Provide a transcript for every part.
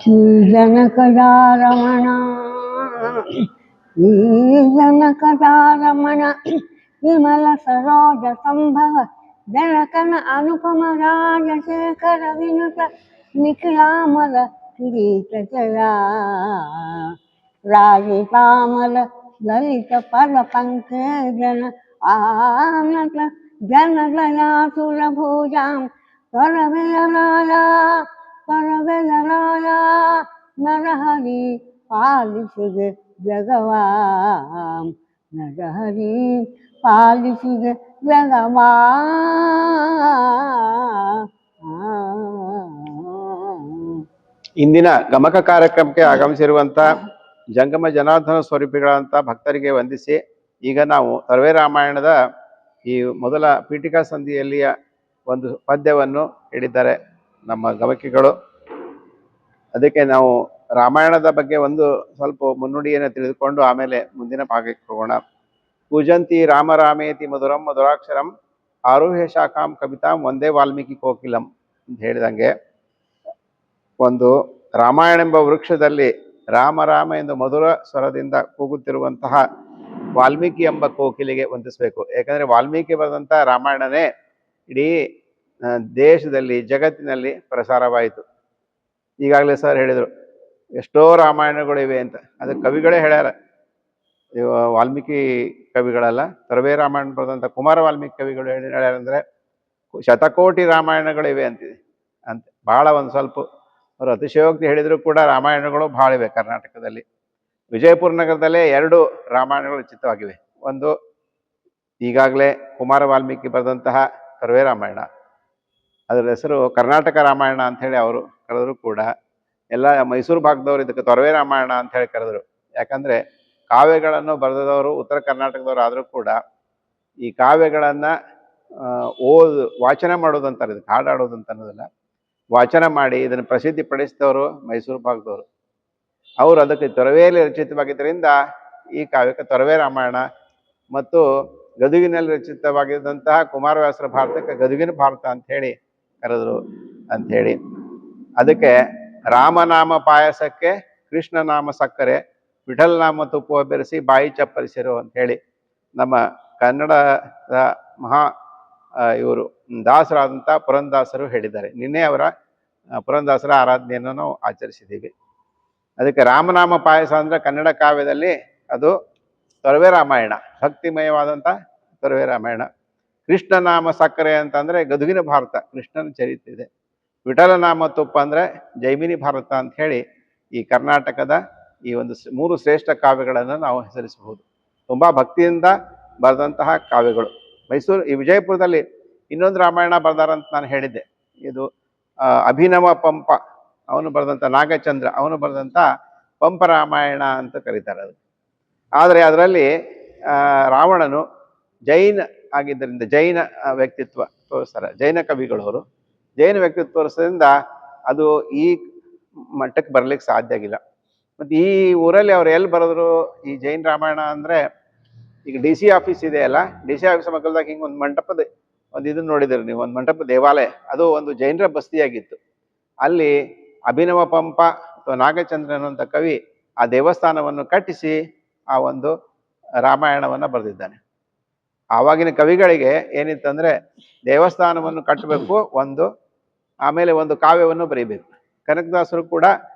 ಶ್ರೀಜನಕದಾರಮಣ ಶ್ರೀಜನಕದಾರಮಣ ವಿಮಲ ಸರೋಜ ಸಂಭವ ಜನಕನ ಅನುಪಮ ರಾಜಶೇಖರ ವಿನುತ ನಿಖಿಲಾಮಲ ಕಿರೀಟ ಜಯ ರಾಜಿತಾಮಲ ಲಲಿತ ಪದ ಪಂಕಜನ ಆನತ ಜನದಯಾಸುರ ಭೂಜಾಂ ಸ್ವರವಿಲರಾಯ ಸ್ವರವಿಲರಾಯ ನರಹರಿ ಪಾಲಿಸಿಗೆ ಜಗವಾಂ ನರಹರಿ ಪಾಲಿಸಿಗೆ ಜಗವಾ ಇಂದಿನ ಗಮಕ ಕಾರ್ಯಕ್ರಮಕ್ಕೆ ಆಗಮಿಸಿರುವಂತ ಜಂಗಮ ಜನಾರ್ದನ ಸ್ವರೂಪಿಗಳಂತ ಭಕ್ತರಿಗೆ ವಂದಿಸಿ ಈಗ ನಾವು ಸರ್ವೇ ರಾಮಾಯಣದ ಈ ಮೊದಲ ಪೀಠಿಕಾ ಸಂಧಿಯಲ್ಲಿಯ ಒಂದು ಪದ್ಯವನ್ನು ಹೇಳಿದ್ದಾರೆ ನಮ್ಮ ಗಮಕಿಗಳು. ಅದಕ್ಕೆ ನಾವು ರಾಮಾಯಣದ ಬಗ್ಗೆ ಒಂದು ಸ್ವಲ್ಪ ಮುನ್ನುಡಿಯನ್ನು ತಿಳಿದುಕೊಂಡು ಆಮೇಲೆ ಮುಂದಿನ ಭಾಗಕ್ಕೆ ಹೋಗೋಣ. ಪೂಜಂತಿ ರಾಮ ರಾಮೇತಿ ಮಧುರಂ ಮಧುರಾಕ್ಷರಂ ಆರೋಹ್ಯ ಶಾಖಾಂ ಕವಿತಾಂ ಒಂದೇ ವಾಲ್ಮೀಕಿ ಕೋಕಿಲಂ ಅಂತ ಹೇಳಿದಂಗೆ, ಒಂದು ರಾಮಾಯಣ ಎಂಬ ವೃಕ್ಷದಲ್ಲಿ ರಾಮ ರಾಮ ಎಂದು ಮಧುರ ಸ್ವರದಿಂದ ಕೂಗುತ್ತಿರುವಂತಹ ವಾಲ್ಮೀಕಿ ಎಂಬ ಕೋಕಿಲಿಗೆ ವಂದಿಸಬೇಕು. ಯಾಕಂದರೆ ವಾಲ್ಮೀಕಿ ಬರೆದಂಥ ರಾಮಾಯಣನೇ ಇಡೀ ದೇಶದಲ್ಲಿ ಜಗತ್ತಿನಲ್ಲಿ ಪ್ರಸಾರವಾಯಿತು. ಈಗಾಗಲೇ ಸರ್ ಹೇಳಿದರು ಎಷ್ಟೋ ರಾಮಾಯಣಗಳಿವೆ ಅಂತ. ಅದು ಕವಿಗಳೇ ಹೇಳ್ಯಾರ, ವಾಲ್ಮೀಕಿ ಕವಿಗಳಲ್ಲ, ಸರ್ವೇ ರಾಮಾಯಣ ಬರೆದಂಥ ಕುಮಾರ ವಾಲ್ಮೀಕಿ ಕವಿಗಳು ಹೇಳ್ಯಾರಂದರೆ ಶತಕೋಟಿ ರಾಮಾಯಣಗಳಿವೆ ಅಂತಿದೆ ಅಂತ. ಭಾಳ ಒಂದು ಸ್ವಲ್ಪ ಅವರು ಅತಿಶಯೋಕ್ತಿ ಹೇಳಿದರೂ ಕೂಡ ರಾಮಾಯಣಗಳು ಭಾಳ ಇವೆ ಕರ್ನಾಟಕದಲ್ಲಿ. ವಿಜಯಪುರ ನಗರದಲ್ಲೇ 2 ರಾಮಾಯಣಗಳು ರಚಿತವಾಗಿವೆ. ಒಂದು ಈಗಾಗಲೇ ಕುಮಾರ ವಾಲ್ಮೀಕಿ ಬರೆದಂತಹ ಸರ್ವೇ ರಾಮಾಯಣ, ಅದರ ಹೆಸರು ಕರ್ನಾಟಕ ರಾಮಾಯಣ ಅಂಥೇಳಿ ಅವರು ಕರೆದ್ರು ಕೂಡ ಎಲ್ಲ ಮೈಸೂರು ಭಾಗದವರು ಇದಕ್ಕೆ ತೊರವೆ ರಾಮಾಯಣ ಅಂಥೇಳಿ ಕರೆದರು. ಯಾಕಂದರೆ ಕಾವ್ಯಗಳನ್ನು ಬರೆದವರು ಉತ್ತರ ಕರ್ನಾಟಕದವರು ಆದರೂ ಕೂಡ ಈ ಕಾವ್ಯಗಳನ್ನು ವಾಚನ ಮಾಡೋದು ಅಂತಾರೆ, ಇದಕ್ಕೆ ಹಾಡಾಡೋದು ಅಂತ ಅನ್ನೋದಿಲ್ಲ, ವಾಚನ ಮಾಡಿ ಇದನ್ನು ಪ್ರಸಿದ್ಧಿ ಪಡಿಸಿದವರು ಮೈಸೂರು ಭಾಗದವರು. ಅವರು ಅದಕ್ಕೆ ತೊರವೆಯಲ್ಲಿ ರಚಿತವಾಗಿದ್ದರಿಂದ ಈ ಕಾವ್ಯಕ್ಕೆ ತೊರವೆ ರಾಮಾಯಣ, ಮತ್ತು ಗದುಗಿನಲ್ಲಿ ರಚಿತವಾಗಿದ್ದಂತಹ ಕುಮಾರವ್ಯಾಸರ ಭಾರತಕ್ಕೆ ಗದುಗಿನ ಭಾರತ ಅಂಥೇಳಿ ಕರೆದರು ಅಂಥೇಳಿ. ಅದಕ್ಕೆ ರಾಮನಾಮ ಪಾಯಸಕ್ಕೆ ಕೃಷ್ಣನಾಮ ಸಕ್ಕರೆ, ವಿಠಲನಾಮ ತುಪ್ಪ ಬೆರೆಸಿ ಬಾಯಿ ಚಪ್ಪರಿಸಿರು ಅಂಥೇಳಿ ನಮ್ಮ ಕನ್ನಡದ ಮಹಾ ಇವರು ದಾಸರಾದಂಥ ಪುರಂದಾಸರು ಹೇಳಿದ್ದಾರೆ. ನಿನ್ನೆ ಅವರ ಪುರಂದಾಸರ ಆರಾಧನೆಯನ್ನು ನಾವು ಆಚರಿಸಿದ್ದೀವಿ. ಅದಕ್ಕೆ ರಾಮನಾಮ ಪಾಯಸ ಅಂದರೆ ಕನ್ನಡ ಕಾವ್ಯದಲ್ಲಿ ಅದು ತೊರವೆ ರಾಮಾಯಣ, ಭಕ್ತಿಮಯವಾದಂಥ ತೊರವೆ ರಾಮಾಯಣ. ಕೃಷ್ಣನಾಮ ಸಕ್ಕರೆ ಅಂತಂದರೆ ಗದುಗಿನ ಭಾರತ, ಕೃಷ್ಣನ ಚರಿತ್ರೆ ಇದೆ. ವಿಠಲನಾಮ ತುಪ್ಪ ಅಂದರೆ ಜೈಮಿನಿ ಭಾರತ ಅಂತ ಹೇಳಿ ಈ ಕರ್ನಾಟಕದ ಈ ಒಂದು 3 ಶ್ರೇಷ್ಠ ಕಾವ್ಯಗಳನ್ನು ನಾವು ಹೆಸರಿಸಬಹುದು. ತುಂಬ ಭಕ್ತಿಯಿಂದ ಬರೆದಂತಹ ಕಾವ್ಯಗಳು. ಈ ವಿಜಯಪುರದಲ್ಲಿ ಇನ್ನೊಂದು ರಾಮಾಯಣ ಬರೆದಾರಂತ ನಾನು ಹೇಳಿದ್ದೆ. ಇದು ಅಭಿನವ ಪಂಪ ಅವನು ಬರೆದಂಥ, ನಾಗಚಂದ್ರ ಅವನು ಬರೆದಂಥ ಪಂಪ ರಾಮಾಯಣ ಅಂತ ಕರೀತಾರೆ ಅದು. ಆದರೆ ಅದರಲ್ಲಿ ರಾವಣನು ಜೈನ ಆಗಿದ್ದರಿಂದ ಜೈನ ವ್ಯಕ್ತಿತ್ವ ತೋರಿಸ್ತಾರೆ, ಜೈನ ಕವಿಗಳವರು ಜೈನ ವ್ಯಕ್ತಿತ್ವ ತೋರಿಸೋದ್ರಿಂದ ಅದು ಈ ಮಟ್ಟಕ್ಕೆ ಬರಲಿಕ್ಕೆ ಸಾಧ್ಯ ಆಗಿಲ್ಲ. ಮತ್ತು ಈ ಊರಲ್ಲಿ ಅವ್ರು ಎಲ್ಲಿ ಬರೆದ್ರು ಈ ಜೈನ ರಾಮಾಯಣ ಅಂದರೆ, ಈಗ DC ಆಫೀಸ್ ಇದೆಯಲ್ಲ, DC ಆಫೀಸ್ ಮಕ್ಕಳದಾಗ ಹಿಂಗೆ ಒಂದು ಮಂಟಪದ ಒಂದು ಇದನ್ನು ನೋಡಿದಿರಿ ನೀವು, ಒಂದು ಮಂಟಪ ದೇವಾಲಯ, ಅದು ಒಂದು ಜೈನರ ಬಸ್ತಿಯಾಗಿತ್ತು. ಅಲ್ಲಿ ಅಭಿನವ ಪಂಪ ಅಥವಾ ನಾಗಚಂದ್ರನ್ ಅಂತ ಕವಿ ಆ ದೇವಸ್ಥಾನವನ್ನು ಕಟ್ಟಿಸಿ ಆ ಒಂದು ರಾಮಾಯಣವನ್ನು ಬರೆದಿದ್ದಾನೆ. ಆವಾಗಿನ ಕವಿಗಳಿಗೆ ಏನಿತ್ತಂದರೆ ದೇವಸ್ಥಾನವನ್ನು ಕಟ್ಟಬೇಕು ಒಂದು, ಆಮೇಲೆ ಒಂದು ಕಾವ್ಯವನ್ನು ಬರೀಬೇಕು. ಕನಕದಾಸರು ಕೂಡ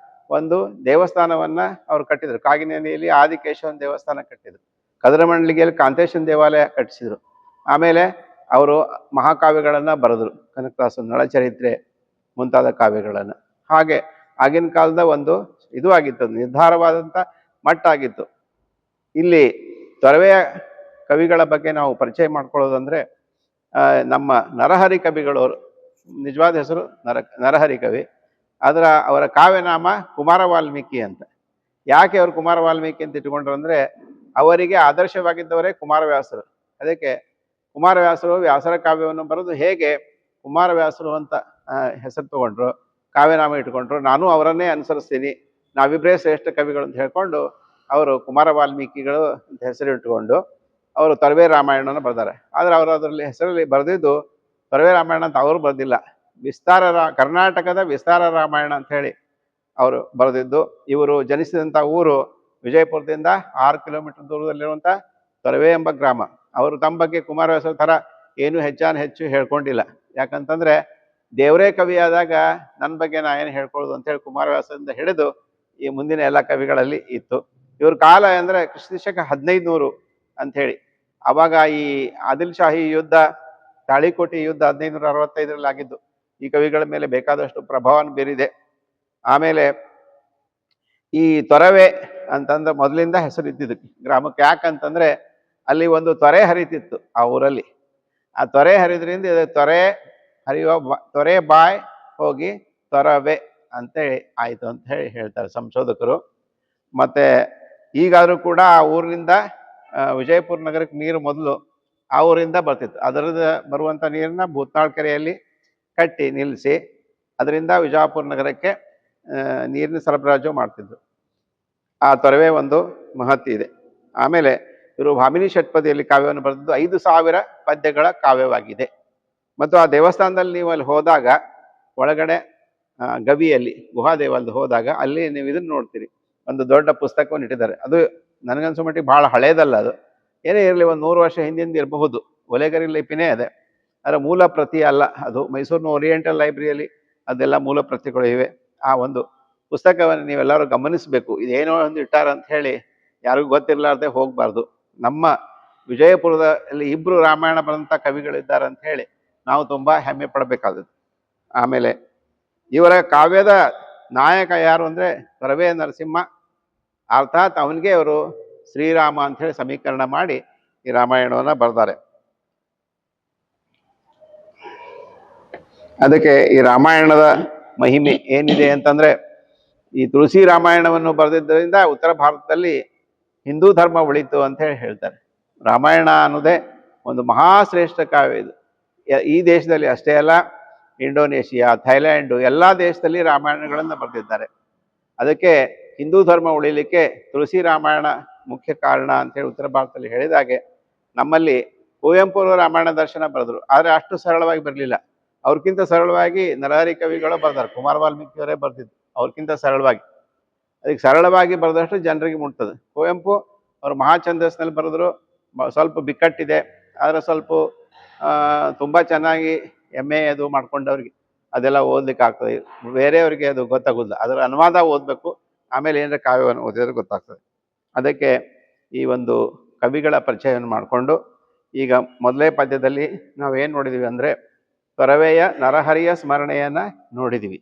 ಒಂದು ದೇವಸ್ಥಾನವನ್ನು ಅವರು ಕಟ್ಟಿದರು. ಕಾಗಿನೆಲೆಯಲ್ಲಿ ಆದಿಕೇಶವನ ದೇವಸ್ಥಾನ ಕಟ್ಟಿದರು. ಕದರಮಂಡಲಿಗೆಯಲ್ಲಿ ಕಾಂತೇಶನ ದೇವಾಲಯ ಕಟ್ಟಿಸಿದರು. ಆಮೇಲೆ ಅವರು ಮಹಾಕಾವ್ಯಗಳನ್ನು ಬರೆದರು, ಕನಕದಾಸರು ನಳಚರಿತ್ರೆ ಮುಂತಾದ ಕಾವ್ಯಗಳನ್ನು. ಹಾಗೆ ಆಗಿನ ಕಾಲದ ಒಂದು ಇದು ಆಗಿತ್ತು, ನಿರ್ಧಾರವಾದಂಥ ಮಟ್ಟ ಆಗಿತ್ತು. ಇಲ್ಲಿ ತೊರವೆಯ ಕವಿಗಳ ಬಗ್ಗೆ ನಾವು ಪರಿಚಯ ಮಾಡ್ಕೊಳ್ಳೋದಂದರೆ, ನಮ್ಮ ನರಹರಿ ಕವಿಗಳವರು, ನಿಜವಾದ ಹೆಸರು ನರಹರಿ ಕವಿ, ಅವರ ಕಾವ್ಯನಾಮ ಕುಮಾರ ವಾಲ್ಮೀಕಿ ಅಂತ. ಯಾಕೆ ಅವರು ಕುಮಾರ ವಾಲ್ಮೀಕಿ ಅಂತ ಇಟ್ಕೊಂಡ್ರು ಅಂದರೆ, ಅವರಿಗೆ ಆದರ್ಶವಾಗಿದ್ದವರೇ ಕುಮಾರವ್ಯಾಸರು. ಅದಕ್ಕೆ ಕುಮಾರವ್ಯಾಸರು ವ್ಯಾಸರ ಕಾವ್ಯವನ್ನು ಬರೆದು ಹೇಗೆ ಕುಮಾರವ್ಯಾಸರು ಅಂತ ಹೆಸರು ತಗೊಂಡ್ರು, ಕಾವ್ಯನಾಮ ಇಟ್ಕೊಂಡ್ರು, ನಾನು ಅವರನ್ನೇ ಅನುಸರಿಸ್ತೀನಿ, ನಾವಿಬ್ಬರೇ ಶ್ರೇಷ್ಠ ಕವಿಗಳು ಅಂತ ಹೇಳ್ಕೊಂಡು ಅವರು ಕುಮಾರ ವಾಲ್ಮೀಕಿಗಳು ಅಂತ ಹೆಸರು ಇಟ್ಕೊಂಡು ಅವರು ತೊರವೆ ರಾಮಾಯಣನ ಬರೆದಾರೆ. ಆದರೆ ಅವರು ಅದರಲ್ಲಿ ಹೆಸರಲ್ಲಿ ಬರೆದಿದ್ದು ತೊರವೆ ರಾಮಾಯಣ ಅಂತ ಅವರು ಬರೆದಿಲ್ಲ, ಕರ್ನಾಟಕದ ವಿಸ್ತಾರ ರಾಮಾಯಣ ಅಂತ ಹೇಳಿ ಅವರು ಬರೆದಿದ್ದು. ಇವರು ಜನಿಸಿದಂಥ ಊರು ವಿಜಯಪುರದಿಂದ 6 ಕಿಲೋಮೀಟರ್ ದೂರದಲ್ಲಿರುವಂಥ ತೊರವೆ ಎಂಬ ಗ್ರಾಮ. ಅವರು ತಮ್ಮ ಬಗ್ಗೆ ಕುಮಾರವ್ಯಾಸರ ಥರ ಏನು ಹೆಚ್ಚು ಹೇಳ್ಕೊಂಡಿಲ್ಲ. ಯಾಕಂತಂದರೆ ದೇವರೇ ಕವಿಯಾದಾಗ ನನ್ನ ಬಗ್ಗೆ ನಾ ಏನು ಹೇಳ್ಕೊಳ್ಳೋದು ಅಂತೇಳಿ ಕುಮಾರವ್ಯಾಸದಿಂದ ಹಿಡಿದು ಈ ಮುಂದಿನ ಎಲ್ಲ ಕವಿಗಳಲ್ಲಿ ಇತ್ತು. ಇವ್ರ ಕಾಲ ಅಂದರೆ ಕ್ರಿಸ್ತಶಕ 1500 ಅಂಥೇಳಿ. ಆವಾಗ ಈ ಆದಿಲ್ ಶಾಹಿ ಯುದ್ಧ, ತಾಳಿಕೋಟೆ ಯುದ್ಧ 1565ರಲ್ಲಿ ಆಗಿದ್ದು. ಈ ಕವಿಗಳ ಮೇಲೆ ಬೇಕಾದಷ್ಟು ಪ್ರಭಾವವನ್ನು ಬೀರಿದೆ. ಆಮೇಲೆ ಈ ತೊರವೆ ಅಂತಂದ್ರೆ ಮೊದಲಿಂದ ಹೆಸರು ಇದ್ದಿದ್ದಕ್ಕೆ ಗ್ರಾಮಕ್ಕೆ. ಯಾಕಂತಂದ್ರೆ ಅಲ್ಲಿ ಒಂದು ತೊರೆ ಹರಿತಿತ್ತು ಆ ಊರಲ್ಲಿ. ಆ ತೊರೆ ಹರಿದ್ರಿಂದ ಇದು ತೊರೆ ಬಾಯ್ ಹೋಗಿ ತೊರವೆ ಅಂತೇಳಿ ಆಯಿತು ಅಂತ ಹೇಳ್ತಾರೆ ಸಂಶೋಧಕರು. ಮತ್ತೆ ಈಗಾದರೂ ಕೂಡ ಆ ಊರಿನಿಂದ ವಿಜಯಪುರ ನಗರಕ್ಕೆ ನೀರು ಮೊದಲು ಆ ಊರಿಂದ ಬರ್ತಿತ್ತು. ಅದರದ ಬರುವಂಥ ನೀರನ್ನ ಭೂತ್ನಾಳ್ ಕೆರೆಯಲ್ಲಿ ಕಟ್ಟಿ ನಿಲ್ಲಿಸಿ ಅದರಿಂದ ವಿಜಯಪುರ ನಗರಕ್ಕೆ ನೀರಿನ ಸರಬರಾಜು ಮಾಡ್ತಿದ್ರು. ಆ ತೊರವೆ ಒಂದು ಮಹತ್ವ ಇದೆ. ಆಮೇಲೆ ಇವರು ಭಾಮಿನಿ ಷಟ್ಪದಿಯಲ್ಲಿ ಕಾವ್ಯವನ್ನು ಬರೆದಿದ್ದು 5000 ಪದ್ಯಗಳ ಕಾವ್ಯವಾಗಿದೆ. ಮತ್ತು ಆ ದೇವಸ್ಥಾನದಲ್ಲಿ ನೀವು ಅಲ್ಲಿ ಹೋದಾಗ ಒಳಗಡೆ ಗವಿಯಲ್ಲಿ ಗುಹಾದೇವಲ್ಲಿ ಹೋದಾಗ ಅಲ್ಲಿ ನೀವು ಇದನ್ನು ನೋಡ್ತೀರಿ, ಒಂದು ದೊಡ್ಡ ಪುಸ್ತಕವನ್ನು ಇಟ್ಟಿದ್ದಾರೆ. ಅದು ನನಗನ್ಸೋ ಮಟ್ಟಿಗೆ ಭಾಳ ಹಳೇದಲ್ಲ, ಅದು ಏನೇ ಇರಲಿ ಒಂದು 100 ವರ್ಷ ಹಿಂದಿಂದ ಇರಬಹುದು. ಒಲೆಗರಿ ಲಿಪಿನೇ ಅದೇ, ಅದರ ಮೂಲ ಪ್ರತಿ ಅಲ್ಲ. ಅದು ಮೈಸೂರಿನ ಓರಿಯೆಂಟಲ್ ಲೈಬ್ರರಿಯಲ್ಲಿ ಅದೆಲ್ಲ ಮೂಲ ಪ್ರತಿಗಳು ಇವೆ. ಆ ಒಂದು ಪುಸ್ತಕವನ್ನು ನೀವೆಲ್ಲರೂ ಗಮನಿಸಬೇಕು. ಇದೇನೋ ಒಂದು ಇಟ್ಟಾರ ಅಂತ ಹೇಳಿ ಯಾರಿಗೂ ಗೊತ್ತಿರಲಾರ್ದೆ ಹೋಗಬಾರ್ದು. ನಮ್ಮ ವಿಜಯಪುರದಲ್ಲಿ 2 ರಾಮಾಯಣ ಬರೆದಂಥ ಕವಿಗಳಿದ್ದಾರೆ ಅಂತ ಹೇಳಿ ನಾವು ತುಂಬ ಹೆಮ್ಮೆ ಪಡಬೇಕಾದದ್ದು. ಆಮೇಲೆ ಇವರ ಕಾವ್ಯದ ನಾಯಕ ಯಾರು ಅಂದರೆ ತೊರವೆ ನರಸಿಂಹ. ಅರ್ಥಾತ್ ಅವನಿಗೆ ಅವರು ಶ್ರೀರಾಮ ಅಂಥೇಳಿ ಸಮೀಕರಣ ಮಾಡಿ ಈ ರಾಮಾಯಣವನ್ನು ಬರೆದಾರೆ. ಅದಕ್ಕೆ ಈ ರಾಮಾಯಣದ ಮಹಿಮೆ ಏನಿದೆ ಅಂತಂದರೆ, ಈ ತುಳಸಿ ರಾಮಾಯಣವನ್ನು ಬರೆದಿದ್ದರಿಂದ ಉತ್ತರ ಭಾರತದಲ್ಲಿ ಹಿಂದೂ ಧರ್ಮ ಉಳಿತು ಅಂತ ಹೇಳ್ತಾರೆ. ರಾಮಾಯಣ ಅನ್ನೋದೇ ಒಂದು ಮಹಾಶ್ರೇಷ್ಠ ಕಾವ್ಯ ಇದು. ಈ ದೇಶದಲ್ಲಿ ಅಷ್ಟೇ ಅಲ್ಲ, ಇಂಡೋನೇಷಿಯಾ, ಥೈಲ್ಯಾಂಡು ಎಲ್ಲ ದೇಶದಲ್ಲಿ ರಾಮಾಯಣಗಳನ್ನು ಬರೆದಿದ್ದಾರೆ. ಅದಕ್ಕೆ ಹಿಂದೂ ಧರ್ಮ ಉಳಿಲಿಕ್ಕೆ ತುಳಸಿ ರಾಮಾಯಣ ಮುಖ್ಯ ಕಾರಣ ಅಂತೇಳಿ ಉತ್ತರ ಭಾರತದಲ್ಲಿ ಹೇಳಿದಾಗೆ, ನಮ್ಮಲ್ಲಿ ಕುವೆಂಪು ರಾಮಾಯಣ ದರ್ಶನ ಬರೆದ್ರು. ಆದರೆ ಅಷ್ಟು ಸರಳವಾಗಿ ಬರಲಿಲ್ಲ. ಅವ್ರಿಗಿಂತ ಸರಳವಾಗಿ ನರಹರಿ ಕವಿಗಳು ಬರ್ತಾರೆ. ಕುಮಾರ ವಾಲ್ಮೀಕಿಯವರೇ ಬರ್ತಿದ್ರು ಅವ್ರಿಗಿಂತ ಸರಳವಾಗಿ. ಅದಕ್ಕೆ ಸರಳವಾಗಿ ಬರೆದಷ್ಟು ಜನರಿಗೆ ಮುಟ್ತದೆ. ಕುವೆಂಪು ಅವರು ಮಹಾಛಂದಸ್ನಲ್ಲಿ ಬರೆದ್ರು. ಸ್ವಲ್ಪ ಬಿಕ್ಕಟ್ಟಿದೆ, ಆದರೆ ಸ್ವಲ್ಪ ತುಂಬ ಚೆನ್ನಾಗಿ MA ಅದು ಮಾಡ್ಕೊಂಡವ್ರಿಗೆ ಅದೆಲ್ಲ ಓದ್ಲಿಕ್ಕೆ ಆಗ್ತದೆ. ಬೇರೆಯವ್ರಿಗೆ ಅದು ಗೊತ್ತಾಗೋದಿಲ್ಲ. ಅದರ ಅನುವಾದ ಓದಬೇಕು, ಆಮೇಲೆ ಏನಾರ ಕಾವ್ಯವನ್ನು ಓದಿದ್ರೆ ಗೊತ್ತಾಗ್ತದೆ. ಅದಕ್ಕೆ ಈ ಒಂದು ಕವಿಗಳ ಪರಿಚಯವನ್ನು ಮಾಡಿಕೊಂಡು ಈಗ ಮೊದಲೇ ಪದ್ಯದಲ್ಲಿ ನಾವೇನು ನೋಡಿದ್ದೀವಿ ಅಂದರೆ ತೊರವೆಯ ನರಹರಿಯ ಸ್ಮರಣೆಯನ್ನು ನೋಡಿದ್ದೀವಿ.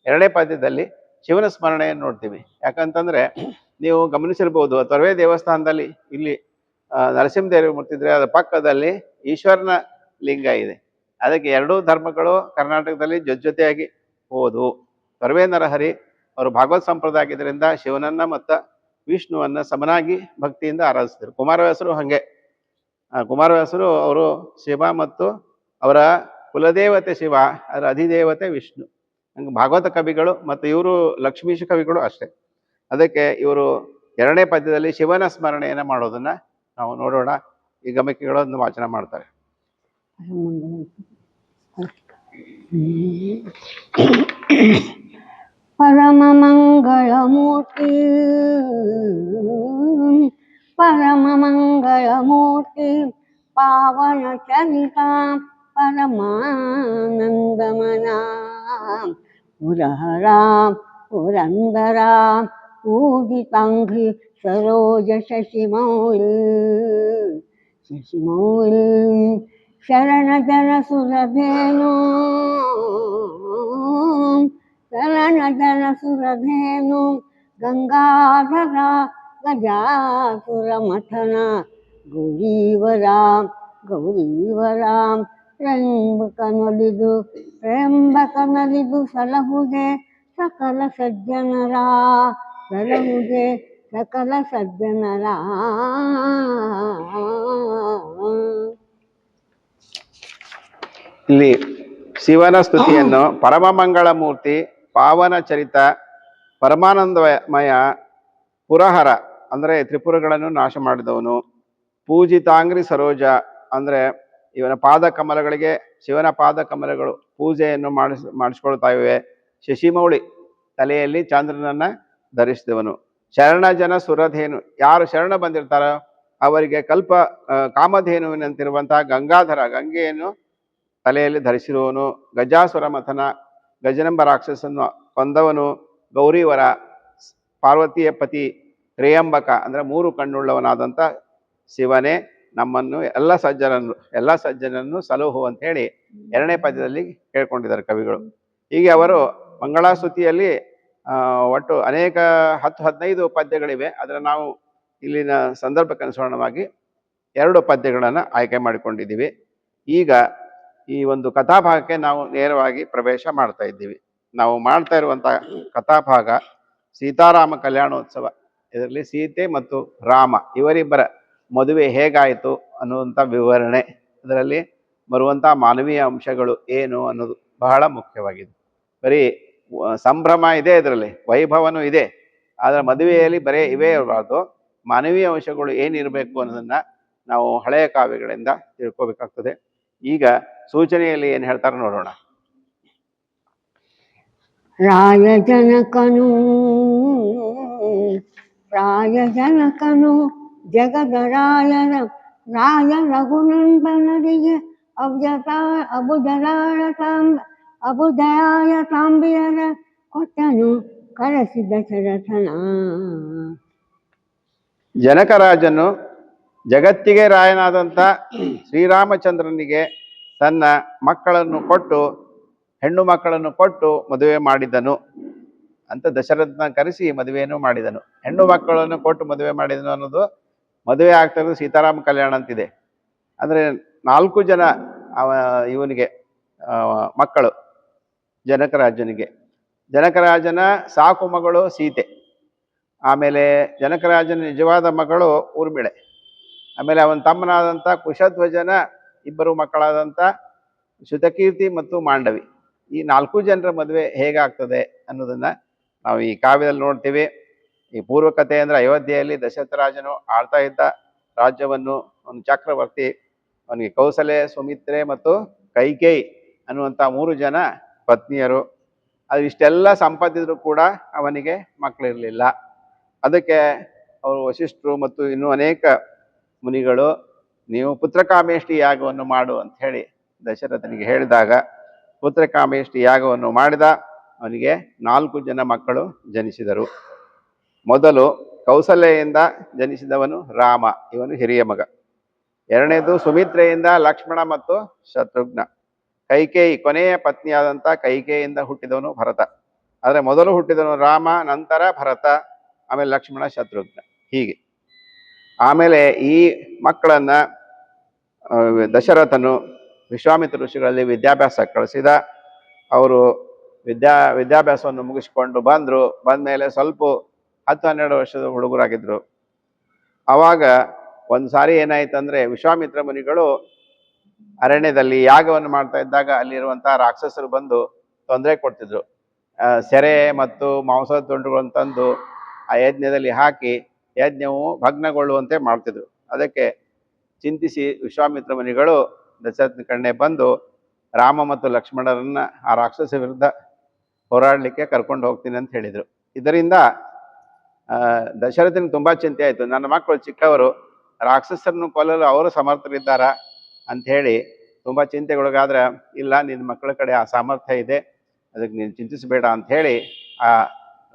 2ನೇ ಪದ್ಯದಲ್ಲಿ ಶಿವನ ಸ್ಮರಣೆಯನ್ನು ನೋಡ್ತೀವಿ. ಯಾಕಂತಂದರೆ ನೀವು ಗಮನಿಸಿರ್ಬೋದು, ತೊರವೆ ದೇವಸ್ಥಾನದಲ್ಲಿ ಇಲ್ಲಿ ನರಸಿಂಹದೇವರು ಮುಟ್ಟಿದ್ರೆ ಅದರ ಪಕ್ಕದಲ್ಲಿ ಈಶ್ವರನ ಲಿಂಗ ಇದೆ. ಅದಕ್ಕೆ 2 ಧರ್ಮಗಳು ಕರ್ನಾಟಕದಲ್ಲಿ ಜೊತೆಯಾಗಿ ಹೋದವು. ತೊರವೆ ನರಹರಿ ಅವರು ಭಾಗವತ್ ಸಂಪ್ರದಾಯ ಆಗಿದ್ದರಿಂದ ಶಿವನನ್ನ ಮತ್ತು ವಿಷ್ಣುವನ್ನ ಸಮನಾಗಿ ಭಕ್ತಿಯಿಂದ ಆರಾಧಿಸಿದರು. ಕುಮಾರವ್ಯಾಸರು ಹಾಗೆ. ಕುಮಾರವ್ಯಾಸರು ಅವರು ಶಿವ ಮತ್ತು ಅವರ ಕುಲದೇವತೆ ಶಿವ, ಅದರ ಅಧಿದೇವತೆ ವಿಷ್ಣು. ಹಂಗೆ ಭಾಗವತ ಕವಿಗಳು ಮತ್ತು ಇವರು ಲಕ್ಷ್ಮೀಶ ಕವಿಗಳು ಅಷ್ಟೇ. ಅದಕ್ಕೆ ಇವರು 2ನೇ ಪದ್ಯದಲ್ಲಿ ಶಿವನ ಸ್ಮರಣೆಯನ್ನು ಮಾಡೋದನ್ನ ನಾವು ನೋಡೋಣ. ಈ ಗಮಕಿಗಳನ್ನು ವಾಚನ ಮಾಡ್ತಾರೆ. ಪರಮ ಮಂಗಳಮೂರ್ತಿ ಪರಮ ಮಂಗಳಮೂರ್ತಿ ಪಾವನ ಚರಿತ ಪರಮಾನಂದಮನ ಪುರಹರ ಪುರಂದರ ಪೂಜಿತಾಂಘ್ರಿ ಸರೋಜ ಶಶಿಮೌಳಿ ಶರಣ ಜನ ಸುರಧೇನು ಶರಣ ಜನ ಸುರಧೇನು ಗಂಗಾಧರ ಗಜಾಸುರ ಮಥನ ಗೌರೀವರ ಪ್ರೇಂಬಕನಲಿದು ಸಲಹುಗೆ ಸಕಲ ಸಜ್ಜನರ ಇಲ್ಲಿ ಶಿವನ ಸ್ತುತಿಯನ್ನು ಪರಮ ಮಂಗಳ ಮೂರ್ತಿ, ಪಾವನ ಚರಿತ, ಪರಮಾನಂದಮಯ, ಪುರಹರ ಅಂದರೆ ತ್ರಿಪುರಗಳನ್ನು ನಾಶ ಮಾಡಿದವನು, ಪೂಜಿತಾಂಗ್ರಿ ಸರೋಜ ಅಂದರೆ ಇವನ ಪಾದ ಕಮಲಗಳಿಗೆ, ಶಿವನ ಪಾದ ಕಮಲಗಳು ಪೂಜೆಯನ್ನು ಮಾಡಿಸ್ಕೊಳ್ತಾ ಇವೆ. ಶಶಿಮೌಳಿ ತಲೆಯಲ್ಲಿ ಚಂದ್ರನನ್ನ ಧರಿಸಿದವನು. ಶರಣ ಜನ ಸುರಧೇನು, ಯಾರು ಶರಣ ಬಂದಿರ್ತಾರೋ ಅವರಿಗೆ ಕಾಮಧೇನುವಿನಂತಿರುವಂತಹ ಗಂಗಾಧರ, ಗಂಗೆಯನ್ನು ತಲೆಯಲ್ಲಿ ಧರಿಸಿರುವವನು. ಗಜಾಸುರ ಮಥನ, ಗಜನೆಂಬ ರಾಕ್ಷಸನ್ನು ಕೊಂದವನು. ಗೌರಿವರ, ಪಾರ್ವತಿಯ ಪತಿ. ತ್ರೇಯಂಬಕ ಅಂದರೆ 3 ಕಣ್ಣುಳ್ಳವನಾದಂಥ ಶಿವನೇ ನಮ್ಮನ್ನು ಎಲ್ಲ ಸಜ್ಜನನ್ನು ಸಲಹು ಅಂತ ಹೇಳಿ 2ನೇ ಪದ್ಯದಲ್ಲಿ ಕೇಳ್ಕೊಂಡಿದ್ದಾರೆ ಕವಿಗಳು. ಹೀಗೆ ಅವರು ಮಂಗಳಾಸ್ತುತಿಯಲ್ಲಿ ಒಟ್ಟು ಅನೇಕ 10-15 ಪದ್ಯಗಳಿವೆ. ಆದರೆ ನಾವು ಇಲ್ಲಿನ ಸಂದರ್ಭಕ್ಕನುಸಾರವಾಗಿ 2 ಪದ್ಯಗಳನ್ನು ಆಯ್ಕೆ ಮಾಡಿಕೊಂಡಿದ್ದೀವಿ. ಈಗ ಈ ಒಂದು ಕಥಾಭಾಗಕ್ಕೆ ನಾವು ನೇರವಾಗಿ ಪ್ರವೇಶ ಮಾಡ್ತಾ ಇದ್ದೀವಿ. ನಾವು ಮಾಡ್ತಾ ಇರುವಂಥ ಕಥಾಭಾಗ ಸೀತಾರಾಮ ಕಲ್ಯಾಣೋತ್ಸವ. ಇದರಲ್ಲಿ ಸೀತೆ ಮತ್ತು ರಾಮ ಇವರಿಬ್ಬರ ಮದುವೆ ಹೇಗಾಯಿತು ಅನ್ನುವಂಥ ವಿವರಣೆ, ಇದರಲ್ಲಿ ಬರುವಂಥ ಮಾನವೀಯ ಅಂಶಗಳು ಏನು ಅನ್ನೋದು ಬಹಳ ಮುಖ್ಯವಾಗಿದೆ. ಬರೀ ಸಂಭ್ರಮ ಇದೆ, ಇದರಲ್ಲಿ ವೈಭವನೂ ಇದೆ, ಆದರೆ ಮದುವೆಯಲ್ಲಿ ಬರೀ ಇವೇ ಇರಬಾರ್ದು, ಮಾನವೀಯ ಅಂಶಗಳು ಏನಿರಬೇಕು ಅನ್ನೋದನ್ನ ನಾವು ಹಳೆಯ ಕಾವ್ಯಗಳಿಂದ ತಿಳ್ಕೋಬೇಕಾಗ್ತದೆ. ಈಗ ಸೂಚನೆಯಲ್ಲಿ ಏನು ಹೇಳ್ತಾರೆ ನೋಡೋಣ. ರಾಯಜನಕನು ಜಗದ ರಾಯ ರಘುನಂದನರಿಗೆ ಅಬುದಯಾಯ ತಾಂಬಿಯರ ಕೊಟ್ಟನು ಕರೆಸಿದ ಶರಥನ. ಜನಕರಾಜನು ಜಗತ್ತಿಗೆ ರಾಯನಾದಂಥ ಶ್ರೀರಾಮಚಂದ್ರನಿಗೆ ತನ್ನ ಹೆಣ್ಣು ಮಕ್ಕಳನ್ನು ಕೊಟ್ಟು ಮದುವೆ ಮಾಡಿದನು ಅಂತ ದಶರಥನ ಕರೆಸಿ ಮದುವೆಯನ್ನು ಮಾಡಿದನು. ಹೆಣ್ಣು ಮಕ್ಕಳನ್ನು ಕೊಟ್ಟು ಮದುವೆ ಮಾಡಿದನು ಅನ್ನೋದು ಮದುವೆ ಆಗ್ತಾ ಇರೋದು ಸೀತಾರಾಮ ಕಲ್ಯಾಣ ಅಂತಿದೆ. ಅಂದರೆ 4 ಜನ ಇವನಿಗೆ ಮಕ್ಕಳು ಜನಕರಾಜನಿಗೆ. ಜನಕರಾಜನ ಸಾಕು ಮಗಳು ಸೀತೆ, ಆಮೇಲೆ ಜನಕರಾಜನ ನಿಜವಾದ ಮಗಳು ಊರ್ಮಿಳೆ, ಆಮೇಲೆ ಅವನ ತಮ್ಮನಾದಂಥ ಕುಶಧ್ವಜನ 2 ಮಕ್ಕಳಾದಂಥ ಶ್ರುತಕೀರ್ತಿ ಮತ್ತು ಮಾಂಡವಿ. ಈ 4 ಜನರ ಮದುವೆ ಹೇಗಾಗ್ತದೆ ಅನ್ನೋದನ್ನ ನಾವು ಈ ಕಾವ್ಯದಲ್ಲಿ ನೋಡ್ತೀವಿ. ಈ ಪೂರ್ವಕಥೆ ಅಂದರೆ ಅಯೋಧ್ಯೆಯಲ್ಲಿ ದಶರಥ ರಾಜನು ಆಳ್ತಾ ಇದ್ದ ರಾಜ್ಯವನ್ನು ಒಂದು ಚಕ್ರವರ್ತಿ, ಅವನಿಗೆ ಕೌಸಲೆ, ಸುಮಿತ್ರೆ ಮತ್ತು ಕೈಕೇಯಿ ಅನ್ನುವಂಥ 3 ಜನ ಪತ್ನಿಯರು. ಅದು ಇಷ್ಟೆಲ್ಲ ಸಂಪತ್ತಿದ್ರು ಕೂಡ ಅವನಿಗೆ ಮಕ್ಕಳಿರಲಿಲ್ಲ. ಅದಕ್ಕೆ ಅವರು ವಶಿಷ್ಠರು ಮತ್ತು ಇನ್ನೂ ಅನೇಕ ಮುನಿಗಳು ನೀವು ಪುತ್ರಕಾಮೇಷ್ಟಿ ಯಾಗವನ್ನು ಮಾಡು ಅಂತ ಹೇಳಿ ದಶರಥನಿಗೆ ಹೇಳಿದಾಗ ಪುತ್ರಕಾಮೇಷ್ಟಿ ಯಾಗವನ್ನು ಮಾಡಿದ. ಅವನಿಗೆ 4 ಜನ ಮಕ್ಕಳು ಜನಿಸಿದರು. ಮೊದಲು ಕೌಸಲ್ಯೆಯಿಂದ ಜನಿಸಿದವನು ರಾಮ, ಇವನು ಹಿರಿಯ ಮಗ. 2ನೇದು ಸುಮಿತ್ರೆಯಿಂದ ಲಕ್ಷ್ಮಣ ಮತ್ತು ಶತ್ರುಘ್ನ. ಕೈಕೇಯಿ ಕೊನೆಯ ಪತ್ನಿಯಾದಂಥ ಕೈಕೇಯಿಯಿಂದ ಹುಟ್ಟಿದವನು ಭರತ. ಆದರೆ ಮೊದಲು ಹುಟ್ಟಿದವನು ರಾಮ, ನಂತರ ಭರತ, ಆಮೇಲೆ ಲಕ್ಷ್ಮಣ, ಶತ್ರುಘ್ನ. ಹೀಗೆ ಆಮೇಲೆ ಈ ಮಕ್ಕಳನ್ನ ದಶರಥನು ವಿಶ್ವಾಮಿತ್ರ ಋಷಿಗಳಲ್ಲಿ ವಿದ್ಯಾಭ್ಯಾಸ ಕಳಿಸಿದ. ಅವರು ವಿದ್ಯಾಭ್ಯಾಸವನ್ನು ಮುಗಿಸ್ಕೊಂಡು ಬಂದ ಮೇಲೆ ಸ್ವಲ್ಪ 10-12 ವರ್ಷದ ಹುಡುಗರಾಗಿದ್ರು. ಆವಾಗ ಒಂದು ಸಾರಿ ಏನಾಯ್ತಂದ್ರೆ ವಿಶ್ವಾಮಿತ್ರ ಮುನಿಗಳು ಅರಣ್ಯದಲ್ಲಿ ಯಾಗವನ್ನು ಮಾಡ್ತಾ ಇದ್ದಾಗ ಅಲ್ಲಿರುವಂತಹ ರಾಕ್ಷಸರು ಬಂದು ತೊಂದರೆ ಕೊಡ್ತಿದ್ರು. ಸೆರೆ ಮತ್ತು ಮಾಂಸದ ತುಂಡುಗಳನ್ನು ತಂದು ಆ ಯಜ್ಞದಲ್ಲಿ ಹಾಕಿ ಯಜ್ಞವು ಭಗ್ನಗೊಳ್ಳುವಂತೆ ಮಾಡ್ತಿದ್ರು. ಅದಕ್ಕೆ ಚಿಂತಿಸಿ ವಿಶ್ವಾಮಿತ್ರ ಮುನಿಗಳು ದಶರಥನ ಕಣ್ಣೆ ಬಂದು ರಾಮ ಮತ್ತು ಲಕ್ಷ್ಮಣರನ್ನ ಆ ರಾಕ್ಷಸ ವಿರುದ್ಧ ಹೋರಾಡಲಿಕ್ಕೆ ಕರ್ಕೊಂಡು ಹೋಗ್ತೀನಿ ಅಂತ ಹೇಳಿದರು. ಇದರಿಂದ ದಶರಥನಿಗೆ ತುಂಬ ಚಿಂತೆ ಆಯಿತು. ನನ್ನ ಮಕ್ಕಳು ಚಿಕ್ಕವರು, ರಾಕ್ಷಸರನ್ನು ಕೊಲ್ಲಲು ಅವರು ಸಮರ್ಥರಿದ್ದಾರಾ ಅಂಥೇಳಿ ತುಂಬ ಚಿಂತೆಗೊಳಗಾದ್ರೆ, ಇಲ್ಲ ನಿನ್ನ ಮಕ್ಕಳ ಕಡೆ ಆ ಸಾಮರ್ಥ್ಯ ಇದೆ, ಅದಕ್ಕೆ ನೀನು ಚಿಂತಿಸಬೇಡ ಅಂಥೇಳಿ ಆ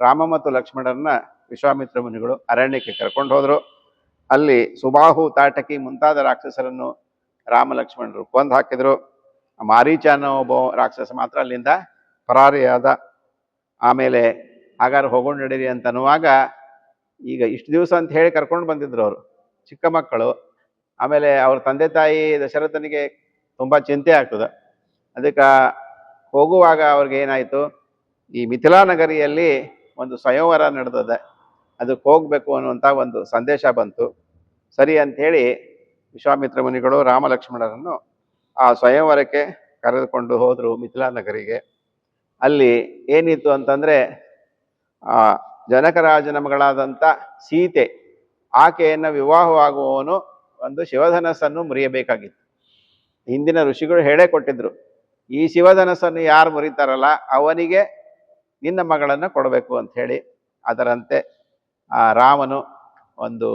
ರಾಮ ಮತ್ತು ಲಕ್ಷ್ಮಣರನ್ನ ವಿಶ್ವಾಮಿತ್ರ ಮುನಿಗಳು ಅರಣ್ಯಕ್ಕೆ ಕರ್ಕೊಂಡು ಹೋದರು. ಅಲ್ಲಿ ಸುಬಾಹು, ತಾಟಕಿ ಮುಂತಾದ ರಾಕ್ಷಸರನ್ನು ರಾಮ ಲಕ್ಷ್ಮಣರು ಕೊಂದು ಹಾಕಿದರು. ಮಾರೀಚ ಅನ್ನೋ ಒಬ್ಬ ರಾಕ್ಷಸ ಮಾತ್ರ ಅಲ್ಲಿಂದ ಪರಾರಿಯಾದ. ಆಮೇಲೆ ಹಾಗಾದ್ರೆ ಹೋಗೋಣ ನಡೀರಿ ಅಂತ ಅನ್ನುವಾಗ, ಈಗ ಇಷ್ಟು ದಿವಸ ಅಂತ ಹೇಳಿ ಕರ್ಕೊಂಡು ಬಂದಿದ್ರು ಅವರು ಚಿಕ್ಕ ಮಕ್ಕಳು. ಆಮೇಲೆ ಅವ್ರ ತಂದೆ ತಾಯಿ ದಶರಥನಿಗೆ ತುಂಬ ಚಿಂತೆ ಆಗ್ತದೆ. ಅದಕ್ಕೆ ಹೋಗುವಾಗ ಅವ್ರಿಗೆ ಏನಾಯಿತು, ಈ ಮಿಥಿಲಾ ನಗರಿಯಲ್ಲಿ ಒಂದು ಸ್ವಯಂವರ ನಡೆದದೆ, ಅದಕ್ಕೆ ಹೋಗಬೇಕು ಅನ್ನುವಂಥ ಒಂದು ಸಂದೇಶ ಬಂತು. ಸರಿ ಅಂಥೇಳಿ ವಿಶ್ವಾಮಿತ್ರ ಮುನಿಗಳು ರಾಮ ಲಕ್ಷ್ಮಣರನ್ನು ಆ ಸ್ವಯಂವರಕ್ಕೆ ಕರೆದುಕೊಂಡು ಹೋದರು ಮಿಥಿಲಾ ನಗರಿಗೆ. ಅಲ್ಲಿ ಏನಿತ್ತು ಅಂತಂದರೆ, ಆ ಜನಕರಾಜನ ಮಗಳಾದಂಥ ಸೀತೆ, ಆಕೆಯನ್ನು ವಿವಾಹವಾಗುವವನು ಒಂದು ಶಿವಧನಸ್ಸನ್ನು ಮುರಿಯಬೇಕಾಗಿತ್ತು. ಹಿಂದಿನ ಋಷಿಗಳು ಹೇಳೇ ಕೊಟ್ಟಿದ್ರು, ಈ ಶಿವಧನಸ್ಸನ್ನು ಯಾರು ಮುರಿತಾರಲ್ಲ ಅವನಿಗೆ ನಿನ್ನ ಮಗಳನ್ನು ಕೊಡಬೇಕು ಅಂತ ಹೇಳಿ ಅದರಂತೆ ಆ ರಾಮನು ಒಂದು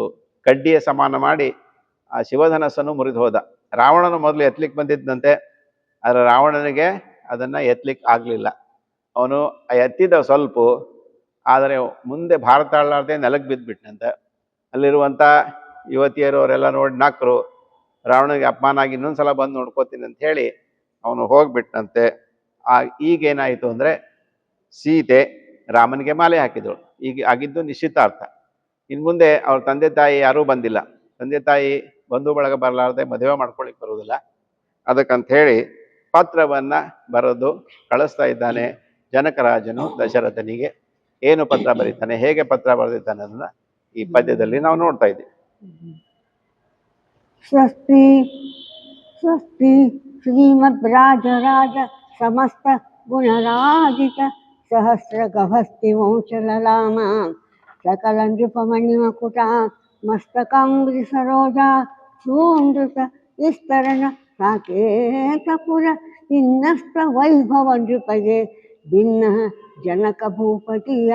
ಕಡ್ಡಿಯ ಸಮಾನ ಮಾಡಿ ಆ ಶಿವಧನಸ್ಸನ್ನು ಮುರಿದು ಹೋದ. ರಾವಣನು ಮೊದಲು ಎತ್ತಲಿಕ್ಕೆ ಬಂದಿದ್ದಂತೆ, ಆದರೆ ರಾವಣನಿಗೆ ಅದನ್ನು ಎತ್ತಲಿಕ್ಕೆ ಆಗಲಿಲ್ಲ. ಅವನು ಎತ್ತಿದ ಸ್ವಲ್ಪ, ಆದರೆ ಮುಂದೆ ಭಾರತ ಆಳಲಾರ್ದೆ ನೆಲಕ್ಕೆ ಬಿದ್ದುಬಿಟ್ನಂತೆ. ಅಲ್ಲಿರುವಂಥ ಯುವತಿಯರು ಅವರೆಲ್ಲ ನೋಡಿ ನಕ್ಕರು. ರಾವಣನಿಗೆ ಅಪಮಾನ ಆಗಿ ಇನ್ನೊಂದ್ಸಲ ಬಂದು ನೋಡ್ಕೋತೀನಿ ಅಂತ ಹೇಳಿ ಅವನು ಹೋಗ್ಬಿಟ್ನಂತೆ. ಈಗೇನಾಯಿತು ಅಂದರೆ ಸೀತೆ ರಾಮನಿಗೆ ಮಾಲೆ ಹಾಕಿದಳು. ಈಗ ಆಗಿದ್ದು ನಿಶ್ಚಿತಾರ್ಥ. ಇನ್ನು ಮುಂದೆ ಅವ್ರ ತಂದೆ ತಾಯಿ ಯಾರೂ ಬಂದಿಲ್ಲ. ತಂದೆ ತಾಯಿ ಬಂಧು ಬಳಗ ಬರಲಾರ್ದೆ ಮದುವೆ ಮಾಡ್ಕೊಳ್ಳಿಕ್ಕೆ ಬರುವುದಿಲ್ಲ. ಅದಕ್ಕಂತ ಹೇಳಿ ಪತ್ರವನ್ನ ಬರೆದು ಕಳಿಸ್ತಾ ಇದ್ದಾನೆ ಜನಕರಾಜನು ದಶರಥನಿಗೆ. ಏನು ಪತ್ರ ಬರೀತಾನೆ, ಹೇಗೆ ಪತ್ರ ಬರೆದಿದ್ದಾನೆ ಅದನ್ನ ಈ ಪದ್ಯದಲ್ಲಿ ನಾವು ನೋಡ್ತಾ ಇದ್ದೀವಿ. ಸ್ವಸ್ತಿ ಸ್ವಸ್ತಿ ಶ್ರೀಮದ್ ರಾಜರಾಜ ಸಮಸ್ತ ಗುಣರಾಜಿತ ಸಹಸ್ರ ಗಭಸ್ತಿ ವಂಶಲಲಾಮ ಸಕಲ ನೃಪಮಣಿಮಕುಟ ಮಸ್ತಕಾಂಗ್ರಿ ಸರೋಜಾ ಸೂಂದೃತ ವಿಸ್ತರಣ ಸಾಕೇತಪುರ ಇನ್ನಸ್ತ ವೈಭವ ನೃಪಗೆ ಭಿನ್ನ ಜನಕ ಭೂಪತಿಯ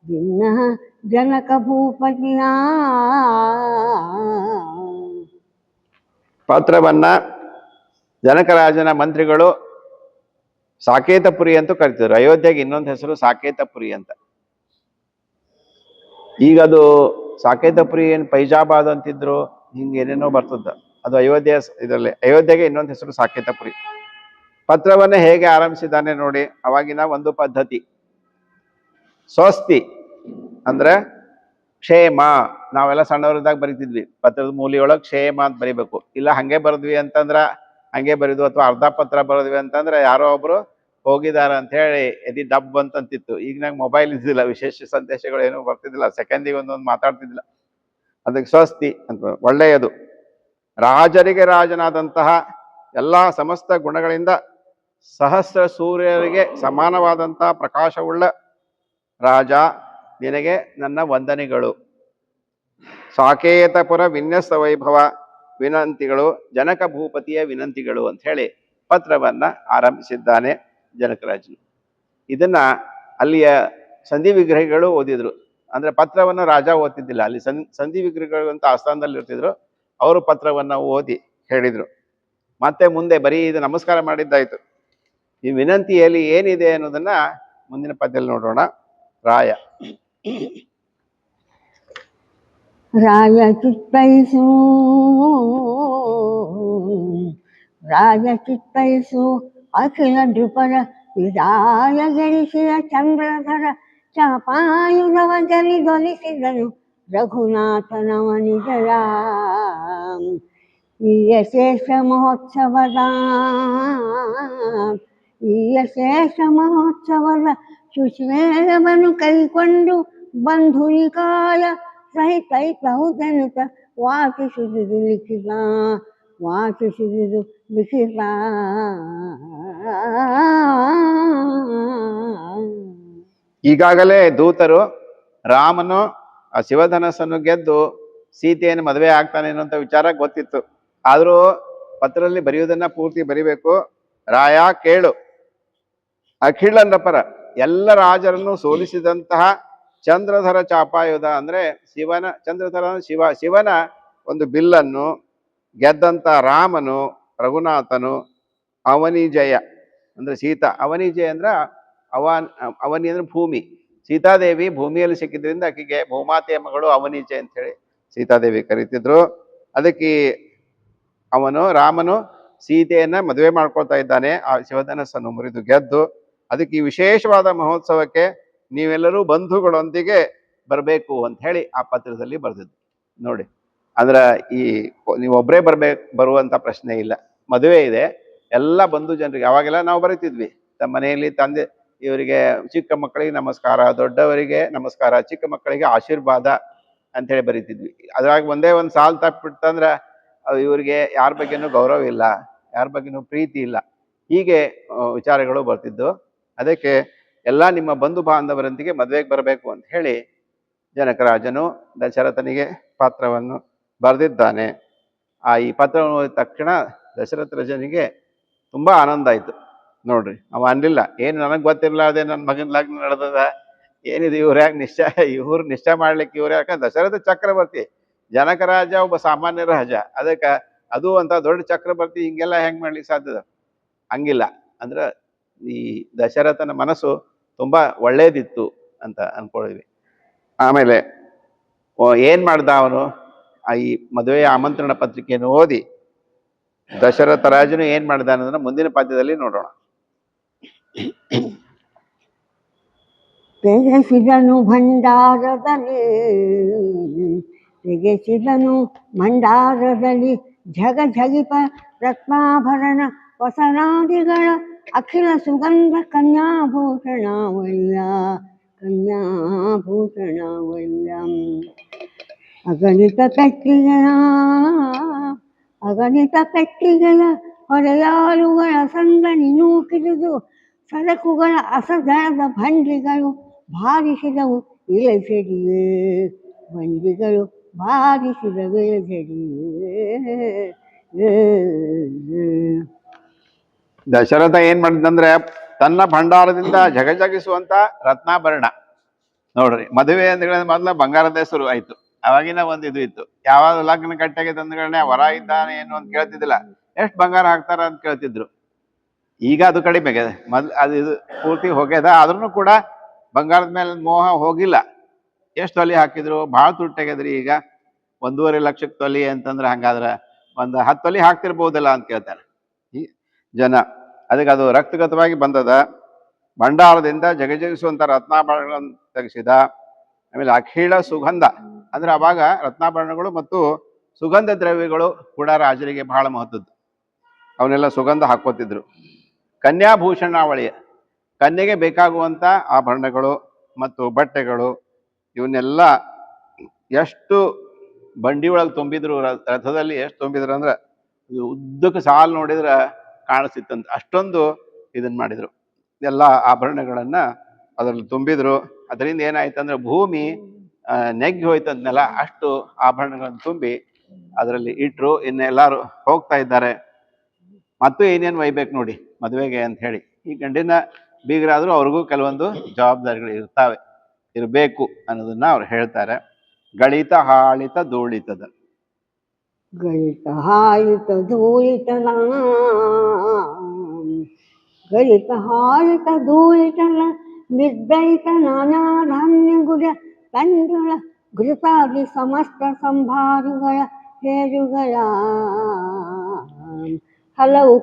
ಭಿನ್ನ ಜನಕ ಭೂಪತಿಯ. ಪತ್ರವನ್ನ ಜನಕರಾಜನ ಮಂತ್ರಿಗಳು ಸಾಕೇತಪುರಿ ಅಂತೂ ಕರಿತಿದ್ರು. ಅಯೋಧ್ಯೆಗೆ ಇನ್ನೊಂದು ಹೆಸರು ಸಾಕೇತಪುರಿ ಅಂತ. ಈಗ ಅದು ಸಾಕೇತಪುರಿ ಏನು ಪೈಜಾಬಾದ್ ಅಂತಿದ್ರು, ಹಿಂಗೇನೇನೋ ಬರ್ತದ. ಅದು ಅಯೋಧ್ಯೆ ಇದರಲ್ಲಿ ಅಯೋಧ್ಯೆಗೆ ಇನ್ನೊಂದು ಹೆಸರು ಸಾಕೇತಪುರಿ. ಪತ್ರವನ್ನ ಹೇಗೆ ಆರಂಭಿಸಿದ್ದಾನೆ ನೋಡಿ. ಅವಾಗಿನ ಒಂದು ಪದ್ಧತಿ, ಸ್ವಸ್ತಿ ಅಂದ್ರೆ ಕ್ಷೇಮ. ನಾವೆಲ್ಲ ಸಣ್ಣವರಿದ್ದಾಗ ಬರಿತಿದ್ವಿ, ಪತ್ರದ ಮೂಲಿಯೊಳಗೆ ಕ್ಷೇಮ ಅಂತ ಬರಿಬೇಕು. ಇಲ್ಲ ಹಂಗೆ ಬರೆದ್ವಿ ಅಂತಂದ್ರ ಹಂಗೆ ಬರಿದ್ವು, ಅಥವಾ ಅರ್ಧ ಪತ್ರ ಬರೆದ್ವಿ ಅಂತಂದ್ರೆ ಯಾರೋ ಒಬ್ರು ಹೋಗಿದಾರ ಅಂತ ಹೇಳಿ ಎದಿ ಡಬ್ ಅಂತಂತಿತ್ತು. ಈಗ ನಂಗೆ ಮೊಬೈಲ್ ಇದ್ದಿಲ್ಲ, ವಿಶೇಷ ಸಂದೇಶಗಳು ಏನೂ ಬರ್ತಿದ್ದಿಲ್ಲ, ಸೆಕೆಂಡಿಗೆ ಒಂದೊಂದು ಮಾತಾಡ್ತಿದ್ದಿಲ್ಲ. ಅದಕ್ಕೆ ಸ್ವಸ್ತಿ ಅಂತ. ಒಳ್ಳೆಯದು. ರಾಜರಿಗೆ ರಾಜನಾದಂತಹ ಎಲ್ಲ ಸಮಸ್ತ ಗುಣಗಳಿಂದ ಸಹಸ್ರ ಸೂರ್ಯರಿಗೆ ಸಮಾನವಾದಂತಹ ಪ್ರಕಾಶವುಳ್ಳ ರಾಜ, ನಿನಗೆ ನನ್ನ ವಂದನೆಗಳು. ಸಾಕೇತಪುರ ವಿನ್ಯಸ್ತ ವೈಭವ ವಿನಂತಿಗಳು, ಜನಕ ಭೂಪತಿಯ ವಿನಂತಿಗಳು ಅಂತ ಹೇಳಿ ಪತ್ರವನ್ನ ಆರಂಭಿಸಿದ್ದಾನೆ ಜನಕರಾಜನು. ಇದನ್ನ ಅಲ್ಲಿಯ ಸಂಧಿ ವಿಗ್ರಹಿಗಳು ಓದಿದ್ರು. ಅಂದ್ರೆ ಪತ್ರವನ್ನು ರಾಜ ಓದ್ತಿದ್ದಿಲ್ಲ, ಅಲ್ಲಿ ಸಂಧಿ ವಿಗ್ರಹಿಗಳು ಅಂತ ಆಸ್ಥಾನದಲ್ಲಿ ಇರ್ತಿದ್ರು. ಅವರು ಪತ್ರವನ್ನ ಓದಿ ಹೇಳಿದ್ರು. ಮತ್ತೆ ಮುಂದೆ ಬರೀ ಇದು ನಮಸ್ಕಾರ ಮಾಡಿದ್ದಾಯ್ತು. ಈ ವಿನಂತಿಯಲ್ಲಿ ಏನಿದೆ ಅನ್ನೋದನ್ನ ಮುಂದಿನ ಪದ್ಯದಲ್ಲಿ ನೋಡೋಣ. ರಾಯ ರಾಯ ಚಿತ್ತೈಸು ರಾಜ ಚಿತ್ತೈಸು ಅಖಿಲ ನೃಪರ ವಿದಾಯ ಗಳಿಸಿದ ಚಂದ್ರಧರ ಚಾಪಾಯುಧವ ಜಲಿದೊಲಿಸಿದನು ರಘುನಾಥನವನಿಜಯ. ಈ ಶೇಷ ಮಹೋತ್ಸವದ ಸುಶ್ವೇರವನ್ನು ಕೈಕೊಂಡು ಬಂಧುನಿಕಾಯ ಸಹಿತೈತಹುದನುತ ವಾಸಿಸಿದುದು ಲಿಖಿತ ಲಿಖಿತ. ಈಗಾಗಲೇ ದೂತರು ರಾಮನು ಆ ಶಿವಧನಸ್ಸನ್ನು ಗೆದ್ದು ಸೀತೆಯನ್ನು ಮದುವೆ ಆಗ್ತಾನೆ ಅನ್ನುವಂಥ ವಿಚಾರ ಗೊತ್ತಿತ್ತು. ಆದರೂ ಪತ್ರದಲ್ಲಿ ಬರೆಯುವುದನ್ನ ಪೂರ್ತಿ ಬರಿಬೇಕು. ರಾಯ ಕೇಳು, ಅಖಿಲ ನೃಪರ ಎಲ್ಲ ರಾಜರನ್ನು ಸೋಲಿಸಿದಂತಹ ಚಂದ್ರಧರ ಚಾಪಾಯುಧ ಅಂದ್ರೆ ಚಂದ್ರಧರ ಶಿವನ ಒಂದು ಬಿಲ್ಲನ್ನು ಗೆದ್ದಂತ ರಾಮನು, ರಘುನಾಥನು, ಅವನಿಜಯ ಅಂದ್ರೆ ಸೀತಾ. ಅವನಿಜಯ ಅಂದ್ರೆ ಅವನಿ ಅಂದ್ರೆ ಭೂಮಿ. ಸೀತಾದೇವಿ ಭೂಮಿಯಲ್ಲಿ ಸಿಕ್ಕಿದ್ರಿಂದ ಆಕೆಗೆ ಭೂಮಾತೆಯ ಮಗಳು ಅವನಿಜಯ ಅಂತ ಹೇಳಿ ಸೀತಾದೇವಿ ಕರೀತಿದ್ರು. ಅದಕ್ಕೆ ರಾಮನು ಸೀತೆಯನ್ನ ಮದುವೆ ಮಾಡ್ಕೊಳ್ತಾ ಇದ್ದಾನೆ ಆ ಶಿವಧನಸ್ಸನ್ನು ಮುರಿದು ಗೆದ್ದು. ಅದಕ್ಕೆ ಈ ವಿಶೇಷವಾದ ಮಹೋತ್ಸವಕ್ಕೆ ನೀವೆಲ್ಲರೂ ಬಂಧುಗಳೊಂದಿಗೆ ಬರಬೇಕು ಅಂತ ಹೇಳಿ ಆ ಪತ್ರದಲ್ಲಿ ಬರೆದಿದ್ದು ನೋಡಿ. ಅಂದ್ರೆ ನೀವೊಬ್ಬರೇ ಬರುವಂತ ಪ್ರಶ್ನೆ ಇಲ್ಲ. ಮದುವೆ ಇದೆ, ಎಲ್ಲ ಬಂಧು ಜನರಿಗೆ. ಅವಾಗೆಲ್ಲ ನಾವು ಬರೀತಿದ್ವಿ, ತಮ್ಮ ಮನೆಯಲ್ಲಿ ತಂದೆ ಇವರಿಗೆ ಚಿಕ್ಕ ಮಕ್ಕಳಿಗೆ ನಮಸ್ಕಾರ, ದೊಡ್ಡವರಿಗೆ ನಮಸ್ಕಾರ, ಚಿಕ್ಕ ಮಕ್ಕಳಿಗೆ ಆಶೀರ್ವಾದ ಅಂತ ಹೇಳಿ ಬರೀತಿದ್ವಿ. ಅದ್ರಾಗ ಒಂದೇ ಒಂದು ಸಾಲು ತಪ್ಪಿಬಿಡ್ತಂದ್ರೆ ಇವರಿಗೆ ಯಾರ ಬಗ್ಗೆನೂ ಗೌರವ ಇಲ್ಲ, ಯಾರ ಬಗ್ಗೆನೂ ಪ್ರೀತಿ ಇಲ್ಲ, ಹೀಗೆ ವಿಚಾರಗಳು ಬರ್ತಿದ್ದು. ಅದಕ್ಕೆ ಎಲ್ಲ ನಿಮ್ಮ ಬಂಧು ಬಾಂಧವರೊಂದಿಗೆ ಮದುವೆಗೆ ಬರಬೇಕು ಅಂತ ಹೇಳಿ ಜನಕರಾಜನು ದಶರಥನಿಗೆ ಪತ್ರವನ್ನು ಬರೆದಿದ್ದಾನೆ. ಈ ಪತ್ರವನ್ನು ಓದಿದ ತಕ್ಷಣ ದಶರಥ ರಾಜನಿಗೆ ತುಂಬಾ ಆನಂದ ಆಯಿತು. ನೋಡ್ರಿ ಅವ ಅನ್ಲಿಲ್ಲ, ಏನು ನನಗೆ ಗೊತ್ತಿರಲ್ಲ, ಅದೇ ನನ್ನ ಮಗನ ಲಗ್ನ ನಡೆದದ, ಏನಿದೆ ಇವ್ರ್ಯಾಗ ಇವ್ರು ನಿಷ್ಠೆ ಮಾಡ್ಲಿಕ್ಕೆ ಇವ್ರು ಯಾಕಂದ್ರೆ ದಶರಥ ಚಕ್ರವರ್ತಿ, ಜನಕ ರಾಜ ಒಬ್ಬ ಸಾಮಾನ್ಯ ರಾಜ, ಅದಕ್ಕೆ ಅದು ಅಂತ ದೊಡ್ಡ ಚಕ್ರವರ್ತಿ ಹಿಂಗೆಲ್ಲ ಹೆಂಗ್ ಮಾಡ್ಲಿಕ್ಕೆ ಸಾಧ್ಯದ? ಹಂಗಿಲ್ಲ. ಅಂದ್ರ ಈ ದಶರಥನ ಮನಸ್ಸು ತುಂಬಾ ಒಳ್ಳೇದಿತ್ತು ಅಂತ ಅನ್ಕೊಳ್ವಿ. ಆಮೇಲೆ ಏನ್ ಮಾಡ್ದ ಅವನು, ಈ ಮದುವೆಯ ಆಮಂತ್ರಣ ಪತ್ರಿಕೆಯನ್ನು ಓದಿ ದಶರಥ ರಾಜನು ಏನ್ ಮಾಡ್ದ ಅನ್ನೋದನ್ನ ಮುಂದಿನ ಪದ್ಯದಲ್ಲಿ ನೋಡೋಣ. ತೆಗೆಸಿದನು ಭಂಡಾರದಲ್ಲಿ, ತೆಗೆಸಿದನು ಭಂಡಾರದಲ್ಲಿ ಝಗ ಝಗಿಪ ರತ್ನಾಭರಣ ವಸನಾದಿಗಳ ಅಖಿಲ ಸುಗಂಧ ಕನ್ಯಾಭೂಷಣಾವಲ್ಯ ಕನ್ಯಾಭೂಷಣಾವಲ್ಯ. ಅಗಣಿತ ಪೆಟ್ಟಿಗೆಯ ಹೊರೆಯಾಳುಗಳ ಸಂದಣಿ ನೂಕಿದುದು, ಸರಕುಗಳ ಅಸದಳದ ಭಂಡಿಗಳು ಭಾರಿಸಿದವು ಇಳಸೆಡಿಯೇ, ಭಂಡಿಗಳು ಭಾರಿಸಿದವು ಇಳಸೆಡಿಯೇ. ದಶರಥ ಏನ್ ಮಾಡಿದಂದ್ರೆ ತನ್ನ ಭಂಡಾರದಿಂದ ಜಗಜಗಿಸುವಂತ ರತ್ನಾಭರಣ ನೋಡ್ರಿ. ಮದುವೆ ಅಂದ ಮೊದಲ ಬಂಗಾರದ ಹೆಸರು ಆಯ್ತು, ಅವಾಗಿನ ಒಂದು ಇದು ಇತ್ತು. ಯಾವಾಗ ಲಗ್ನ ಕಟ್ಟೆಗೆ ತಂದ್ಗಳನ್ನ ವರ ಇದ್ದಾನೆ ಏನು ಅಂತ ಕೇಳ್ತಿದ್ದಿಲ್ಲ, ಎಷ್ಟು ಬಂಗಾರ ಹಾಕ್ತಾರ ಅಂತ ಕೇಳ್ತಿದ್ರು. ಈಗ ಅದು ಕಡಿಮೆ ಆಗಿದೆ, ಅದು ಇದು ಪೂರ್ತಿ ಹೋಗ್ಯದ. ಆದ್ರೂ ಕೂಡ ಬಂಗಾರದ ಮೇಲೆ ಮೋಹ ಹೋಗಿಲ್ಲ. ಎಷ್ಟು ತೊಲಿ ಹಾಕಿದ್ರು, ಭಾಳ ತುಟ್ಟಾಗ್ಯದ್ರಿ. ಈಗ 1.5 ಲಕ್ಷಕ್ಕೆ ತೊಲಿ ಅಂತಂದ್ರೆ ಹಂಗಾದ್ರೆ ಒಂದು 10 ತೊಲಿ ಹಾಕ್ತಿರ್ಬೋದಲ್ಲ ಅಂತ ಕೇಳ್ತಾರೆ ಈ ಜನ. ಅದಕ್ಕೆ ಅದು ರಕ್ತಗತವಾಗಿ ಬಂದದ. ಭಂಡಾರದಿಂದ ಜಗಜಗಿಸುವಂತ ರತ್ನಾಭರಣಗಳನ್ನು ತೆಗೆಸಿದ. ಆಮೇಲೆ ಅಖಿಳ ಸುಗಂಧ ಅಂದ್ರೆ ಅವಾಗ ರತ್ನಾಭರಣಗಳು ಮತ್ತು ಸುಗಂಧ ದ್ರವ್ಯಗಳು ಕೂಡ ರಾಜರಿಗೆ ಬಹಳ ಮಹತ್ವದ್ದು. ಅವನ್ನೆಲ್ಲ ಸುಗಂಧ ಹಾಕೋತಿದ್ರು. ಕನ್ಯಾಭೂಷಣಾವಳಿಯ ಕನ್ಯೆಗೆ ಬೇಕಾಗುವಂತ ಆಭರಣಗಳು ಮತ್ತು ಬಟ್ಟೆಗಳು ಇವನ್ನೆಲ್ಲ ಎಷ್ಟು ಬಂಡಿ ಒಳಗೆ ತುಂಬಿದ್ರು, ರಥದಲ್ಲಿ ಎಷ್ಟು ತುಂಬಿದ್ರು ಅಂದ್ರೆ ಉದ್ದಕ್ಕೆ ಸಾಲು ನೋಡಿದ್ರೆ ಕಾಣಿಸ್ತಿತ್ತಂತ, ಅಷ್ಟೊಂದು ಇದನ್ನ ಮಾಡಿದ್ರು. ಎಲ್ಲ ಆಭರಣಗಳನ್ನ ಅದರಲ್ಲಿ ತುಂಬಿದ್ರು. ಅದರಿಂದ ಏನಾಯ್ತು ಅಂದ್ರೆ ಭೂಮಿ ನೆಗ್ಗಿ ಹೋಯ್ತಂದ್ನೆಲ್ಲ, ಅಷ್ಟು ಆಭರಣಗಳನ್ನು ತುಂಬಿ ಅದರಲ್ಲಿ ಇಟ್ರು. ಇನ್ನೆಲ್ಲರೂ ಹೋಗ್ತಾ ಇದ್ದಾರೆ. ಮತ್ತು ಏನೇನು ಒಯ್ಬೇಕು ನೋಡಿ ಮದುವೆಗೆ ಅಂತ ಹೇಳಿ. ಈ ಗಂಡಿನ ಬೀಗರಾದ್ರೂ ಅವ್ರಿಗೂ ಕೆಲವೊಂದು ಜವಾಬ್ದಾರಿಗಳು ಇರಬೇಕು ಅನ್ನೋದನ್ನ ಅವ್ರು ಹೇಳ್ತಾರೆ. ಗಳಿತ ಹಾಳಿತ ಧೂಳಿತದ, ಗಳಿತ ಹಾಳಿತ ಧೂಳಿತನ, ಗಳಿತ ಹಾಳಿತ ಧೂಳಿತನ, ನಿರ್ದಯಿತ ನಾನಾ ಧಾನ್ಯ ಗುಡ ತಂಡುಗಳ ಘೃತಾದಿ ಸಮಸ್ತ ಸಂಭಾರುಗಳ ಹೇರುಗಳ, ಹಲವು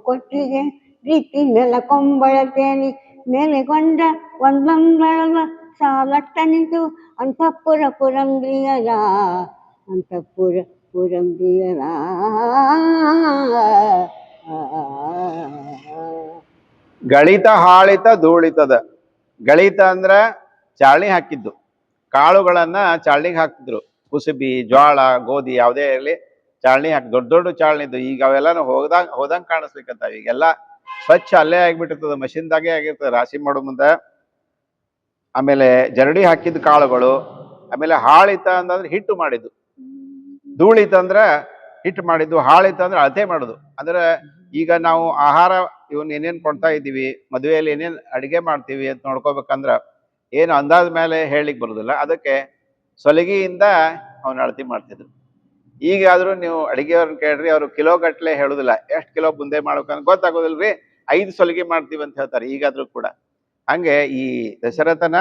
ಕೊಟ್ಟಿಗೆ ರೀತಿ ನೆಲಕೊಂಬಳತೆಯಲ್ಲಿ ನೆಲೆಗೊಂಡ ಒಂದೊಂದಳ ಸಾಲಟ್ಟನಿತು ಅಂತಃಪುರ ಪುರಂದ್ರಿಯರ, ಅಂತಃಪುರ ಪುರಂದ್ರಿಯರ. ಗಳಿತ ಹಾಳಿತ ಧೂಳಿತದ. ಗಳಿತ ಅಂದ್ರ ಚಾಳ್ನಿ ಹಾಕಿದ್ದು, ಕಾಳುಗಳನ್ನ ಚಾಳ್ನಿಗೆ ಹಾಕ್ತಿದ್ರು. ಕುಸುಬಿ, ಜ್ವಾಳ, ಗೋಧಿ ಯಾವುದೇ ಇರಲಿ ಚಾಳ್ನಿ ಹಾಕಿ, ದೊಡ್ಡ ದೊಡ್ಡ ಚಾಳ್ನಿದ್ದು. ಈಗ ಅವೆಲ್ಲ ಹೋದಂಗೆ ಕಾಣಿಸ್ಲಿಕ್ಕಂತ. ಈಗೆಲ್ಲ ಸ್ವಚ್ಛ ಅಲ್ಲೇ ಆಗಿಬಿಟ್ಟಿರ್ತದ, ಮಷಿನ್ದಾಗೆ ಆಗಿರ್ತದೆ ರಾಶಿ ಮಾಡೋ ಮುಂದೆ. ಆಮೇಲೆ ಜರಡಿ ಹಾಕಿದ ಕಾಳುಗಳು. ಆಮೇಲೆ ಹಾಳಿತ ಅಂತಂದ್ರೆ ಹಿಟ್ಟು ಮಾಡಿದ್ದು, ಧೂಳಿತ ಅಂದ್ರ ಹಿಟ್ಟು ಮಾಡಿದ್ದು, ಹಾಳಿತ ಅಂದ್ರೆ ಅಳತೆ ಮಾಡೋದು. ಅಂದ್ರೆ ಈಗ ನಾವು ಆಹಾರ ಇವನ್ ಏನೇನ್ ಕೊಡ್ತಾ ಇದ್ದೀವಿ, ಮದುವೆಯಲ್ಲಿ ಏನೇನ್ ಅಡಿಗೆ ಮಾಡ್ತೀವಿ ಅಂತ ನೋಡ್ಕೋಬೇಕಂದ್ರ ಏನು ಅಂದಾಜ್ ಮೇಲೆ ಹೇಳಲಿಕ್ಕೆ ಬರುದಿಲ್ಲ. ಅದಕ್ಕೆ ಸೊಲಗಿಯಿಂದ ಅವನ್ನ ಅಳತಿ ಮಾಡ್ತಿದ್ರು. ಈಗಾದ್ರೂ ನೀವು ಅಡಿಗೆಯವ್ರನ್ನ ಕೇಳ್ರಿ, ಅವ್ರು ಕಿಲೋ ಗಟ್ಲೆ ಹೇಳುದಿಲ್ಲ. ಎಷ್ಟು ಕಿಲೋ ಬುಂದೆ ಮಾಡ್ಬೇಕಂತ ಗೊತ್ತಾಗೋದಿಲ್ರಿ, 5 ಸೊಲಗಿ ಮಾಡ್ತೀವಿ ಅಂತ ಹೇಳ್ತಾರೆ ಈಗಾದ್ರೂ ಕೂಡ. ಹಂಗೆ ಈ ದಶರಥನ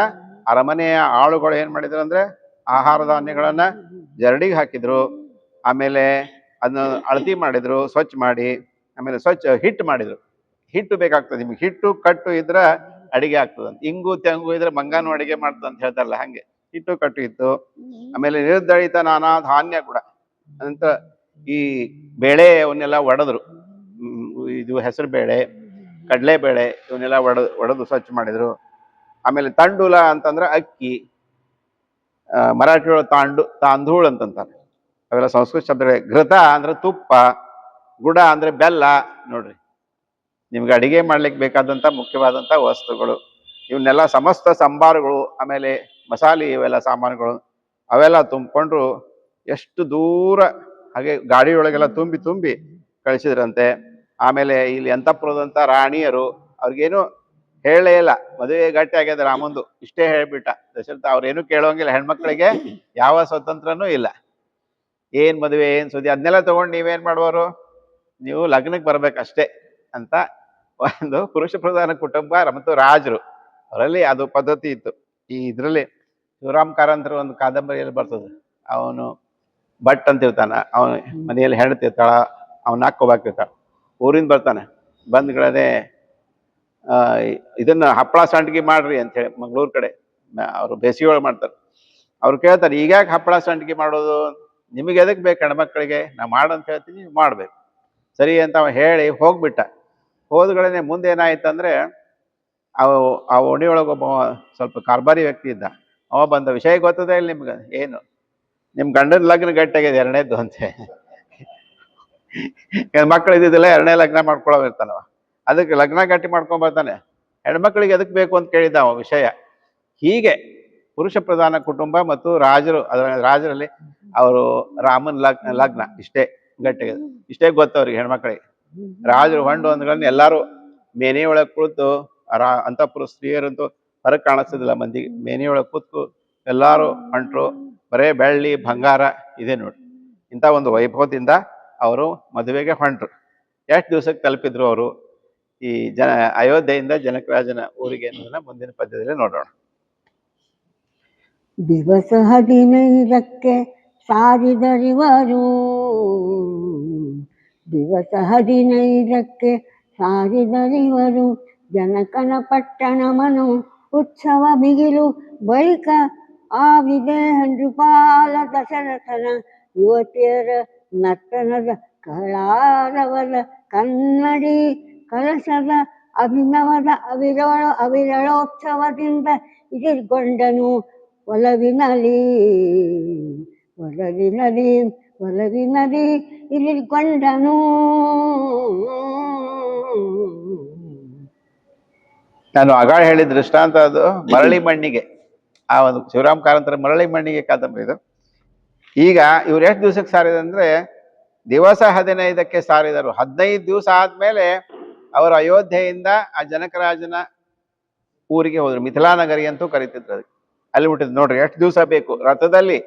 ಅರಮನೆಯ ಆಳುಗಳು ಏನ್ ಮಾಡಿದ್ರು ಅಂದ್ರೆ ಆಹಾರ ಧಾನ್ಯಗಳನ್ನ ಜರಡಿಗೆ ಹಾಕಿದ್ರು. ಆಮೇಲೆ ಅದನ್ನ ಅಳತಿ ಮಾಡಿದ್ರು, ಸ್ವಚ್ಛ ಮಾಡಿ. ಆಮೇಲೆ ಸ್ವಚ್ಛ ಹಿಟ್ಟು ಮಾಡಿದ್ರು. ಹಿಟ್ಟು ಬೇಕಾಗ್ತದೆ ನಿಮ್ಗೆ, ಹಿಟ್ಟು ಕಟ್ಟು ಇದ್ರ ಅಡಿಗೆ ಆಗ್ತದಂತ. ಇಂಗು ತೆಂಗು ಇದ್ರೆ ಮಂಗಾನು ಅಡಿಗೆ ಮಾಡ್ತದ ಅಂತ ಹೇಳ್ತಾರಲ್ಲ, ಹಂಗೆ ಹಿಟ್ಟು ಕಟ್ಟು ಇತ್ತು. ಆಮೇಲೆ ನಿರ್ದಳಿತ ನಾನಾ ಧಾನ್ಯ ಕೂಡ ಅಂತ ಈ ಬೇಳೆ ಅವನ್ನೆಲ್ಲ ಒಡೆದ್ರು. ಇದು ಹೆಸರು ಬೇಳೆ, ಕಡಲೆ ಬೇಳೆ ಇವನ್ನೆಲ್ಲ ಒಡೆದು ಸ್ವಚ್ಛ ಮಾಡಿದ್ರು. ಆಮೇಲೆ ತಂಡೂಲ ಅಂತಂದ್ರೆ ಅಕ್ಕಿ, ಮರಾಠಿ ಒಳಗೆ ತಾಂದೂಳ್ ಅಂತಂತಾರೆ. ಅವೆಲ್ಲ ಸಂಸ್ಕೃತ ಶಬ್ದಗಳೇ. ಘೃತ ಅಂದ್ರೆ ತುಪ್ಪ, ಗುಡ ಅಂದ್ರೆ ಬೆಲ್ಲ. ನೋಡ್ರಿ, ನಿಮ್ಗೆ ಅಡಿಗೆ ಮಾಡ್ಲಿಕ್ಕೆ ಬೇಕಾದಂತ ಮುಖ್ಯವಾದಂತ ವಸ್ತುಗಳು ಇವನ್ನೆಲ್ಲ, ಸಮಸ್ತ ಸಂಬಾರುಗಳು, ಆಮೇಲೆ ಮಸಾಲೆ, ಇವೆಲ್ಲ ಸಾಮಾನುಗಳು ಅವೆಲ್ಲ ತುಂಬಿಕೊಂಡ್ರು. ಎಷ್ಟು ದೂರ ಹಾಗೆ ಗಾಡಿಯೊಳಗೆಲ್ಲ ತುಂಬಿ ಕಳಿಸಿದ್ರಂತೆ. ಆಮೇಲೆ ಇಲ್ಲಿ ಅಂತಃಪುರದಂತ ರಾಣಿಯರು ಅವ್ರಿಗೇನು ಹೇಳೇ ಇಲ್ಲ, ಮದುವೆ ಗಟ್ಟಿ ಆಗ್ಯದ ರಾಮಂದು ಇಷ್ಟೇ ಹೇಳ್ಬಿಟ್ಟ ದಶರಥ. ಅವ್ರೇನು ಕೇಳೋಂಗಿಲ್ಲ, ಹೆಣ್ಮಕ್ಳಿಗೆ ಯಾವ ಸ್ವತಂತ್ರನೂ ಇಲ್ಲ. ಏನ್ ಮದುವೆ ಏನ್ ಸುದ್ದಿ ಅದನ್ನೆಲ್ಲ ತಗೊಂಡು ನೀವೇನ್ ಮಾಡುವರು, ನೀವು ಲಗ್ನಕ್ಕೆ ಬರ್ಬೇಕಷ್ಟೇ ಅಂತ ಒಂದು ಪುರುಷ ಪ್ರಧಾನ ಕುಟುಂಬ ಮತ್ತು ರಾಜರು ಅವರಲ್ಲಿ ಅದು ಪದ್ಧತಿ ಇತ್ತು. ಈ ಇದ್ರಲ್ಲಿ ಶಿವರಾಮ್ ಕಾರಂತರ ಒಂದು ಕಾದಂಬರಿಯಲ್ಲಿ ಬರ್ತದೆ, ಅವನು ಭಟ್ ಅಂತ ಇರ್ತಾನ, ಅವನು ಮನೆಯಲ್ಲಿ ಹೆಣ್ತಿರ್ತಾಳ, ಅವನ್ನ ಹಾಕೋಬೇಕಿರ್ತಾಳ. ಊರಿಂದ ಬರ್ತಾನೆ, ಬಂದ್ಗಳೇ ಇದನ್ನ ಹಪ್ಪಳ ಸಂಡ್ಗಿ ಮಾಡ್ರಿ ಅಂತ ಹೇಳಿ ಮಂಗಳೂರು ಕಡೆ ಅವರು ಬೇಸಿಗೆ ಮಾಡ್ತಾರೆ. ಅವ್ರು ಕೇಳ್ತಾರೆ, ಈಗ್ಯಾಕೆ ಹಪ್ಪಳ ಸಂಡ್ಗಿ ಮಾಡೋದು, ನಿಮಗೆ ಎದಕ್ ಬೇಕು ಹೆಣ್ಮಕ್ಳಿಗೆ, ನಾ ಮಾಡಂತ ಹೇಳ್ತೀನಿ ನೀವು ಮಾಡ್ಬೇಕು ಸರಿ ಅಂತ ಅವ ಹೇಳಿ ಹೋಗ್ಬಿಟ್ಟ. ಹೋದ್ಗಳೇ ಮುಂದೆ ಏನಾಯ್ತಂದ್ರೆ ಆ ಓಣಿಯೊಳಗೊಬ್ಬ ಸ್ವಲ್ಪ ಕಾರ್ಬಾರಿ ವ್ಯಕ್ತಿ ಇದ್ದ. ಅವ ಬಂದ, ವಿಷಯ ಗೊತ್ತದೆ ಇಲ್ಲ ನಿಮ್ಗೆ, ಏನು ನಿಮ್ ಗಂಡನ ಲಗ್ನ ಗಟ್ಟಿಯಾಗಿದೆ ಎರಡನೇದ್ದು ಅಂತೆ. ಮಕ್ಳು ಇದ್ದಿದ್ದಿಲ್ಲ, ಎರಡನೇ ಲಗ್ನ ಮಾಡ್ಕೊಳ್ಳೋವಿರ್ತಾನವ. ಅದಕ್ಕೆ ಲಗ್ನ ಗಟ್ಟಿ ಮಾಡ್ಕೊಂಡ್ ಬರ್ತಾನೆ. ಹೆಣ್ಮಕ್ಳಿಗೆ ಎದಕ್ ಬೇಕು ಅಂತ ಕೇಳಿದ್ದ ಅವ ವಿಷಯ. ಹೀಗೆ ಪುರುಷ ಪ್ರಧಾನ ಕುಟುಂಬ ಮತ್ತು ರಾಜರು, ಅದರ ರಾಜರಲ್ಲಿ ಅವರು ರಾಮನ್ ಲಗ್ನ ಇಷ್ಟೇ ಗಟ್ಟಿಗೆ, ಇಷ್ಟೇ ಗೊತ್ತವ್ರಿಗೆ ಹೆಣ್ಮಕ್ಳಿಗೆ. ರಾಜರು ಹೊಂಡು ಅಂದ್ಗಳನ್ನ ಎಲ್ಲಾರು ಮೇನೆಯೊಳಗೆ ಕುಳಿತು, ಅಂತಃಪುರ ಸ್ತ್ರೀಯರಂತೂ ಹೊರಗೆ ಕಾಣಿಸ್ತದಿಲ್ಲ ಮಂದಿಗೆ, ಮೇನೆಯೊಳಗೆ ಕೂತು ಎಲ್ಲಾರು ಹೊಂಟ್ರು. ಬರೇ ಬೆಳ್ಳಿ ಬಂಗಾರ ಇದೆ ನೋಡಿ. ಇಂಥ ಒಂದು ವೈಭವದಿಂದ ಅವರು ಮದುವೆಗೆ ಹೊಂಟ್ರು. ಎಷ್ಟು ದಿವಸಕ್ಕೆ ತಲುಪಿದ್ರು ಅವರು ಈ ಅಯೋಧ್ಯೆಯಿಂದ ಜನಕರಾಜನ ಊರಿಗೆ ಅನ್ನೋದನ್ನ ಮುಂದಿನ ಪದ್ಯದಲ್ಲಿ ನೋಡೋಣ. ದಿವಸ 15ಕ್ಕೆ ಸಾರಿದರಿವರು, ದಿವಸ 15ಕ್ಕೆ ಸಾರಿದರಿವರು, ಜನಕನ ಪಟ್ಟಣಮನು ಉತ್ಸವ ಬಿಗಿಲು. ಬಳಿಕ ಆ ವಿದೇಹ ನೃಪಾಲ ದಶರಥನ ಯುವತಿಯರ ನರ್ತನದ ಕಳಾರವದ ಕನ್ನಡಿ ಕಲಶದ ಅಭಿನವದ ಅವಿರಳೋತ್ಸವದಿಂದ ಇದಿರ್ಗೊಂಡನು ಒಲವಿನಲಿ ಒಲವಿನಲಿ ಒಲವಿನಲಿ ಇದಿರ್ಗೊಂಡನು. ನಾನು ಆಗಾಳ ಹೇಳಿದ ದೃಷ್ಟಾಂತ ಅದು ಮರಳಿ ಮಣ್ಣಿಗೆ, ಆ ಒಂದು ಶಿವರಾಮ್ ಕಾರಂತರ ಮರಳಿ ಮಣ್ಣಿಗೆ ಕಾದಂಬರಿ ಇದು. ಈಗ ಇವ್ರು ಎಷ್ಟು ದಿವಸಕ್ಕೆ ಸಾರಿದೆ ಅಂದ್ರೆ ದಿವಸ 15ಕ್ಕೆ ಸಾರಿದರು. 15 ದಿವಸ ಆದ್ಮೇಲೆ ಅವರು ಅಯೋಧ್ಯೆಯಿಂದ ಆ ಜನಕರಾಜನ ಊರಿಗೆ ಹೋದ್ರು. ಮಿಥಿಲಾನಗರಿ ಅಂತೂ ಕರಿತಿದ್ರು ಅದಕ್ಕೆ. ಅಲ್ಲಿ ಬಿಟ್ಟಿದ್ರು ನೋಡ್ರಿ, ಎಷ್ಟು ದಿವಸ ಬೇಕು. ರಥದಲ್ಲಿ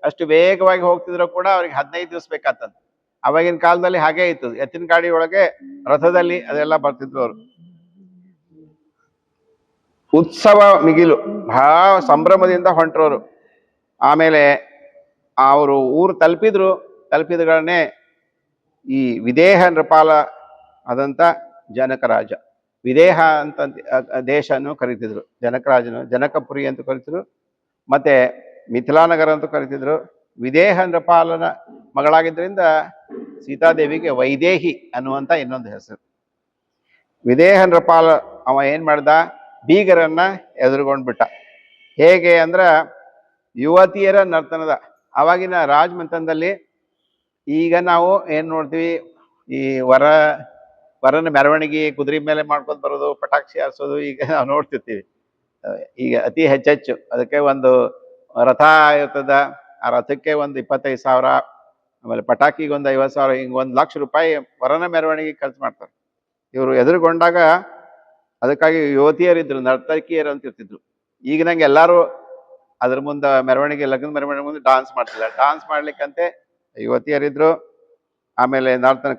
ಅಷ್ಟು ವೇಗವಾಗಿ ಹೋಗ್ತಿದ್ರು ಕೂಡ ಅವ್ರಿಗೆ 15 ದಿವಸ ಬೇಕಾತಂತ. ಅವಾಗಿನ ಕಾಲದಲ್ಲಿ ಹಾಗೆ ಇತ್ತು, ಎತ್ತಿನ ಗಾಡಿ ಒಳಗೆ ರಥದಲ್ಲಿ ಅದೆಲ್ಲ ಬರ್ತಿದ್ರು ಅವರು. ಉತ್ಸವ ಮಿಗಿಲು, ಬಹಳ ಸಂಭ್ರಮದಿಂದ ಹೊಂಟ್ರವರು. ಆಮೇಲೆ ಅವರು ಊರು ತಲುಪಿದಗಳನ್ನೇ ಈ ವಿದೇಹ ನೃಪಾಲ ಆದಂತ ಜನಕರಾಜ, ವಿದೇಹ ಅಂತ ದೇಶನು ಕರಿತಿದ್ರು, ಜನಕರಾಜನು ಜನಕಪುರಿ ಅಂತ ಕರಿತಿದ್ರು, ಮತ್ತೆ ಮಿಥಿಲಾನಗರ ಅಂತ ಕರಿತಿದ್ರು. ವಿದೇಹ ನೃಪಾಲನ ಮಗಳಾಗಿದ್ದರಿಂದ ಸೀತಾದೇವಿಗೆ ವೈದೇಹಿ ಅನ್ನುವಂಥ ಇನ್ನೊಂದು ಹೆಸರು. ವಿದೇಹ ನೃಪಾಲ ಅವ ಏನ್ ಮಾಡ್ದ, ಬೀಗರನ್ನ ಎದುರುಗೊಂಡ್ಬಿಟ್ಟ. ಹೇಗೆ ಅಂದ್ರ ಯುವತಿಯರ ನರ್ತನದ, ಆವಾಗಿನ ರಾಜಮಂತನದಲ್ಲಿ ಈಗ ನಾವು ಏನ್ ನೋಡ್ತೀವಿ, ಈ ವರನ ಮೆರವಣಿಗೆ ಕುದುರೆ ಮೇಲೆ ಮಾಡ್ಕೊಂಡು ಬರೋದು, ಪಟಾಕ್ಷಿ ಹಾರಿಸೋದು ಈಗ ನಾವು ನೋಡ್ತಿರ್ತೀವಿ. ಈಗ ಅತಿ ಹೆಚ್ಚೆಚ್ಚು ಅದಕ್ಕೆ ಒಂದು ರಥ ಇರ್ತದ, ಆ ರಥಕ್ಕೆ ಒಂದು 25,000, ಆಮೇಲೆ ಪಟಾಕಿಗೆ ಒಂದು 50,000, ಹಿಂಗೆ 1,00,000 ರೂಪಾಯಿ ವರನ ಮೆರವಣಿಗೆ ಖರ್ಚು ಮಾಡ್ತಾರೆ. ಇವರು ಎದುರುಗೊಂಡಾಗ ಅದಕ್ಕಾಗಿ ಯುವತಿಯರಿದ್ರು, ನರ್ತಕಿಯರು ಅಂತ ಇರ್ತಿದ್ರು. ಈಗ ನಂಗೆ ಎಲ್ಲಾರು ಅದ್ರ ಮುಂದೆ ಮೆರವಣಿಗೆ, ಲಗ್ನ ಮೆರವಣಿಗೆ ಮುಂದೆ ಡಾನ್ಸ್ ಮಾಡ್ತಿಲ್ಲ, ಡಾನ್ಸ್ ಮಾಡ್ಲಿಕ್ಕಂತೆ ಯುವತಿಯರಿದ್ರು. ಆಮೇಲೆ ನರ್ತನ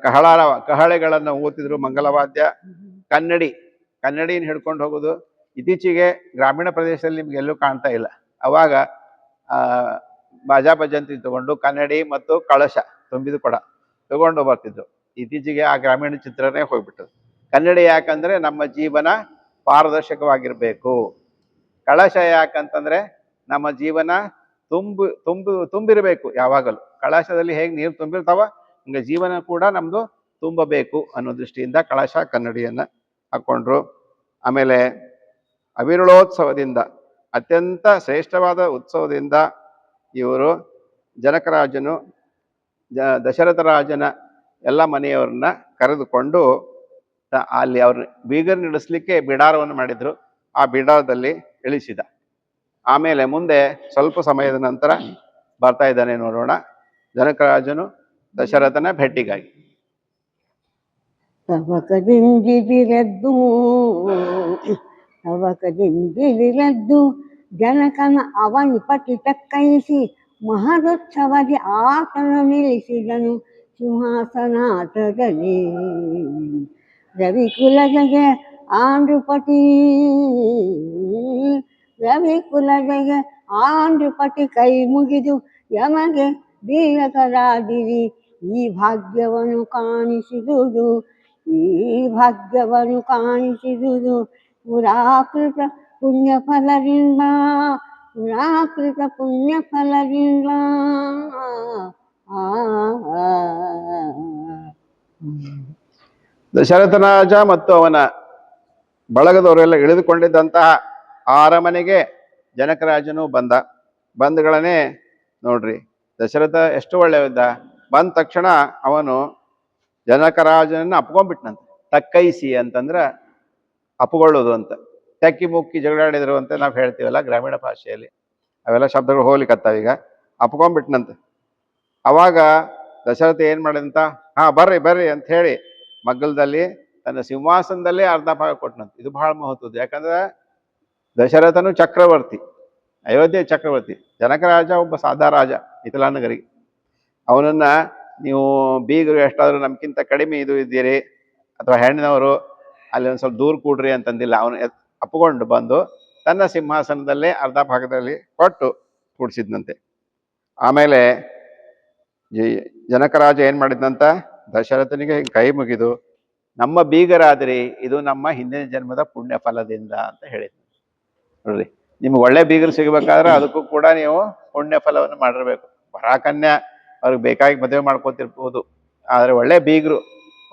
ಕಹಳೆಗಳನ್ನು ಊತಿದ್ರು, ಮಂಗಲವಾದ್ಯ, ಕನ್ನಡಿನ ಹಿಡ್ಕೊಂಡು ಹೋಗೋದು. ಇತ್ತೀಚೆಗೆ ಗ್ರಾಮೀಣ ಪ್ರದೇಶದಲ್ಲಿ ನಿಮ್ಗೆ ಎಲ್ಲೂ ಕಾಣ್ತಾ ಇಲ್ಲ. ಅವಾಗ ಬಾಜಾ ಭಜಂತ್ರಿ ತಗೊಂಡು ಕನ್ನಡಿ ಮತ್ತು ಕಳಶ ತುಂಬಿದ ಕೊಡ ತಗೊಂಡು ಬರ್ತಿದ್ರು. ಇತ್ತೀಚೆಗೆ ಆ ಗ್ರಾಮೀಣ ಚಿತ್ರನೇ ಹೋಗ್ಬಿಟ್ಟದು. ಕನ್ನಡಿ ಯಾಕಂದ್ರೆ ನಮ್ಮ ಜೀವನ ಪಾರದರ್ಶಕವಾಗಿರ್ಬೇಕು, ಕಳಶ ಯಾಕಂತಂದ್ರೆ ನಮ್ಮ ಜೀವನ ತುಂಬಿರಬೇಕು ಯಾವಾಗಲೂ. ಕಳಶದಲ್ಲಿ ಹೇಗೆ ನೀರು ತುಂಬಿರ್ತಾವ ಹಂಗೆ ಜೀವನ ಕೂಡ ನಮ್ದು ತುಂಬಬೇಕು ಅನ್ನೋ ದೃಷ್ಟಿಯಿಂದ ಕಳಶ ಕನ್ನಡಿಯನ್ನ ಹಾಕೊಂಡ್ರು. ಆಮೇಲೆ ಅವಿರಳೋತ್ಸವದಿಂದ, ಅತ್ಯಂತ ಶ್ರೇಷ್ಠವಾದ ಉತ್ಸವದಿಂದ ಇವರು ಜನಕರಾಜನು ದಶರಥ ರಾಜನ ಎಲ್ಲ ಮನೆಯವರನ್ನ ಕರೆದುಕೊಂಡು ಅಲ್ಲಿ ಅವ್ರ ಬೀಗರ್ ನಡೆಸಲಿಕ್ಕೆ ಬಿಡಾರವನ್ನು ಮಾಡಿದ್ರು. ಆ ಬಿಡಾರದಲ್ಲಿ ಇಳಿಸಿದ. ಆಮೇಲೆ ಮುಂದೆ ಸ್ವಲ್ಪ ಸಮಯದ ನಂತರ ಬರ್ತಾ ಇದ್ದಾನೆ ನೋಡೋಣ, ಜನಕರಾಜನು ದಶರಥನ ಭೇಟಿಗಾಗಿ. ತವಕದಿಂದಿರೆದ್ದು ತವಕದಿಂದಿರೆದ್ದು ಜನಕನ ಅವನಿಪತಿ ತಕ್ಕೈಸಿ ಮಹದೋತ್ಸವದಿ ಆತನ ನಿಲ್ಲಿಸಿದನು ಸಿಂಹಾಸನಾಥದಲ್ಲಿ. ರವಿಕುಲಜಗೆ ಆಂಧ್ರಪತಿ ರವಿಕುಲಜಗೆ ಆಂಧ್ರಪತಿ ಕೈ ಮುಗಿದು ಯಮಗೆ ಬೀರಕರಾದಿರಿ ಈ ಭಾಗ್ಯವನ್ನು ಕಾಣಿಸಿದುದು ಈ ಭಾಗ್ಯವನ್ನು ಕಾಣಿಸಿದುದು ಪುರಾಕೃತ ಪುಣ್ಯ ಫಲದಿಂದ ಪುರಾಕೃತ ಪುಣ್ಯ ಫಲದಿಂದ. ದಶರಥ ರಾಜ ಮತ್ತು ಅವನ ಬಳಗದವರೆಲ್ಲ ಇಳಿದುಕೊಂಡಿದ್ದಂತಹ ಆ ಅರಮನೆಗೆ ಜನಕರಾಜನು ಬಂಧುಗಳನ್ನೇ ನೋಡ್ರಿ. ದಶರಥ ಎಷ್ಟು ಒಳ್ಳೆಯವಿದ್ದ. ಬಂದ ತಕ್ಷಣ ಅವನು ಜನಕರಾಜನನ್ನು ಅಪ್ಕೊಂಡ್ಬಿಟ್ನಂತೆ. ತಕ್ಕೈಸಿ ಅಂತಂದ್ರೆ ಅಪ್ಕೊಳ್ಳೋದು ಅಂತ. ತೆಕ್ಕಿ ಮುಕ್ಕಿ ಜಗಳಾಡಿದ್ರು ಅಂತ ನಾವು ಹೇಳ್ತೀವಲ್ಲ ಗ್ರಾಮೀಣ ಭಾಷೆಯಲ್ಲಿ, ಅವೆಲ್ಲ ಶಬ್ದಗಳು ಹೋಗ್ಲಿಕ್ಕತ್ತಾವೀಗ. ಅಪ್ಕೊಂಡ್ಬಿಟ್ನಂತೆ. ಅವಾಗ ದಶರಥ ಏನ್ ಮಾಡಿದಂತ, ಬರ್ರಿ ಬರ್ರಿ ಅಂತ ಹೇಳಿ ಮಗ್ಗಲದಲ್ಲಿ ತನ್ನ ಸಿಂಹಾಸನದಲ್ಲೇ ಅರ್ಧ ಭಾಗ ಕೊಟ್ಟನಂತೆ. ಇದು ಬಹಳ ಮಹತ್ವದ್ದು. ಯಾಕಂದ್ರೆ ದಶರಥನು ಚಕ್ರವರ್ತಿ, ಅಯೋಧ್ಯೆ ಚಕ್ರವರ್ತಿ. ಜನಕರಾಜ ಒಬ್ಬ ಸಾದಾ ರಾಜ ಮಿಥಿಲಾನಗರಿಗೆ. ಅವನನ್ನ ನೀವು ಬೀಗರು ಎಷ್ಟಾದ್ರೂ ನಮ್ಗಿಂತ ಕಡಿಮೆ ಇದ್ದೀರಿ ಅಥವಾ ಹೆಣ್ಣಿನವರು ಅಲ್ಲಿ ಒಂದು ಸ್ವಲ್ಪ ದೂರ ಕೂಡ್ರಿ ಅಂತಂದಿಲ್ಲ. ಅವನು ಅಪ್ಕೊಂಡು ಬಂದು ತನ್ನ ಸಿಂಹಾಸನದಲ್ಲೇ ಅರ್ಧ ಭಾಗದಲ್ಲಿ ಕೊಟ್ಟು ಕೂಡಿಸಿದ್ನಂತೆ. ಆಮೇಲೆ ಜನಕರಾಜ ಏನ್ ಮಾಡಿದ್ನಂತ, ದಶರಥನಿಗೆ ಕೈ ಮುಗಿದು ನಮ್ಮ ಬೀಗರಾದ್ರಿ ಇದು ನಮ್ಮ ಹಿಂದಿನ ಜನ್ಮದ ಪುಣ್ಯ ಫಲದಿಂದ ಅಂತ ಹೇಳಿದ್ನು. ನೋಡ್ರಿ, ನಿಮ್ಗೆ ಒಳ್ಳೆ ಬೀಗರು ಸಿಗಬೇಕಾದ್ರೆ ಅದಕ್ಕೂ ಕೂಡ ನೀವು ಪುಣ್ಯ ಫಲವನ್ನು ಮಾಡಿರ್ಬೇಕು. ಬರಾಕನ್ಯಾ ಅವ್ರಿಗೆ ಬೇಕಾಗಿ ಮದುವೆ ಮಾಡ್ಕೋತಿರ್ಬೋದು, ಆದ್ರೆ ಒಳ್ಳೆ ಬೀಗರು,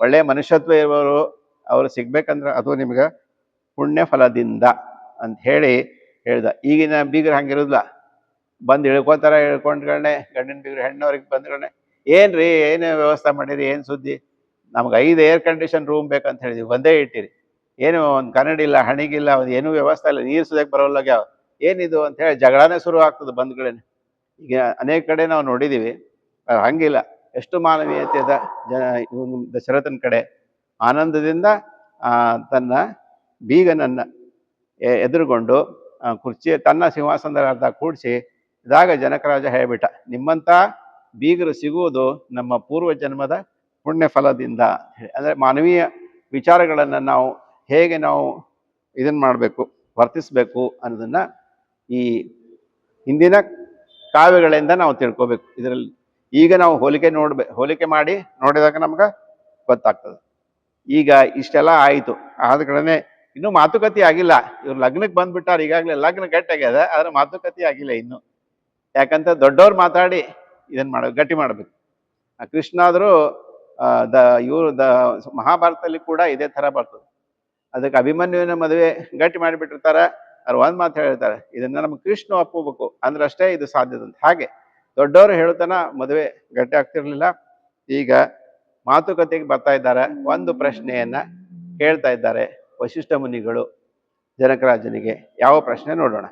ಒಳ್ಳೆ ಮನುಷ್ಯತ್ವ ಇರುವವರು ಅವ್ರು ಸಿಗ್ಬೇಕಂದ್ರೆ ಅದು ನಿಮ್ಗೆ ಪುಣ್ಯ ಫಲದಿಂದ ಅಂತ ಹೇಳಿ ಹೇಳ್ದ. ಈಗಿನ ಬೀಗರು ಹಂಗಿರುದಿಲ್ಲ. ಬಂದು ಇಳ್ಕೊಂಡ್ಗಳನ್ನೇ ಗಂಡಿನ ಬೀಗರು ಹೆಣ್ಣವ್ರಿಗೆ ಬಂದ್ಗಳನ್ನೇ, ಏನ್ರಿ ಏನು ವ್ಯವಸ್ಥೆ ಮಾಡಿರಿ, ಏನು ಸುದ್ದಿ, ನಮ್ಗೆ 5 ಏರ್ ಕಂಡೀಷನ್ ರೂಮ್ ಬೇಕಂತ ಹೇಳಿದ್ವಿ, ಒಂದೇ ಇಟ್ಟಿರಿ, ಏನು ಒಂದು ಕನ್ನಡಿ ಇಲ್ಲ, ಹಣಿಗಿಲ್ಲ, ಒಂದು ಏನೂ ವ್ಯವಸ್ಥೆ ಇಲ್ಲ, ನೀರು ಸುದಕ್ಕೆ ಬರೋಲ್ಲಾಗ ಯಾವ ಏನಿದು ಅಂತ ಹೇಳಿ ಜಗಳನೇ ಶುರು ಆಗ್ತದೆ ಬಂದ್ಗಳೇನೆ. ಈಗ ಅನೇಕ ಕಡೆ ನಾವು ನೋಡಿದ್ದೀವಿ. ಹಂಗಿಲ್ಲ, ಎಷ್ಟು ಮಾನವೀಯತೆ ಅದ ಇವನು ದಶರಥನ ಕಡೆ. ಆನಂದದಿಂದ ತನ್ನ ಬೀಗನನ್ನ ಎದುರುಗೊಂಡು ಕುರ್ಚಿ ತನ್ನ ಸಿಂಹಾಸನದ ಅರ್ಧ ಕೂಡಿಸಿ ಇದಾಗ ಜನಕರಾಜ ಹೇಳ್ಬಿಟ್ಟ, ನಿಮ್ಮಂತ ಬೀಗರು ಸಿಗುವುದು ನಮ್ಮ ಪೂರ್ವ ಜನ್ಮದ ಪುಣ್ಯ ಫಲದಿಂದ. ಅಂದ್ರೆ ಮಾನವೀಯ ವಿಚಾರಗಳನ್ನು ನಾವು ಹೇಗೆ ನಾವು ಇದನ್ನ ಮಾಡಬೇಕು, ವರ್ತಿಸ್ಬೇಕು ಅನ್ನೋದನ್ನ ಈ ಹಿಂದಿನ ಕಾವ್ಯಗಳಿಂದ ನಾವು ತಿಳ್ಕೊಬೇಕು. ಇದರಲ್ಲಿ ಈಗ ನಾವು ಹೋಲಿಕೆ ಮಾಡಿ ನೋಡಿದಾಗ ನಮ್ಗೆ ಗೊತ್ತಾಗ್ತದೆ. ಈಗ ಇಷ್ಟೆಲ್ಲ ಆಯಿತು, ಆದ ಕಡೆನೆ ಇನ್ನೂ ಮಾತುಕತೆ ಆಗಿಲ್ಲ. ಇವ್ರು ಲಗ್ನಕ್ಕೆ ಬಂದ್ಬಿಟ್ಟಾರ, ಈಗಾಗಲೇ ಲಗ್ನ ಗಟ್ಟಿಯಾಗ್ಯದ, ಆದ್ರೆ ಮಾತುಕತೆ ಆಗಿಲ್ಲ ಇನ್ನು. ಯಾಕಂತ ದೊಡ್ಡವ್ರು ಮಾತಾಡಿ ಇದನ್ನ ಗಟ್ಟಿ ಮಾಡ್ಬೇಕು. ಕೃಷ್ಣಾದರೂ ಮಹಾಭಾರತದಲ್ಲಿ ಕೂಡ ಇದೇ ತರ ಬರ್ತದೆ. ಅದಕ್ಕೆ ಅಭಿಮನ್ಯುವಿನ ಮದುವೆ ಗಟ್ಟಿ ಮಾಡಿಬಿಟ್ಟಿರ್ತಾರ. ಅವ್ರು ಒಂದ್ ಮಾತು ಹೇಳಿರ್ತಾರೆ, ಇದನ್ನ ನಮ್ಗೆ ಕೃಷ್ಣ ಒಪ್ಪಬೇಕು ಅಂದ್ರಷ್ಟೇ ಇದು ಸಾಧ್ಯದಂತ. ಹಾಗೆ ದೊಡ್ಡವರು ಹೇಳುತ್ತಾನ ಮದುವೆ ಗಟ್ಟಿ ಆಗ್ತಿರ್ಲಿಲ್ಲ. ಈಗ ಮಾತುಕತೆಗೆ ಬರ್ತಾ ಇದ್ದಾರೆ. ಒಂದು ಪ್ರಶ್ನೆಯನ್ನ ಕೇಳ್ತಾ ಇದ್ದಾರೆ ವಶಿಷ್ಠ ಮುನಿಗಳು ಜನಕರಾಜನಿಗೆ. ಯಾವ ಪ್ರಶ್ನೆ ನೋಡೋಣ.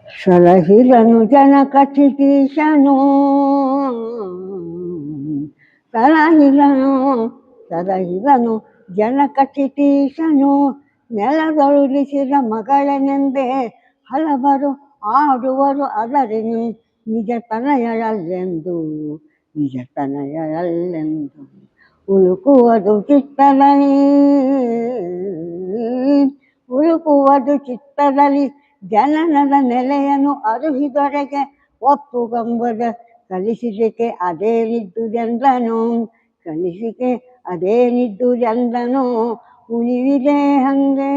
ಸಲಹಿರನು ಜನಕ ಚಿಕೀಶನು ಸಲಹಿರನು ಜನಕ ಚಿಕೀಶನು ನೆಲದೊಳುರಿಸಿದ ಮಗಳನೆಂದೇ ಹಲವರು ಆಡುವರು ಅದರಿನು ನಿಜ ತನಯರಲ್ಲೆಂದು ಉಳುಕುವುದು ಚಿತ್ತದಲ್ಲಿ ಜನನದ ನೆಲೆಯನ್ನು ಅರುಹಿದೊರೆಗೆ ಒಪ್ಪುಗಂಬದ ಕಲಿಸಿಕೆ ಅದೇನಿದ್ದುದೆಂದನು ಉಳಿವಿದೆ ಹಂಗೆ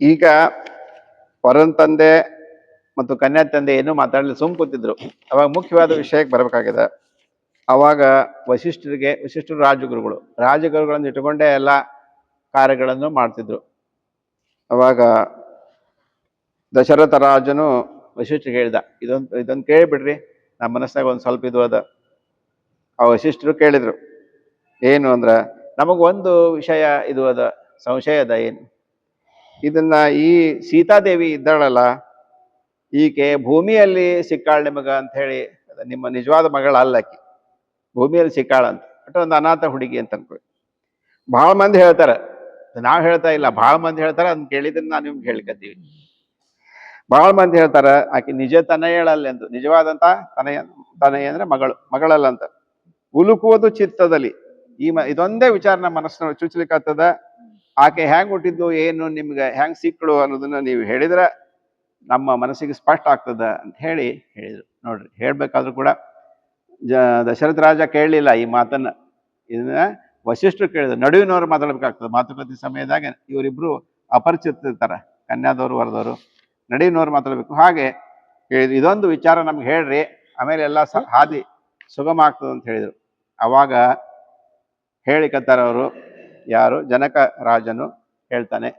ಈಗ ವರನ ತಂದೆ ಮತ್ತು ಕನ್ಯಾ ತಂದೆ ಏನೂ ಮಾತಾಡಲಿ ಸುಮ್ ಕೂತಿದ್ರು. ಅವಾಗ ಮುಖ್ಯವಾದ ವಿಷಯಕ್ಕೆ ಬರಬೇಕಾಗಿದೆ. ಅವಾಗ ವಶಿಷ್ಠರು ರಾಜಗುರುಗಳನ್ನು ಇಟ್ಟುಕೊಂಡೇ ಎಲ್ಲ ಕಾರ್ಯಗಳನ್ನು ಮಾಡ್ತಿದ್ರು. ಅವಾಗ ದಶರಥ ರಾಜನು ವಶಿಷ್ಠರಿಗೆ ಹೇಳ್ದ, ಇದೊಂದು ಕೇಳಿಬಿಡ್ರಿ, ನಮ್ಮ ಮನಸ್ಸಾಗ ಒಂದು ಸ್ವಲ್ಪ ಇದು ಅದ. ಆ ವಶಿಷ್ಠರು ಕೇಳಿದ್ರು, ಏನು ಅಂದ್ರ, ನಮಗೊಂದು ವಿಷಯ ಇದು ಅದ, ಸಂಶಯ ಅದ. ಏನು ಇದನ್ನ ಈ ಸೀತಾದೇವಿ ಇದ್ದಾಳಲ್ಲ, ಈಕೆ ಭೂಮಿಯಲ್ಲಿ ಸಿಕ್ಕಾಳ ನಿಮಗ ಅಂತ ಹೇಳಿ, ನಿಮ್ಮ ನಿಜವಾದ ಮಗಳಲ್ಲ ಆಕಿ, ಭೂಮಿಯಲ್ಲಿ ಸಿಕ್ಕಾಳ ಅಂತ. ಬಟ್ ಒಂದು ಅನಾಥ ಹುಡುಗಿ ಅಂತ ಅನ್ಕೊಳ್ಳಿ. ಬಹಳ ಮಂದಿ ಹೇಳ್ತಾರ, ನಾವ್ ಹೇಳ್ತಾ ಇಲ್ಲ, ಬಹಳ ಮಂದಿ ಹೇಳ್ತಾರ. ಅದನ್ನ ಕೇಳಿದ್ರೆ ನಾವು ನಿಮ್ಗೆ ಹೇಳ್ಕತ್ತೀವಿ. ಬಹಳ ಮಂದಿ ಹೇಳ್ತಾರ ಆಕಿ ನಿಜ ತನಯಳಲ್ಲೆಂದು. ನಿಜವಾದಂತ ತನಯ ಅಂದ್ರೆ ಮಗಳಲ್ಲ ಅಂತ. ಉಲುಕುವುದು ಚಿತ್ತದಲ್ಲಿ. ಇದೊಂದೇ ವಿಚಾರ ನಮ್ಮ ಮನಸ್ಸಿನ ಚುಚ್ಚಲಿಕ್ಕತ್ತದ. ಆಕೆ ಹೆಂಗ್ ಹುಟ್ಟಿದ್ದು, ಏನು ನಿಮ್ಗೆ ಹೆಂಗ್ ಸಿಕ್ಕಳು ಅನ್ನೋದನ್ನ ನೀವು ಹೇಳಿದ್ರೆ ನಮ್ಮ ಮನಸ್ಸಿಗೆ ಸ್ಪಷ್ಟ ಆಗ್ತದ ಅಂತ ಹೇಳಿದ್ರು. ನೋಡ್ರಿ, ಹೇಳ್ಬೇಕಾದ್ರೂ ಕೂಡ ದಶರಥ ರಾಜ ಕೇಳಲಿಲ್ಲ ಈ ಮಾತನ್ನ. ಇದನ್ನ ವಶಿಷ್ಠರು ಕೇಳಿದ್ರು. ನಡುವಿನವ್ರು ಮಾತಾಡ್ಬೇಕಾಗ್ತದೆ. ಮಾತುಕತೆ ಸಮಯದಾಗ ಇವರಿಬ್ರು ಅಪರಿಚಿತರ, ಕನ್ಯಾದವರು ವರದವರು, ನಡುವಿನವ್ರು ಮಾತಾಡ್ಬೇಕು. ಹಾಗೆ ಹೇಳಿದ್ರು, ಇದೊಂದು ವಿಚಾರ ನಮ್ಗೆ ಹೇಳ್ರಿ, ಆಮೇಲೆ ಎಲ್ಲ ಹಾದಿ ಸುಗಮ ಆಗ್ತದೆ ಅಂತ ಹೇಳಿದ್ರು. ಅವಾಗ ಹೇಳಿಕತ್ತಾರ ಅವರು, ಯಾರು, ಜನಕ ರಾಜನು ಹೇಳ್ತಾನೆ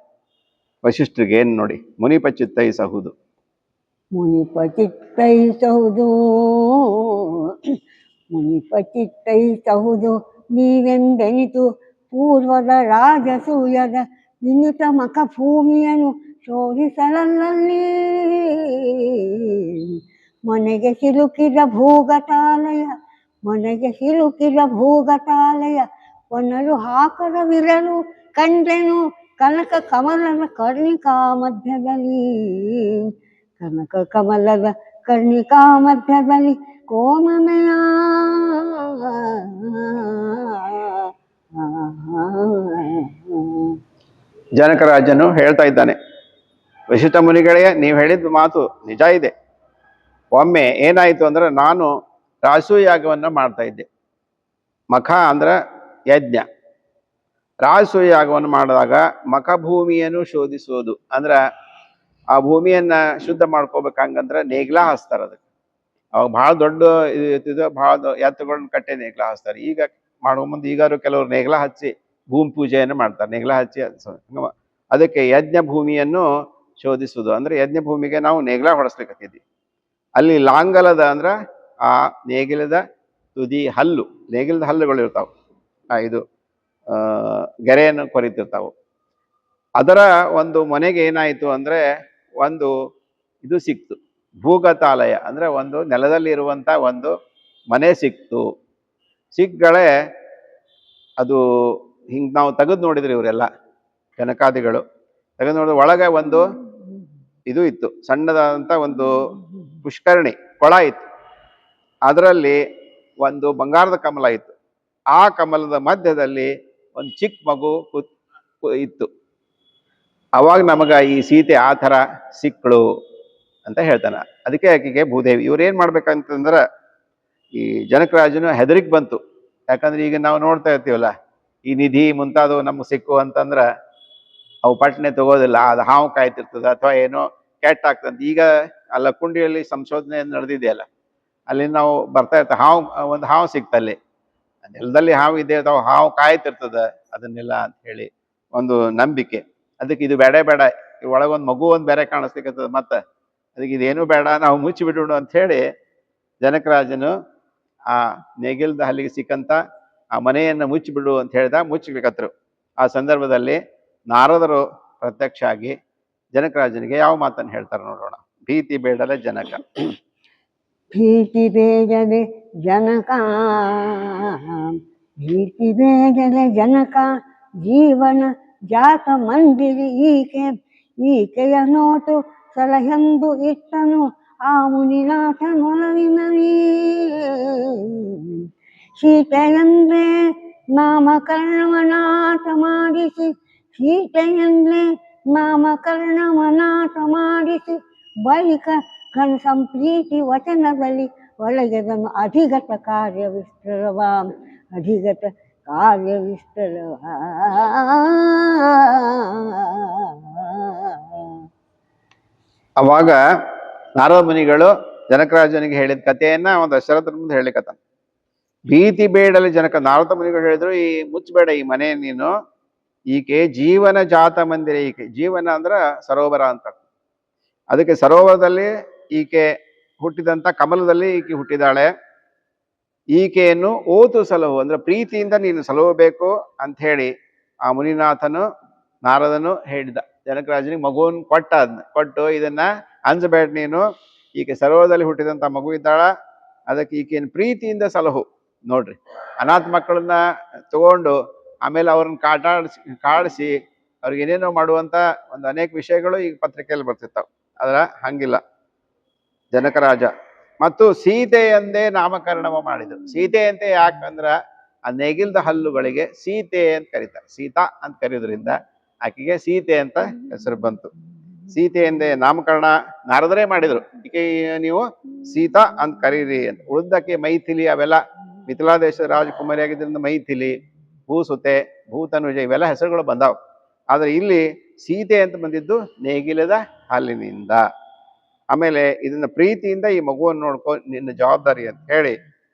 ವಶಿಷ್ಠರಿಗೆ, ಏನ್ ನೋಡಿ, ಮುನಿಪಚಿತ್ತೈಸಹುದು. ಮುನಿಪಚಿತ್ತೈಸಹುದು, ಮುನಿಪಚಿತ್ತೈಸಹುದು ನೀವೆಂದೆನಿತು ಪೂರ್ವದ ರಾಜಸೂಯದ ವಿನುತ ಮಖ ಭೂಮಿಯನ್ನು ಶೋಧಿಸಲಲ್ಲಿ. ಮನೆಗೆ ಸಿಲುಕಿದ ಭೂಗತಾಲಯ, ಮನೆಗೆ ಸಿಲುಕಿದ ಭೂಗತಾಲಯ ಒನ್ನರು ಹಾಕದ ವಿರಲು ಕಂಡೆನು ಕನಕ ಕಮಲದ ಕರ್ಣಿಕಾ ಮಧ್ಯದಲ್ಲಿ. ಕನಕ ಕಮಲದ ಕರ್ಣಿಕಾ ಮಧ್ಯದಲ್ಲಿ ಕೋಮಮೆಯ. ಜನಕರಾಜನು ಹೇಳ್ತಾ ಇದ್ದಾನೆ, ವಶಿಷ್ಠ ಮುನಿಗಳೇ, ನೀವು ಹೇಳಿದ ಮಾತು ನಿಜ ಇದೆ. ಒಮ್ಮೆ ಏನಾಯ್ತು ಅಂದ್ರೆ, ನಾನು ರಾಸೂಯಾಗವನ್ನ ಮಾಡ್ತಾ ಇದ್ದೆ. ಮಖ ಅಂದ್ರೆ ಯಜ್ಞ. ರಾಸೂಯಾಗವನ್ನು ಮಾಡಿದಾಗ ಮಖಭೂಮಿಯನ್ನು ಶೋಧಿಸೋದು ಅಂದ್ರೆ, ಆ ಭೂಮಿಯನ್ನ ಶುದ್ಧ ಮಾಡ್ಕೋಬೇಕಂಗಂದ್ರೆ ನೇಗ್ಲಾ ಹಚ್ತಾರ. ಅದಕ್ಕೆ ಅವಾಗ ಬಹಳ ದೊಡ್ಡ ಇದು, ಬಹಳ ಎತ್ತುಗಳನ್ನ ಕಟ್ಟೆ ನೇಗ್ಲಾ ಹಚ್ತಾರೆ. ಈಗ ಮಾಡುವ ಮುಂದೆ ಈಗಾರು ಕೆಲವರು ನೇಗ್ಲಾ ಹಚ್ಚಿ ಭೂಮಿ ಪೂಜೆಯನ್ನು ಮಾಡ್ತಾರೆ. ನೇಗ್ಲಾ ಹಚ್ಚಿ ಅದಕ್ಕೆ ಯಜ್ಞ ಭೂಮಿಯನ್ನು ಶೋಧಿಸುವುದು ಅಂದ್ರೆ, ಯಜ್ಞ ಭೂಮಿಗೆ ನಾವು ನೇಗ್ಲಾ ಹೊಡೆಸ್ಲಿಕ್ಕತ್ತಿದ್ವಿ. ಅಲ್ಲಿ ಲಾಂಗಲದ ಅಂದ್ರ ಆ ನೇಗಿಲದ ತುದಿ ಹಲ್ಲು, ನೇಗಿಲದ ಹಲ್ಲುಗಳು ಇರ್ತಾವ, ಇದು ಗೆರೆಯನ್ನು ಕೊರಿತಿರ್ತಾವು. ಅದರ ಒಂದು ಮನೆಗೆ ಏನಾಯ್ತು ಅಂದ್ರೆ, ಒಂದು ಇದು ಸಿಕ್ತು, ಭೂಗತಾಲಯ ಅಂದ್ರೆ ಒಂದು ನೆಲದಲ್ಲಿ ಇರುವಂತ ಒಂದು ಮನೆ ಸಿಕ್ತು. ಸಿಕ್ಕಗಳೇ ಅದು ಹಿಂಗ್ ನಾವು ತೆಗೆದು ನೋಡಿದ್ರಿ, ಇವರೆಲ್ಲ ಜನಕಾದಿಗಳು ತೆಗೆದು ನೋಡಿದ್ರೆ ಒಳಗೆ ಒಂದು ಇದು ಇತ್ತು, ಸಣ್ಣದಾದಂತ ಒಂದು ಪುಷ್ಕರಣಿ ಕೊಳ ಇತ್ತು. ಅದರಲ್ಲಿ ಒಂದು ಬಂಗಾರದ ಕಮಲ ಇತ್ತು. ಆ ಕಮಲದ ಮಧ್ಯದಲ್ಲಿ ಒಂದು ಚಿಕ್ಕ ಮಗು ಇತ್ತು. ಅವಾಗ ನಮಗ ಈ ಸೀತೆ ಆ ಥರ ಸಿಕ್ಕಳು ಅಂತ ಹೇಳ್ತಾನ. ಅದಕ್ಕೆ ಆಕೆಗೆ ಭೂದೇವಿ. ಇವ್ರು ಏನ್ ಮಾಡ್ಬೇಕಂತಂದ್ರ, ಈ ಜನಕರಾಜನು ಹೆದರಿಕೆ ಬಂತು. ಯಾಕಂದ್ರೆ ಈಗ ನಾವು ನೋಡ್ತಾ ಇರ್ತೀವಲ್ಲ, ಈ ನಿಧಿ ಮುಂತಾದವು ನಮ್ಗೆ ಸಿಕ್ಕು ಅಂತಂದ್ರ ಅವು ಪಟ್ನೆ ತಗೋದಿಲ್ಲ, ಅದು ಹಾವು ಕಾಯ್ತಿರ್ತದ ಅಥವಾ ಏನೋ ಕೆಟ್ಟ ಆಗ್ತಂತ. ಈಗ ಅಲ್ಲ ಕುಂಡಿಯಲ್ಲಿ ಸಂಶೋಧನೆ ನಡೆದಿದೆಯಲ್ಲ, ಅಲ್ಲಿ ನಾವು ಬರ್ತಾ ಇರ್ತೀವಿ, ಒಂದು ಹಾವು ಸಿಕ್ತಲ್ಲಿ, ನೆಲದಲ್ಲಿ ಹಾವು ಇದೆ, ಅಥವಾ ಹಾವು ಕಾಯ್ತಿರ್ತದ ಅದನ್ನೆಲ್ಲ ಅಂತ ಹೇಳಿ ಒಂದು ನಂಬಿಕೆ. ಅದಕ್ಕೆ ಇದು ಬೇಡ ಒಳಗೊಂದು ಮಗು ಒಂದು ಬೇರೆ ಕಾಣಿಸ್ಲಿಕ್ಕತ್ತದ, ಮತ್ತೆ ಅದಕ್ಕೆ ಇದೇನು ಬೇಡ, ನಾವು ಮುಚ್ಚಿ ಬಿಡೋಣ ಅಂತ ಹೇಳಿ ಜನಕರಾಜನು ಆ ನೇಗಿಲ್ದ ಹಲ್ಲಿಗೆ ಸಿಕ್ಕಂತ ಆ ಮನೆಯನ್ನು ಮುಚ್ಚಿಬಿಡು ಅಂತ ಹೇಳಿದ. ಮುಚ್ಚಬೇಕತ್ರು. ಆ ಸಂದರ್ಭದಲ್ಲಿ ನಾರದರು ಪ್ರತ್ಯಕ್ಷ ಆಗಿ ಜನಕರಾಜನಿಗೆ ಯಾವ ಮಾತನ್ನು ಹೇಳ್ತಾರೆ ನೋಡೋಣ. ಭೀತಿ ಬೇಡಲೆ ಜನಕ. ಭೀತಿ ಬೇಡಲೆ ಜನಕ, ಭೀತಿ ಬೇಡಲೆ ಜನಕ, ಜೀವನ ಜಾತ ಮಂದಿರಿ ಈಕೆ. ಈಕೆಯ ನೋಟು ಸಲಹೆಂದು ಇಟ್ಟನು ಆ ಮುನಿನಾಥ ಮೊಲವಿನವೀ. ಸೀತೆಯಂದ್ರೆ ನಾಮಕರಣವನಾಥ ಮಾಡಿಸಿ, ಸೀತೆಯಂದ್ರೆ ನಾಮಕರಣವನಾಥ ಮಾಡಿಸಿ, ಬಳಿಕ ಘನ ಸಂಪ್ರೀತಿ ವಚನದಲ್ಲಿ ಒಳಗೆದನು ಅಧಿಗತ ಕಾರ್ಯ ವಿಸ್ತರವ, ಅಧಿಗತ ಕಾರ್ಯ ವಿಸ್ತರವ. ಅವಾಗ ನಾರದ ಮುನಿಗಳು ಜನಕರಾಜನಿಗೆ ಹೇಳಿದ ಕಥೆಯನ್ನ ಒಂದು ದಶರಥನ ಮುಂದೆ ಹೇಳಿಕತ್ತಾನ. ಭೀತಿ ಬೇಡಲಿ ಜನಕ. ನಾರದ ಮುನಿಗಳು ಹೇಳಿದ್ರು, ಈ ಮುಚ್ಚಬೇಡ ಈ ಮನೆ ನೀನು, ಈಕೆ ಜೀವನ ಜಾತ ಮಂದಿರ. ಈಕೆ ಜೀವನ ಅಂದ್ರ ಸರೋವರ ಅಂತ. ಅದಕ್ಕೆ ಸರೋವರದಲ್ಲಿ ಈಕೆ ಹುಟ್ಟಿದಂತ ಕಮಲದಲ್ಲಿ ಈಕೆ ಹುಟ್ಟಿದಾಳೆ. ಈಕೆಯನ್ನು ಓತು ಸಲಹು ಅಂದ್ರೆ ಪ್ರೀತಿಯಿಂದ ನೀನು ಸಲಹಬೇಕು ಅಂತ ಹೇಳಿ ಆ ಮುನಿನಾಥನು ನಾರದನು ಹೇಳಿದ. ಜನಕರಾಜನಿಗೆ ಮಗುವನ್ನು ಕೊಟ್ಟು ಇದನ್ನ ಅಂಜಬೇಡ ನೀನು, ಈಕೆ ಸರೋವರದಲ್ಲಿ ಹುಟ್ಟಿದಂಥ ಮಗು ಇದ್ದಾಳ, ಅದಕ್ಕೆ ಈಕೆನ ಪ್ರೀತಿಯಿಂದ ಸಲಹು. ನೋಡ್ರಿ, ಅನಾಥ ಮಕ್ಕಳನ್ನ ತಗೊಂಡು ಆಮೇಲೆ ಅವ್ರನ್ನ ಕಾಡಿಸಿ ಅವ್ರಿಗೆ ಏನೇನೋ ಮಾಡುವಂತ ಒಂದು ಅನೇಕ ವಿಷಯಗಳು ಈಗ ಪತ್ರಿಕೆಯಲ್ಲಿ ಬರ್ತಿರ್ತಾವ. ಆದ್ರ ಹಂಗಿಲ್ಲ. ಜನಕರಾಜ ಮತ್ತು ಸೀತೆಯಂದೇ ನಾಮಕರಣವ ಮಾಡಿದರು. ಸೀತೆ ಅಂತ ಯಾಕಂದ್ರ ಆ ನೇಗಿಲ್ದ ಹಲ್ಲುಗಳಿಗೆ ಸೀತೆ ಅಂತ ಕರೀತಾರೆ. ಸೀತಾ ಅಂತ ಕರೆಯೋದ್ರಿಂದ ಆಕೆಗೆ ಸೀತೆ ಅಂತ ಹೆಸರು ಬಂತು. ಸೀತೆ ಎಂದೇ ನಾಮಕರಣ ನಾರದರೇ ಮಾಡಿದ್ರು. ಈಕೆ ನೀವು ಸೀತಾ ಅಂತ ಕರೀರಿ ಅಂತ. ಉಳಿದಕ್ಕೆ ಮೈಥಿಲಿ ಅವೆಲ್ಲ ಮಿಥಿಲಾ ದೇಶದ ರಾಜಕುಮಾರಿ ಆಗಿದ್ದರಿಂದ ಮೈಥಿಲಿ, ಭೂಸುತೆ, ಭೂತನುಜ ಇವೆಲ್ಲ ಹೆಸರುಗಳು ಬಂದಾವ್. ಆದ್ರೆ ಇಲ್ಲಿ ಸೀತೆ ಅಂತ ಬಂದಿದ್ದು ನೇಗಿಲದ ಹಾಲಿನಿಂದ. ಆಮೇಲೆ ಇದನ್ನ ಪ್ರೀತಿಯಿಂದ ಈ ಮಗುವನ್ನು ನೋಡ್ಕೊ, ನಿನ್ನ ಜವಾಬ್ದಾರಿ ಅಂತ ಹೇಳಿ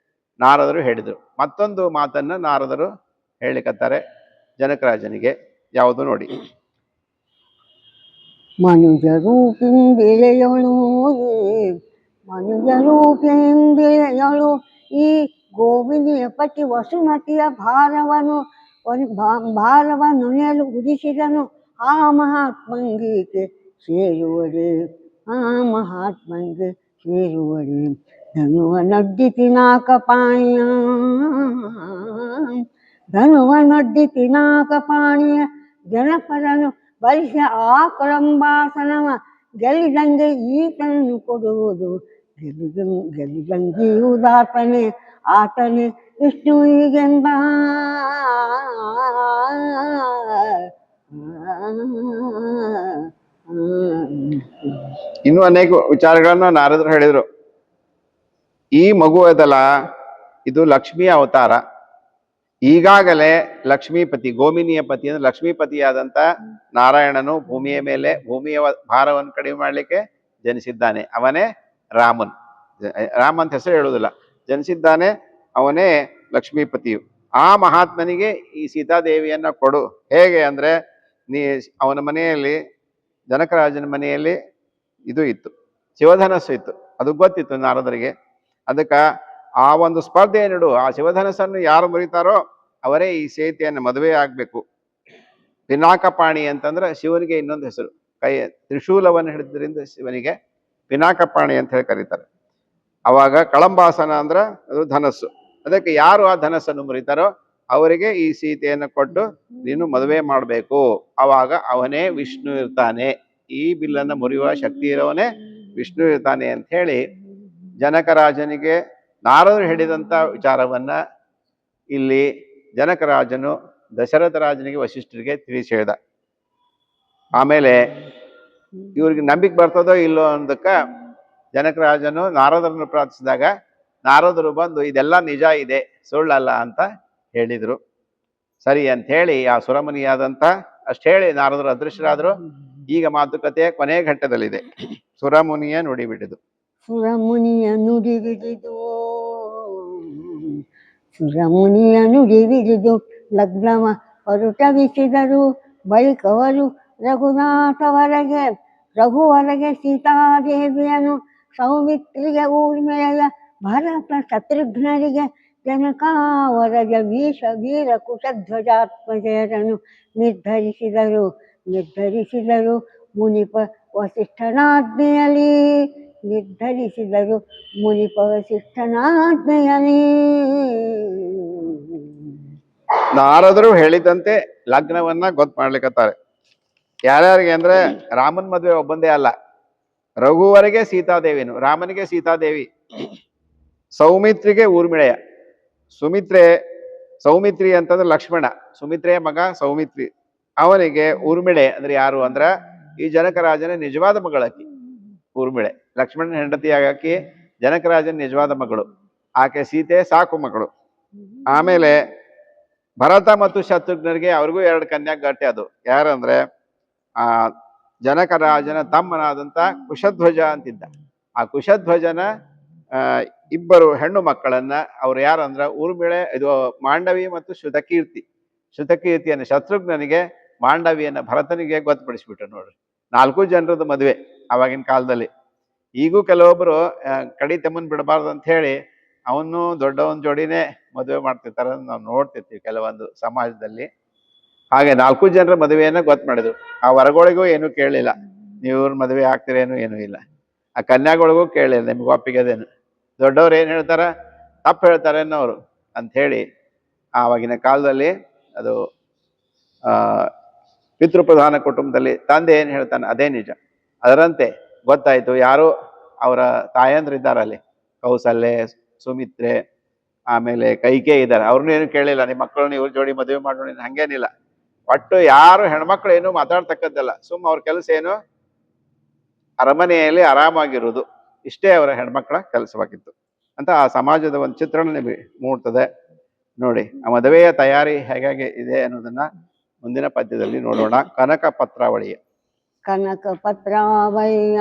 ನಾರದರು ಹೇಳಿದರು. ಮತ್ತೊಂದು ಮಾತನ್ನ ನಾರದರು ಹೇಳಿಕತ್ತಾರೆ ಜನಕರಾಜನಿಗೆ. ಯಾವುದು ನೋಡಿ. ಮನುಜರೂಪಿಂಬೆಳೆಯಳು ಮನುಜರೂಪಿಂಬೆಳೆಯಳು ಈ ಗೋವಿಂದಿಯ ಪತಿ ವಸುಮತಿಯ ಭಾರವನ್ನುನೆಯಲು ಉದಿಸಿದನು. ಆ ಮಹಾತ್ಮಂಗೀಕೆ ಸೇರುವರೆ, ಆ ಮಹಾತ್ಮಂಗೆ ಸೇರುವರೆ. ಧನುವನೊಡ್ಡಿ ಪಿನಾಕಪಾಣಿಯ, ಧನುವನೊಡ್ಡಿ ಪಾಣಿಯ ಜನಪರನು ಬಲಿಸಿ ಆ ಕೊಳಂಬಾಸನವ ಗೆಲ್ಲಿದಂಗೆ ಈತನನ್ನು ಕೊಡುವುದು. ಗೆಲ್ಲಿದಂಗಿಯುವುದಾತನೇ, ಆತನೇ ವಿಷ್ಣು ಹೀಗೆಂದ. ಇನ್ನು ಅನೇಕ ವಿಚಾರಗಳನ್ನ ನಾರದರು ಹೇಳಿದ್ರು. ಈ ಮಗು ಅದಲ್ಲ, ಇದು ಲಕ್ಷ್ಮಿಯ ಅವತಾರ. ಈಗಾಗಲೇ ಲಕ್ಷ್ಮೀಪತಿ, ಗೋಮಿನಿಯ ಪತಿ ಅಂದ್ರೆ ಲಕ್ಷ್ಮೀಪತಿಯಾದಂತ ನಾರಾಯಣನು ಭೂಮಿಯ ಮೇಲೆ ಭೂಮಿಯ ಭಾರವನ್ನು ಕಡಿಮೆ ಮಾಡ್ಲಿಕ್ಕೆ ಜನಿಸಿದ್ದಾನೆ. ಅವನೇ ರಾಮನ್. ರಾಮ ಅಂತ ಹೆಸರು ಹೇಳುವುದಿಲ್ಲ, ಜನಿಸಿದ್ದಾನೆ. ಅವನೇ ಲಕ್ಷ್ಮೀಪತಿಯು. ಆ ಮಹಾತ್ಮನಿಗೆ ಈ ಸೀತಾದೇವಿಯನ್ನ ಕೊಡು. ಹೇಗೆ ಅಂದ್ರೆ, ಅವನ ಮನೆಯಲ್ಲಿ, ಜನಕರಾಜನ ಮನೆಯಲ್ಲಿ ಇದು ಇತ್ತು, ಶಿವಧನಸ್ಸು ಇತ್ತು. ಅದು ಗೊತ್ತಿತ್ತು ನಾರದರಿಗೆ. ಅದಕ್ಕ ಆ ಒಂದು ಸ್ಪರ್ಧೆ ನೀಡು. ಆ ಶಿವಧನಸ್ಸನ್ನು ಯಾರು ಮುರಿತಾರೋ ಅವರೇ ಈ ಸೀತೆಯನ್ನು ಮದುವೆ ಆಗ್ಬೇಕು. ಪಿನಾಕಪಾಣಿ ಅಂತಂದ್ರೆ ಶಿವನಿಗೆ ಇನ್ನೊಂದು ಹೆಸರು. ತ್ರಿಶೂಲವನ್ನು ಹಿಡಿದ್ರಿಂದ ಶಿವನಿಗೆ ಪಿನಾಕಪಾಣಿ ಅಂತ ಹೇಳಿ ಕರೀತಾರೆ. ಅವಾಗ ಕಳಂಬಾಸನ ಅಂದ್ರ ಅದು ಧನಸ್ಸು. ಅದಕ್ಕೆ ಯಾರು ಆ ಧನಸ್ಸನ್ನು ಮುರಿತಾರೋ ಅವರಿಗೆ ಈ ಸೀತೆಯನ್ನು ಕೊಟ್ಟು ನೀನು ಮದುವೆ ಮಾಡಬೇಕು. ಅವಾಗ ಅವನೇ ವಿಷ್ಣು ಇರ್ತಾನೆ. ಈ ಬಿಲ್ಲನ್ನು ಮುರಿಯುವ ಶಕ್ತಿ ಇರೋವನೇ ವಿಷ್ಣು ಇರ್ತಾನೆ ಅಂತ ಹೇಳಿ ಜನಕರಾಜನಿಗೆ ನಾರದರು ಹೇಳಿದಂತ ವಿಚಾರವನ್ನ ಇಲ್ಲಿ ಜನಕರಾಜನು ದಶರಥ ರಾಜನಿಗೆ ವಶಿಷ್ಠರಿಗೆ ತಿಳಿಸಿ ಹೇಳ್ದ. ಆಮೇಲೆ ಇವ್ರಿಗೆ ನಂಬಿಕೆ ಬರ್ತದೋ ಇಲ್ಲೋ ಅಂದಕ್ಕ ಜನಕರಾಜನು ನಾರದರನ್ನು ಪ್ರಾರ್ಥಿಸಿದಾಗ ನಾರದರು ಬಂದು ಇದೆಲ್ಲ ನಿಜ ಇದೆ, ಸುಳ್ಳಲ್ಲ ಅಂತ ಹೇಳಿದ್ರು. ಸರಿ ಅಂತ ಹೇಳಿ ಆ ಸುರಮುನಿಯಾದಂತ ಅಷ್ಟು ಹೇಳಿ ನಾರದರು ಅದೃಶ್ಯರಾದ್ರು. ಈಗ ಮಾತುಕತೆಯ ಕೊನೆ ಘಟ್ಟದಲ್ಲಿದೆ. ಸುರಮುನಿಯ ನುಡಿಬಿಡಿದು. ಸುರಮುನಿಯ ನುಡಿಬಿಡಿದು, ಸುರಮುನಿಯ ನುಡಿಬಿಡಿದು ಲಗ್ನವ ಹೊರಟವಿಸಿದರು. ಬಳಿಕವರು ರಘುವರೆಗೆ ಸೀತಾದೇವಿಯನು, ಸೌಮಿತ್ರಿಗೆ ಊರ್ಮಿಳೆಯ ಭರತ ಶತ್ರುಘ್ನರಿಗೆ ಜನಕಾವರಜ ವೀರ ಕುಶಧ್ವಜಾತ್ಮಜರನ್ನು ನಿರ್ಧರಿಸಿದರು ಮುನಿಪ ವಸಿಷ್ಠನಾಜ್ಞೆಯಲ್ಲಿ. ನಾರದರು ಹೇಳಿದಂತೆ ಲಗ್ನವನ್ನ ಗೊತ್ತು ಮಾಡ್ಲಿಕ್ಕತ್ತಾರೆ. ಯಾರ್ಯಾರಿಗೆ ಅಂದ್ರೆ ರಾಮನ್ ಮದುವೆ ಒಬ್ಬಂದೇ ಅಲ್ಲ, ರಘುವರೆಗೆ ಸೀತಾದೇವಿನು, ರಾಮನಿಗೆ ಸೀತಾದೇವಿ, ಸೌಮಿತ್ರಿಗೆ ಊರ್ಮಿಳೆಯ, ಸೌಮಿತ್ರಿ ಅಂತಂದ್ರೆ ಲಕ್ಷ್ಮಣ, ಸುಮಿತ್ರೆಯ ಮಗ ಸೌಮಿತ್ರಿ, ಅವನಿಗೆ ಊರ್ಮಿಳೆ ಅಂದ್ರೆ ಯಾರು ಅಂದ್ರ ಈ ಜನಕರಾಜನ ನಿಜವಾದ ಮಗಳಾಕಿ ಊರ್ಮಿಳೆ. ಲಕ್ಷ್ಮಣನ ಹೆಂಡತಿ ಆಗಾಕಿ ಜನಕರಾಜನ ನಿಜವಾದ ಮಗಳು. ಆಕೆ ಸೀತೆ ಸಾಕು ಮಗಳು. ಆಮೇಲೆ ಭರತ ಮತ್ತು ಶತ್ರುಘ್ನರಿಗೆ ಅವ್ರಿಗೂ 2 ಕನ್ಯಾ ಗಟ್ಟಿ. ಅದು ಯಾರಂದ್ರೆ ಆ ಜನಕರಾಜನ ತಮ್ಮನಾದಂತ ಕುಶಧ್ವಜ ಅಂತಿದ್ದ. ಆ ಕುಶಧ್ವಜನ 2 ಹೆಣ್ಣು ಮಕ್ಕಳನ್ನ ಅವ್ರು ಯಾರಂದ್ರ ಊರ್ಮಿಳೆ, ಇದು ಮಾಂಡವಿ ಮತ್ತು ಶ್ರುತಕೀರ್ತಿಯನ್ನು ಶತ್ರುಘ್ನನಿಗೆ, ಮಾಂಡವಿಯನ್ನ ಭರತನಿಗೆ ಗೊತ್ತುಪಡಿಸ್ಬಿಟ್ರು. ನೋಡ್ರಿ, 4 ಜನರದ್ದು ಮದುವೆ ಆವಾಗಿನ ಕಾಲದಲ್ಲಿ. ಈಗೂ ಕೆಲವೊಬ್ರು ಕಡಿ ತೆಮ್ಮನ್ ಬಿಡಬಾರ್ದು ಅಂತ ಹೇಳಿ ಅವನು ದೊಡ್ಡವನ್ ಜೋಡಿನೇ ಮದುವೆ ಮಾಡ್ತಿರ್ತಾರ, ನಾವು ನೋಡ್ತಿರ್ತೀವಿ ಕೆಲವೊಂದು ಸಮಾಜದಲ್ಲಿ. ಹಾಗೆ 4 ಜನರ ಮದುವೆಯನ್ನ ಗೊತ್ತು ಮಾಡಿದ್ರು. ಆ ಹೊರಗಳಿಗೂ ಏನು ಕೇಳಲಿಲ್ಲ, ನೀವು ಇವ್ರ ಮದುವೆ ಆಗ್ತಿರೇನು ಏನೂ ಇಲ್ಲ. ಆ ಕನ್ಯಾಗಳಿಗೂ ಕೇಳಿಲ್ಲ ನಿಮ್ಗೆ ಒಪ್ಪಿಗೆ ಅದೇನು, ದೊಡ್ಡವ್ರು ಏನು ಹೇಳ್ತಾರ ತಪ್ಪು ಹೇಳ್ತಾರೆ ಅನ್ನೋರು ಅಂತ ಹೇಳಿ ಆವಾಗಿನ ಕಾಲದಲ್ಲಿ ಅದು ಪಿತೃಪ್ರಧಾನ ಕುಟುಂಬದಲ್ಲಿ ತಂದೆ ಏನು ಹೇಳ್ತಾನೆ ಅದೇ ನಿಜ. ಅದರಂತೆ ಗೊತ್ತಾಯ್ತು ಯಾರು ಅವರ ತಾಯಂದ್ರಿದ್ದಾರೆ ಅಲ್ಲಿ, ಕೌಸಲ್ಯೆ, ಸುಮಿತ್ರೆ, ಆಮೇಲೆ ಕೈಕೇಯಿ ಇದ್ದಾರೆ, ಅವ್ರನ್ನೂ ಏನು ಕೇಳಿಲ್ಲ ನಿಮ್ಮ ಮಕ್ಕಳನ್ನ ಇವ್ರ ಜೋಡಿ ಮದುವೆ ಮಾಡೋಣ ಹಂಗೇನಿಲ್ಲ. ಒಟ್ಟು ಯಾರು ಹೆಣ್ಮಕ್ಳು ಏನು ಮಾತಾಡ್ತಕ್ಕದ್ದಲ್ಲ, ಅವ್ರ ಕೆಲಸ ಏನು ಅರಮನೆಯಲ್ಲಿ ಆರಾಮಾಗಿರುವುದು, ಇಷ್ಟೇ ಅವರ ಹೆಣ್ಮಕ್ಳ ಕೆಲಸವಾಗಿತ್ತು ಅಂತ ಆ ಸಮಾಜದ ಒಂದು ಚಿತ್ರಣ ನಿಮಗೆ ಮೂಡ್ತದೆ ನೋಡಿ. ಆ ಮದುವೆಯ ತಯಾರಿ ಹೇಗೆ ಇದೆ ಅನ್ನೋದನ್ನ ಮುಂದಿನ ಪದ್ಯದಲ್ಲಿ ನೋಡೋಣ. ಕನಕ ಪತ್ರಾವಳಿಯ ಕನಕ ಪತ್ರಾವಯ್ಯ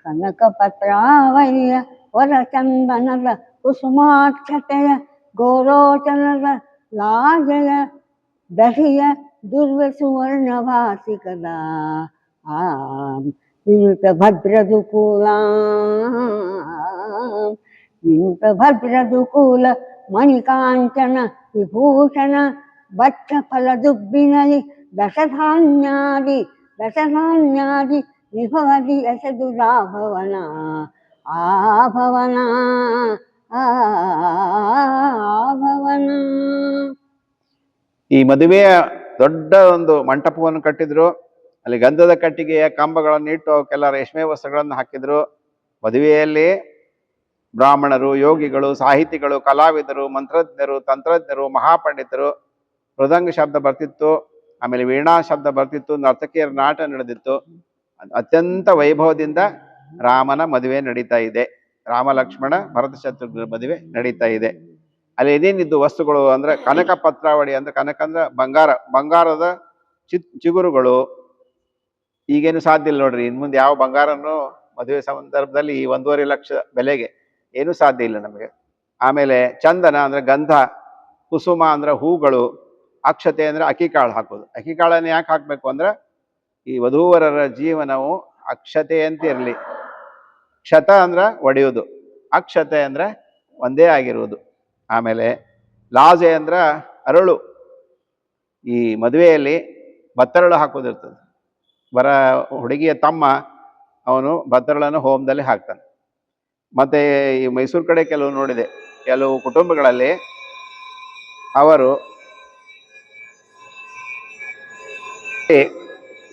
ಕನಕ ಪತ್ರಾವಯ್ಯ ವರಚಂದನದ ಕುಸುಮಾಕ್ಷತೆಯ ಗೋರೋಚನದ ಲಾಜಯ ದಹಿಯ ದುರ್ವಸುವರ್ಣಭಾಸಿಕದ ವಿನುತ ಭದ್ರದುಕೂಲ ವಿನುತ ಭದ್ರದುಕೂಲ ಮಣಿಕಾಂಚನ ವಿಭೂಷಣ ಭಕ್ಷ ಫಲದುಬ್ಬಿನಲಿ ದಶಧಾನ್ಯಾದಿ ವಿಭವದಿ ಎಸೆದು ರಾಭವನ ಆಭವನ ಆಭವನ. ಈ ಮದುವೆಯ ದೊಡ್ಡ ಒಂದು ಮಂಟಪವನ್ನು ಕಟ್ಟಿದ್ರು, ಅಲ್ಲಿ ಗಂಧದ ಕಟ್ಟಿಗೆಯ ಕಂಬಗಳನ್ನು ಇಟ್ಟು ಅವಕ್ಕೆಲ್ಲ ರೇಷ್ಮೆ ವಸ್ತ್ರಗಳನ್ನು ಹಾಕಿದ್ರು. ಮದುವೆಯಲ್ಲಿ ಬ್ರಾಹ್ಮಣರು, ಯೋಗಿಗಳು, ಸಾಹಿತಿಗಳು, ಕಲಾವಿದರು, ಮಂತ್ರಜ್ಞರು, ತಂತ್ರಜ್ಞರು, ಮಹಾಪಂಡಿತರು, ಮೃದಂಗ ಶಬ್ದ ಬರ್ತಿತ್ತು, ಆಮೇಲೆ ವೀಣಾ ಶಬ್ದ ಬರ್ತಿತ್ತು, ನರ್ತಕಿಯರ ನಾಟ ನಡೆದಿತ್ತು. ಅತ್ಯಂತ ವೈಭವದಿಂದ ರಾಮನ ಮದುವೆ ನಡೀತಾ ಇದೆ, ರಾಮ ಲಕ್ಷ್ಮಣ ಭರತ ಶತ್ರುಘ್ನ ಮದುವೆ ನಡೀತಾ ಇದೆ. ಅಲ್ಲಿ ಏನೇನಿದ್ದು ವಸ್ತುಗಳು ಅಂದ್ರೆ ಕನಕ ಪತ್ರಾವಳಿ ಅಂದ್ರೆ ಕನಕ ಅಂದ್ರೆ ಬಂಗಾರ, ಬಂಗಾರದ ಚಿಗುರುಗಳು. ಈಗೇನು ಸಾಧ್ಯ ಇಲ್ಲ ನೋಡ್ರಿ, ಇನ್ ಮುಂದೆ ಯಾವ ಬಂಗಾರನು ಮದುವೆ ಸಂದರ್ಭದಲ್ಲಿ ಈ 1.5 ಲಕ್ಷ ಬೆಲೆಗೆ ಏನು ಸಾಧ್ಯ ಇಲ್ಲ ನಮಗೆ. ಆಮೇಲೆ ಚಂದನ ಅಂದ್ರೆ ಗಂಧ, ಕುಸುಮ ಅಂದ್ರೆ ಹೂಗಳು, ಅಕ್ಷತೆ ಅಂದ್ರೆ ಅಕ್ಕಿಕಾಳು ಹಾಕೋದು. ಅಕ್ಕಿಕಾಳನ್ನು ಯಾಕೆ ಹಾಕ್ಬೇಕು ಅಂದ್ರೆ ಈ ವಧೂವರರ ಜೀವನವು ಅಕ್ಷತೆ ಅಂತ ಇರಲಿ. ಕ್ಷತ ಅಂದ್ರ ಒಡೆಯುವುದು, ಅಕ್ಷತೆ ಅಂದ್ರೆ ಒಂದೇ ಆಗಿರುವುದು. ಆಮೇಲೆ ಲಾಜೆ ಅಂದ್ರ ಅರಳು. ಈ ಮದುವೆಯಲ್ಲಿ ಬತ್ತರಳು ಹಾಕೋದಿರ್ತದೆ. ಹುಡುಗಿಯ ತಮ್ಮ ಅವನು ಬತ್ತರಳನ್ನು ಹೋಮದಲ್ಲಿ ಹಾಕ್ತಾನೆ. ಮತ್ತೆ ಈ ಮೈಸೂರು ಕಡೆ ಕೆಲವು ನೋಡಿದೆ, ಕೆಲವು ಕುಟುಂಬಗಳಲ್ಲಿ ಅವರು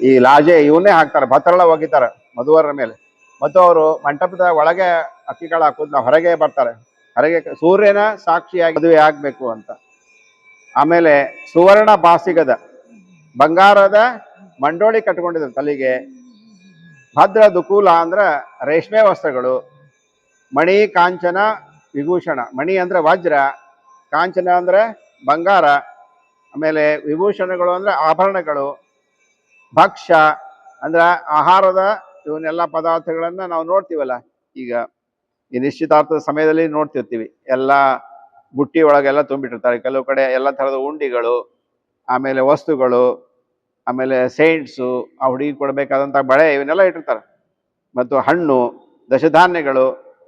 ಈ ಲಾಜೆ ಇವನ್ನೇ ಹಾಕ್ತಾರೆ, ಬತ್ತರಳ ಒಗಿತಾರೆ ಮಧುವರರ ಮೇಲೆ. ಮತ್ತು ಅವರು ಮಂಟಪದ ಒಳಗೆ ಅಕ್ಕಿಕಾಳು ಹಾಕೋದು, ಹೊರಗೆ ಬರ್ತಾರೆ, ಹೊರಗೆ ಸೂರ್ಯನ ಸಾಕ್ಷಿಯಾಗಿ ಮದುವೆ ಆಗ್ಬೇಕು ಅಂತ. ಆಮೇಲೆ ಸುವರ್ಣ ಬಾಸಿಗದ ಬಂಗಾರದ ಮಂಡೋಳಿ ಕಟ್ಕೊಂಡಿದ್ರು ತಲೆಗೆ. ಭದ್ರ ದುಕೂಲ ಅಂದ್ರ ರೇಷ್ಮೆ ವಸ್ತ್ರಗಳು. ಮಣಿ ಕಾಂಚನ ವಿಭೂಷಣ, ಮಣಿ ಅಂದ್ರೆ ವಜ್ರ, ಕಾಂಚನ ಅಂದ್ರೆ ಬಂಗಾರ, ಆಮೇಲೆ ವಿಭೂಷಣಗಳು ಅಂದ್ರೆ ಆಭರಣಗಳು. ಭಕ್ಷ್ಯ ಅಂದ್ರ ಆಹಾರದ ಇವನ್ನೆಲ್ಲ ಪದಾರ್ಥಗಳನ್ನ ನಾವು ನೋಡ್ತೀವಲ್ಲ, ಈಗ ಈ ನಿಶ್ಚಿತಾರ್ಥದ ಸಮಯದಲ್ಲಿ ನೋಡ್ತಿರ್ತೀವಿ, ಎಲ್ಲ ಬುಟ್ಟಿ ಒಳಗೆಲ್ಲ ತುಂಬಿಟ್ಟಿರ್ತಾರೆ. ಕೆಲವು ಕಡೆ ಎಲ್ಲ ಥರದ ಉಂಡಿಗಳು, ಆಮೇಲೆ ವಸ್ತುಗಳು, ಆಮೇಲೆ ಸೈಂಟ್ಸು, ಆ ಹುಡುಗಿ ಕೊಡಬೇಕಾದಂಥ ಬಳೆ, ಇವನ್ನೆಲ್ಲ ಇಟ್ಟಿರ್ತಾರೆ. ಮತ್ತು ಹಣ್ಣು, ದಶಧಾನ್ಯಗಳು,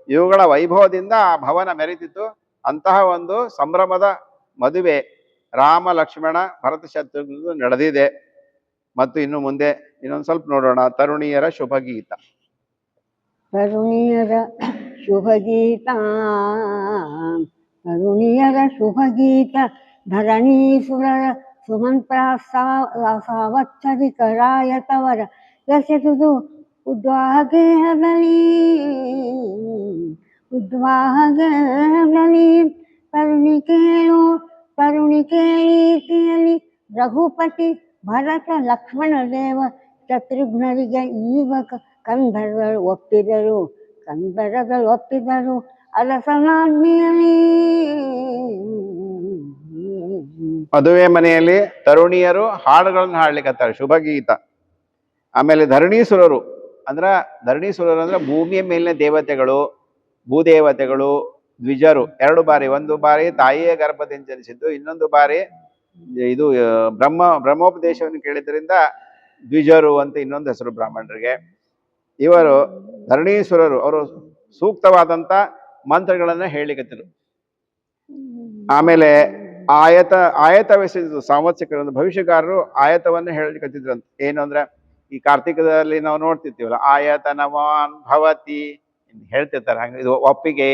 ಇವುಗಳ ವೈಭವದಿಂದ ಆ ಭವನ ಮೆರೀತಿತ್ತು. ಅಂತಹ ಒಂದು ಸಂಭ್ರಮದ ಮದುವೆ ರಾಮ ಲಕ್ಷ್ಮಣ ಭರತ ಶತ್ರುಘ್ನ ನಡೆದಿದೆ. ಮತ್ತು ಇನ್ನು ಮುಂದೆ ಇನ್ನೊಂದು ಸ್ವಲ್ಪ ನೋಡೋಣ. ತರುಣಿಯರ ಶುಭಗೀತ. ತರುಣಿಯರ ಶುಭಗೀತ, ತರುಣಿಯರ ಶುಭಗೀತ, ಧರಣೀಸುರರ ಸುಮಂತ್ರ ಸಾವತ್ಸರಿಕರಾಯತವರ ಎಸೆದುದು ಉದ್ವಾಹಗೇಹದಲ್ಲಿ ತರುಣಿ ಕೇಳೀತಿಯಲ್ಲಿ ರಘುಪತಿ ಭರತ ಲಕ್ಷ್ಮಣ ದೇವ ಶತ್ರುಘ್ನರಿಗೆ ಈಗ ಕಂದರಗಳು ಒಪ್ಪಿದರು ಅರಸನಾಜ್ಞೆಯಲ್ಲಿ. ಮದುವೆ ಮನೆಯಲ್ಲಿ ತರುಣಿಯರು ಹಾಡುಗಳನ್ನು ಹಾಡ್ಲಿಕ್ಕತ್ತಾರೆ, ಶುಭಗೀತ. ಆಮೇಲೆ ಧರಣೀಸುರರು ಅಂದ್ರೆ ಭೂಮಿಯ ಮೇಲಿನ ದೇವತೆಗಳು, ಭೂದೇವತೆಗಳು, ದ್ವಿಜರು 2 ಬಾರಿ, ಒಂದು ಬಾರಿ ತಾಯಿಯ ಗರ್ಭದಿಂದ ಜನಿಸಿದ್ದು, ಇನ್ನೊಂದು ಬಾರಿ ಇದು ಬ್ರಹ್ಮೋಪದೇಶವನ್ನು ಕೇಳಿದ್ರಿಂದ ದ್ವಿಜರು ಅಂತ ಇನ್ನೊಂದು ಹೆಸರು ಬ್ರಾಹ್ಮಣರಿಗೆ. ಇವರು ಧರಣೀಸುರರು, ಅವರು ಸೂಕ್ತವಾದಂತ ಮಂತ್ರಗಳನ್ನ ಹೇಳಿಕತ್ತಿರು. ಆಮೇಲೆ ಆಯತವೆಸೆದು ಸಂವತ್ಸಕರು, ಭವಿಷ್ಯಗಾರರು ಆಯತವನ್ನ ಹೇಳಿಕತ್ತಿದ್ರು ಅಂತ. ಏನು ಅಂದ್ರೆ ಈ ಕಾರ್ತಿಕದಲ್ಲಿ ನಾವು ನೋಡ್ತಿರ್ತೀವಲ್ಲ, ಆಯತನವಾನ್ ಭವತಿ ಹೇಳ್ತಿರ್ತಾರೆ. ಹಂಗ ಇದು ಒಪ್ಪಿಗೆ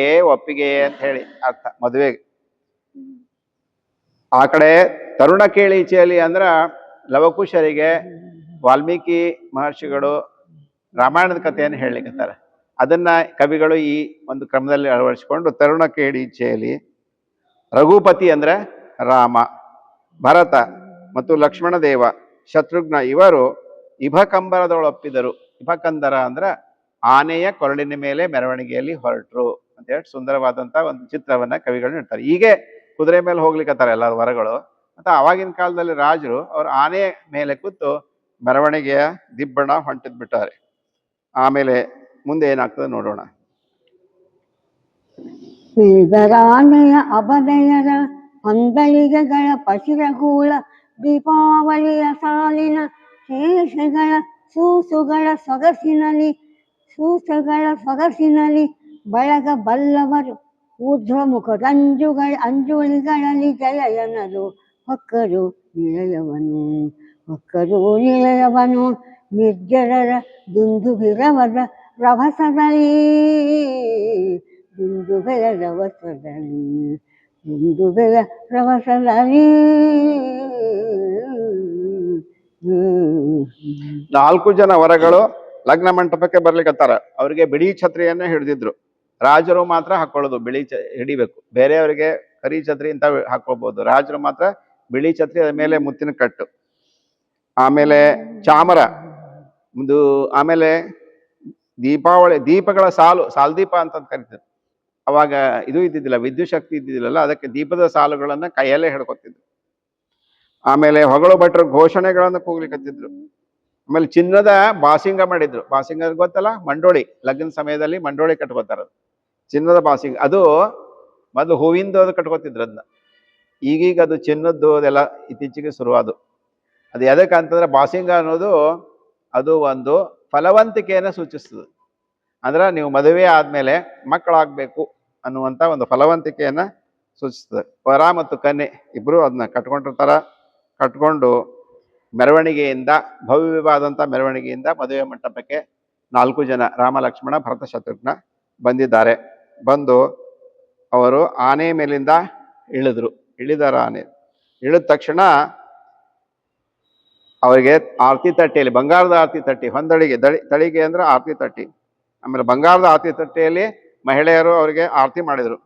ಅಂತ ಹೇಳಿ ಅರ್ಥ ಮದುವೆಗೆ. ಆ ಕಡೆ ತರುಣ ಕೇಳಿಚೇಲಿ ಅಂದ್ರ ಲವಕುಶರಿಗೆ ವಾಲ್ಮೀಕಿ ಮಹರ್ಷಿಗಳು ರಾಮಾಯಣದ ಕಥೆಯನ್ನು ಹೇಳಲಿಕ್ಕಂತಾರೆ. ಅದನ್ನ ಕವಿಗಳು ಈ ಒಂದು ಕ್ರಮದಲ್ಲಿ ಅಳವಡಿಸಿಕೊಂಡು ತರುಣ ಕೇಳಿಚೇಲಿ, ರಘುಪತಿ ಅಂದ್ರೆ ರಾಮ, ಭರತ ಮತ್ತು ಲಕ್ಷ್ಮಣ ದೇವ, ಶತ್ರುಘ್ನ ಇವರು ಇಭಕಂಬರದೊಳೊಪ್ಪಿದರು. ಇಭಕಂದರ ಅಂದ್ರ ಆನೆಯ ಕೊರಳಿನ ಮೇಲೆ ಮೆರವಣಿಗೆಯಲ್ಲಿ ಹೊರಟರು ಅಂತ ಹೇಳಿ ಸುಂದರವಾದಂತ ಒಂದು ಚಿತ್ರವನ್ನ ಕವಿಗಳು ನೀಡ್ತಾರೆ. ಹೀಗೆ ಕುದುರೆ ಮೇಲೆ ಹೋಗ್ಲಿಕ್ಕತ್ತಾರೆ ಎಲ್ಲರೂ ವರಗಳು. ಮತ್ತೆ ಆವಾಗಿನ ಕಾಲದಲ್ಲಿ ರಾಜರು ಅವ್ರ ಆನೆ ಮೇಲೆ ಕೂತು ಮೆರವಣಿಗೆಯ ದಿಬ್ಬಣ ಹೊಂಟಿದ್ ಬಿಟ್ಟಾರೆ. ಆಮೇಲೆ ಮುಂದೆ ಏನಾಗ್ತದೆ ನೋಡೋಣ. ಶ್ರೀಧರಾಲಯ ಅಭದಯರ ಅಂದಳಿಗೆಗಳ ಪಶಿರಗೂಳ ದೀಪಾವಳಿಯ ಸಾಲಿನ ಶೇಷಗಳ ಸೂಸುಗಳ ಸೊಗಸಿನಲ್ಲಿ ಬಳಗ ಬಲ್ಲವರು ಅಂಜುಳಿಗಳಲ್ಲಿ ಜಯನರು ಹೊಕ್ಕರು ನಿಲಯವನು ನಿರ್ಜರರ ದುಂದುಭಿರವದ ರಭಸದಲ್ಲಿ ರಭಸದಲ್ಲಿ 4 ಜನ ವರಗಳು ಲಗ್ನ ಮಂಟಪಕ್ಕೆ ಬರ್ಲಿಕ್ಕತ್ತಾರ. ಅವ್ರಿಗೆ ಬಿಳಿ ಛತ್ರಿಯನ್ನೇ ಹಿಡಿದಿದ್ರು. ರಾಜರು ಮಾತ್ರ ಹಾಕೊಳ್ಳೋದು ಬಿಳಿ ಹಿಡಿಬೇಕು. ಬೇರೆಯವರಿಗೆ ಕರಿ ಛತ್ರಿ ಅಂತ ಹಾಕೋಬಹುದು. ರಾಜರು ಮಾತ್ರ ಬಿಳಿ ಛತ್ರಿ, ಅದ ಮೇಲೆ ಮುತ್ತಿನ ಕಟ್ಟು, ಆಮೇಲೆ ಚಾಮರ, ಆಮೇಲೆ ದೀಪಾವಳಿ ದೀಪಗಳ ಸಾಲು ದೀಪ ಅಂತ ಕರಿತಾರೆ. ಅವಾಗ ಇದು ಇದ್ದಿದ್ದಿಲ್ಲ, ವಿದ್ಯುತ್ ಶಕ್ತಿ ಇದ್ದಿದ್ದಿಲ್ಲ, ಅದಕ್ಕೆ ದೀಪದ ಸಾಲುಗಳನ್ನ ಕೈಯಲ್ಲೇ ಹಿಡ್ಕೊತಿದ್ರು. ಆಮೇಲೆ ಹೊಗಳು ಭಟ್ರು ಘೋಷಣೆಗಳನ್ನು ಕೂಗ್ಲಿಕ್ಕತ್ತಿದ್ರು. ಆಮೇಲೆ ಚಿನ್ನದ ಬಾಸಿಂಗ ಮಾಡಿದ್ರು. ಬಾಸಿಂಗ ಗೊತ್ತಲ್ಲ, ಮಂಡೋಳಿ, ಲಗ್ನ ಸಮಯದಲ್ಲಿ ಮಂಡೋಳಿ ಕಟ್ಕೋತಾರ. ಚಿನ್ನದ ಬಾಸಿಂಗ ಅದು ಮೊದಲು ಹೂವಿಂದು ಅದು ಕಟ್ಕೋತಿದ್ರು. ಅದನ್ನ ಈಗೀಗ ಅದು ಚಿನ್ನದ್ದು ಅದೆಲ್ಲ ಇತ್ತೀಚೆಗೆ ಶುರುವಾದು. ಅದು ಎದಕ್ಕೆ ಅಂತಂದ್ರೆ ಬಾಸಿಂಗ ಅನ್ನೋದು ಅದು ಒಂದು ಫಲವಂತಿಕೆಯನ್ನು ಸೂಚಿಸ್ತದೆ. ಅಂದ್ರೆ ನೀವು ಮದುವೆ ಆದ್ಮೇಲೆ ಮಕ್ಕಳಾಗಬೇಕು ಅನ್ನುವಂಥ ಒಂದು ಫಲವಂತಿಕೆಯನ್ನ ಸೂಚಿಸ್ತದೆ. ವರ ಮತ್ತು ಕನ್ಯೆ ಇಬ್ರು ಅದನ್ನ ಕಟ್ಕೊಂಡಿರ್ತಾರ. ಕಟ್ಕೊಂಡು ಮೆರವಣಿಗೆಯಿಂದ, ಭವ್ಯವಾದಂಥ ಮೆರವಣಿಗೆಯಿಂದ ಮದುವೆ ಮಂಟಪಕ್ಕೆ 4 ಜನ ರಾಮ, ಲಕ್ಷ್ಮಣ, ಭರತ, ಶತ್ರುಘ್ನ ಬಂದಿದ್ದಾರೆ. ಬಂದು ಅವರು ಆನೆ ಮೇಲಿಂದ ಇಳಿದಾರ. ಆನೆ ಇಳಿದ ತಕ್ಷಣ ಅವರಿಗೆ ಆರತಿ ತಟ್ಟೆಯಲ್ಲಿ, ಬಂಗಾರದ ಆರತಿ ತಟ್ಟಿ, ಹೊಂದಳಿಗೆ ತಳಿಗೆ ಅಂದ್ರೆ ಆರತಿ ತಟ್ಟಿ, ಆಮೇಲೆ ಬಂಗಾರದ ಆರತಿ ತಟ್ಟೆಯಲ್ಲಿ ಮಹಿಳೆಯರು ಅವರಿಗೆ ಆರತಿ ಮಾಡಿದ್ರು.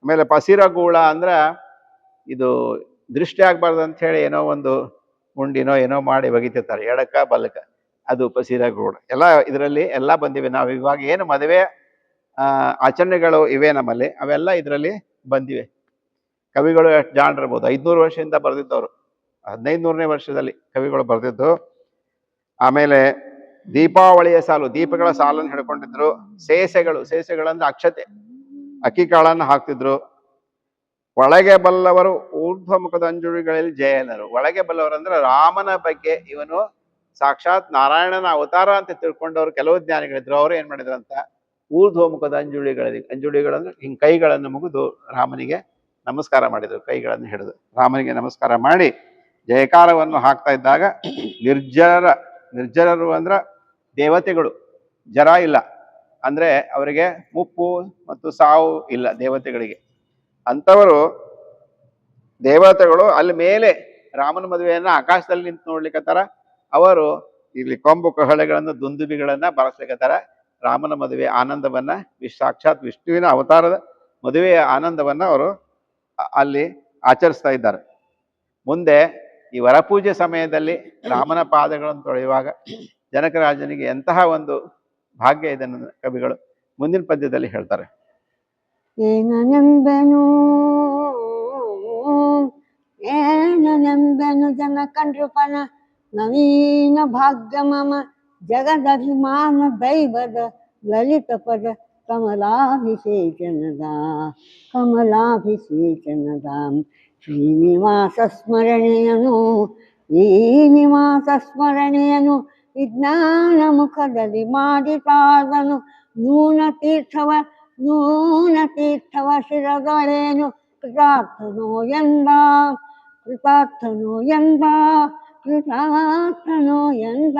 ಆಮೇಲೆ ಪಸಿರಗೂಳ ಅಂದ್ರೆ ಇದು ದೃಷ್ಟಿ ಆಗ್ಬಾರ್ದು ಅಂತ ಹೇಳಿ ಏನೋ ಒಂದು ಉಂಡಿನೋ ಏನೋ ಮಾಡಿ ಒಗಿತಿರ್ತಾರೆ, ಎಡಕ ಬಲಕ, ಅದು ಪಸಿರಗೂಳ. ಎಲ್ಲ ಇದರಲ್ಲಿ ಎಲ್ಲ ಬಂದಿವೆ. ನಾವು ಇವಾಗ ಏನು ಮದುವೆ ಆಚರಣೆಗಳು ಇವೆ ನಮ್ಮಲ್ಲಿ, ಅವೆಲ್ಲ ಇದರಲ್ಲಿ ಬಂದಿವೆ. ಕವಿಗಳು ಎಷ್ಟು ಜಾಣರಿರ್ಬೋದು. 500 ವರ್ಷದಿಂದ ಬರೆದಿದ್ದವರು, 1500ನೇ ವರ್ಷದಲ್ಲಿ ಕವಿಗಳು ಬರೆದಿದ್ದು. ಆಮೇಲೆ ದೀಪಾವಳಿಯ ಸಾಲು, ದೀಪಗಳ ಸಾಲನ್ನು ಹಿಡ್ಕೊಂಡಿದ್ರು. ಸೇಸೆಗಳಂದ್ರೆ ಅಕ್ಷತೆ, ಅಕ್ಕಿ ಕಾಳನ್ನು ಹಾಕ್ತಿದ್ರು. ಒಳಗೆ ಬಲ್ಲವರು ಊರ್ಧ್ವಮುಖದ ಅಂಜುಳಿಗಳಲ್ಲಿ ಜಯನರು. ಒಳಗೆ ಬಲ್ಲವರು ಅಂದ್ರೆ ರಾಮನ ಬಗ್ಗೆ ಇವನು ಸಾಕ್ಷಾತ್ ನಾರಾಯಣನ ಅವತಾರ ಅಂತ ತಿಳ್ಕೊಂಡವ್ರು ಕೆಲವು ಜ್ಞಾನಿಗಳಿದ್ರು. ಅವರು ಏನ್ ಮಾಡಿದ್ರು ಅಂತ ಊರ್ಧ್ವಮುಖದ ಅಂಜುಳಿಗಳಂದ್ರೆ ಹಿಂಗ್ ಕೈಗಳನ್ನು ಮುಗಿದು ರಾಮನಿಗೆ ನಮಸ್ಕಾರ ಮಾಡಿದ್ರು. ಕೈಗಳನ್ನು ಹಿಡಿದು ರಾಮನಿಗೆ ನಮಸ್ಕಾರ ಮಾಡಿ ಜಯಕಾರವನ್ನು ಹಾಕ್ತಾ ಇದ್ದಾಗ ನಿರ್ಜರರು ಅಂದ್ರ ದೇವತೆಗಳು, ಜರ ಇಲ್ಲ ಅಂದ್ರೆ ಅವರಿಗೆ ಮುಪ್ಪು ಮತ್ತು ಸಾವು ಇಲ್ಲ ದೇವತೆಗಳಿಗೆ. ಅಂಥವರು ದೇವತೆಗಳು ಅಲ್ಲಿ ಮೇಲೆ ರಾಮನ ಮದುವೆಯನ್ನ ಆಕಾಶದಲ್ಲಿ ನಿಂತು ನೋಡ್ಲಿಕ್ಕತ್ತಾರ. ಅವರು ಇಲ್ಲಿ ಕೊಂಬು ಕಹಳೆಗಳನ್ನು, ದುಂದುಬಿಗಳನ್ನ ಬಾರಿಸ್ಲಿಕ್ಕತ್ತಾರ. ರಾಮನ ಮದುವೆ ಆನಂದವನ್ನ, ಸಾಕ್ಷಾತ್ ವಿಷ್ಣುವಿನ ಅವತಾರದ ಮದುವೆಯ ಆನಂದವನ್ನ ಅವರು ಅಲ್ಲಿ ಆಚರಿಸ್ತಾ ಇದ್ದಾರೆ. ಮುಂದೆ ಈ ವರಪೂಜೆ ಸಮಯದಲ್ಲಿ ರಾಮನ ಪಾದಗಳನ್ನು ತೊಳೆಯುವಾಗ ಜನಕರಾಜನಿಗೆ ಎಂತಹ ಒಂದು ಭಾಗ್ಯ ಇದನ್ನು ಕವಿಗಳು ಮುಂದಿನ ಪದ್ಯದಲ್ಲಿ ಹೇಳ್ತಾರೆ. ಏನನೆಂಬೆನು ಜನಕನೃಪನ ನವೀನ ಭಾಗ್ಯ ಮಮ ಜಗದಭಿಮಾನ ದೈವದ ಲಲಿತ ಪದ ಕಮಲಾಭಿಷೇಚನದ ಶ್ರೀನಿವಾಸ ಸ್ಮರಣೆಯನು ವಿಜ್ಞಾನ ಮುಖದಲ್ಲಿ ಮಾಡಿತಾದನು. ನೂನ ತೀರ್ಥವ ಶಿರಗಳೇನು ಕೃತಾರ್ಥನೋ ಎಂದ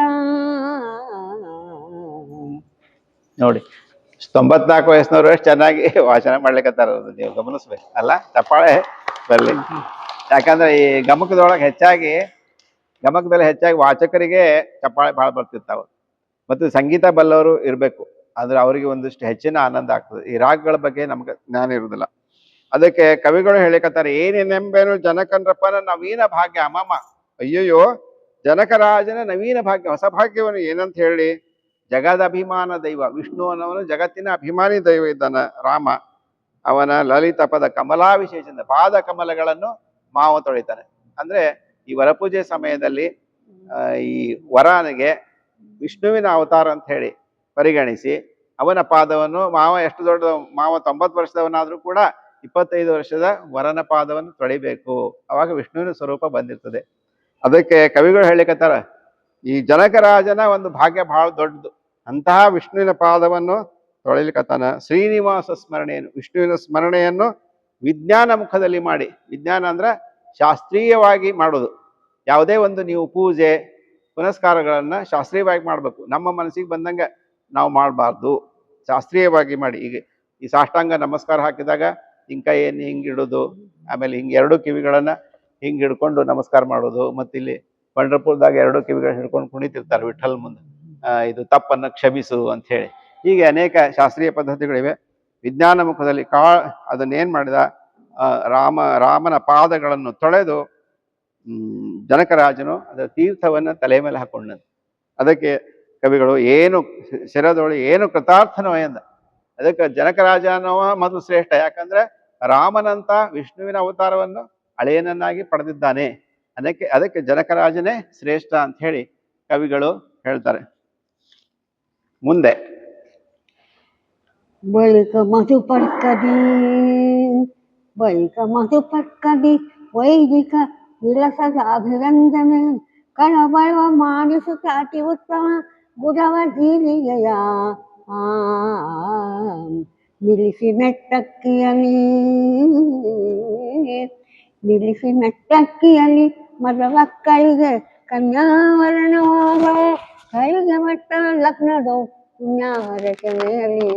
ನೋಡಿ 94 ವಯಸ್ಸಿನವರು ಎಷ್ಟು ಚೆನ್ನಾಗಿ ವಾಚನ ಮಾಡ್ಲಿಕ್ಕತ್ತಾರ, ನೀವು ಗಮನಿಸ್ಬೇಕು ಅಲ್ಲ, ಚಪ್ಪಾಳೆ ಬರಲಿ. ಯಾಕಂದ್ರೆ ಈ ಗಮಕದಲ್ಲಿ ಹೆಚ್ಚಾಗಿ ವಾಚಕರಿಗೆ ಚಪ್ಪಾಳೆ ಭಾಳ ಬರ್ತಿರ್ತಾವ. ಮತ್ತು ಸಂಗೀತ ಬಲ್ಲವರು ಇರಬೇಕು, ಅಂದ್ರೆ ಅವರಿಗೆ ಒಂದಿಷ್ಟು ಹೆಚ್ಚಿನ ಆನಂದ ಆಗ್ತದೆ. ಈ ರಾಗಗಳ ಬಗ್ಗೆ ನಮ್ಗೆ ಜ್ಞಾನ ಇರುವುದಿಲ್ಲ. ಅದಕ್ಕೆ ಕವಿಗಳು ಹೇಳಿಕತ್ತಾರೆ, ಏನೇನೆಂಬೇನು ಜನಕಂದ್ರಪ್ಪನ ನವೀನ ಭಾಗ್ಯ. ಅಮ್ಮಮ್ಮ, ಅಯ್ಯಯ್ಯೋ, ಜನಕರಾಜನ ನವೀನ ಭಾಗ್ಯ, ಹೊಸ ಭಾಗ್ಯವನ್ನು ಏನಂತ ಹೇಳಿ. ಜಗದ ಅಭಿಮಾನ ದೈವ ವಿಷ್ಣು ಅನ್ನೋನು ಜಗತ್ತಿನ ಅಭಿಮಾನಿ ದೈವ ಇದ್ದಾನ ರಾಮ. ಅವನ ಲಲಿತ ಪದ ಕಮಲಾ ವಿಶೇಷದಿಂದ ಪಾದ ಕಮಲಗಳನ್ನು ಮಾವ ತೊಳಿತಾನೆ. ಅಂದ್ರೆ ಈ ವರಪೂಜೆ ಸಮಯದಲ್ಲಿ ಈ ವರನಿಗೆ ವಿಷ್ಣುವಿನ ಅವತಾರ ಅಂತ ಹೇಳಿ ಪರಿಗಣಿಸಿ ಅವನ ಪಾದವನ್ನು ಮಾವ, ಎಷ್ಟು ದೊಡ್ಡ ಮಾವ 90 ವರ್ಷದವನಾದ್ರೂ ಕೂಡ 25 ವರ್ಷದ ವರನ ಪಾದವನ್ನು ತೊಳಿಬೇಕು. ಅವಾಗ ವಿಷ್ಣುವಿನ ಸ್ವರೂಪ ಬಂದಿರ್ತದೆ. ಅದಕ್ಕೆ ಕವಿಗಳು ಹೇಳಿಕತ್ತಾರ, ಈ ಜನಕರಾಜನ ಒಂದು ಭಾಗ್ಯ ಬಹಳ ದೊಡ್ಡದು. ಅಂತಹ ವಿಷ್ಣುವಿನ ಪಾದವನ್ನು ತೊಳಿಲಿಕತ್ತಾನ. ಶ್ರೀನಿವಾಸ ಸ್ಮರಣೆಯನ್ನು, ವಿಷ್ಣುವಿನ ಸ್ಮರಣೆಯನ್ನು ವಿಜ್ಞಾನ ಮುಖದಲ್ಲಿ ಮಾಡಿ. ವಿಜ್ಞಾನ ಅಂದ್ರೆ ಶಾಸ್ತ್ರೀಯವಾಗಿ ಮಾಡೋದು. ಯಾವುದೇ ಒಂದು ನೀವು ಪೂಜೆ ಪುನಸ್ಕಾರಗಳನ್ನ ಶಾಸ್ತ್ರೀಯವಾಗಿ ಮಾಡಬೇಕು. ನಮ್ಮ ಮನಸ್ಸಿಗೆ ಬಂದಂಗೆ ನಾವು ಮಾಡಬಾರ್ದು, ಶಾಸ್ತ್ರೀಯವಾಗಿ ಮಾಡಿ. ಈಗ ಈ ಸಾಷ್ಟಾಂಗ ನಮಸ್ಕಾರ ಹಾಕಿದಾಗ ಕೈಯನ್ನು ಹಿಂಗಿಡೋದು, ಆಮೇಲೆ ಹಿಂಗೆ 2 ಕಿವಿಗಳನ್ನ ಹಿಂಗೆ ಹಿಡ್ಕೊಂಡು ನಮಸ್ಕಾರ ಮಾಡೋದು. ಮತ್ತು ಇಲ್ಲಿ ಪಂಢರಪುರದಾಗ 2 ಕಿವಿಗಳನ್ನ ಹಿಡ್ಕೊಂಡು ಕುಣಿತಿರ್ತಾರೆ ವಿಠಲ್ ಮುಂದೆ, ಇದು ತಪ್ಪನ್ನು ಕ್ಷಮಿಸು ಅಂತ ಹೇಳಿ. ಹೀಗೆ ಅನೇಕ ಶಾಸ್ತ್ರೀಯ ಪದ್ಧತಿಗಳಿವೆ. ವಿಜ್ಞಾನ ಮುಖದಲ್ಲಿ ಅದನ್ನೇನು ಮಾಡಿದ, ರಾಮನ ಪಾದಗಳನ್ನು ತೊಳೆದು ಜನಕರಾಜನು ಅದರ ತೀರ್ಥವನ್ನು ತಲೆ ಮೇಲೆ ಹಾಕೊಂಡಂತೆ. ಅದಕ್ಕೆ ಕವಿಗಳು ಏನು ಶಿರದೊಳಿ ಏನು ಕೃತಾರ್ಥನೋ ಎಂದ. ಅದಕ್ಕೆ ಜನಕರಾಜನವ ಮೊದಲು ಶ್ರೇಷ್ಠ. ಯಾಕಂದ್ರೆ ರಾಮನಂತ ವಿಷ್ಣುವಿನ ಅವತಾರವನ್ನು ಅಳೆಯನನ್ನಾಗಿ ಪಡೆದಿದ್ದಾನೆ. ಅದಕ್ಕೆ ಜನಕರಾಜನೇ ಶ್ರೇಷ್ಠ ಅಂತ ಹೇಳಿ ಕವಿಗಳು ಹೇಳ್ತಾರೆ. ಮುಂದೆ ಬಳಿಕ ಮಧುಪರ್ಕದಿ ವೈದಿಕ ವಿಲಸದ ಅಭಿನಂದನೆ ಕಳಬಳ ಮಾಡಿಸುತ್ತ ಅತಿ ಉತ್ತಮ ಗುಡವ ಜೀರಿಗೆಯ ನಿಲ್ಲಿಸಿ ಮೆಟ್ಟಕ್ಕಿಯಲ್ಲಿ ಮದವಕ್ಕಳಿಗೆ ಕನ್ಯಾವರಣವಾದ ಕೈಗೆ ಮಟ್ಟದ ಲಗ್ನದೋ ಪುಣ್ಯಾರಚನೆಯಲ್ಲಿ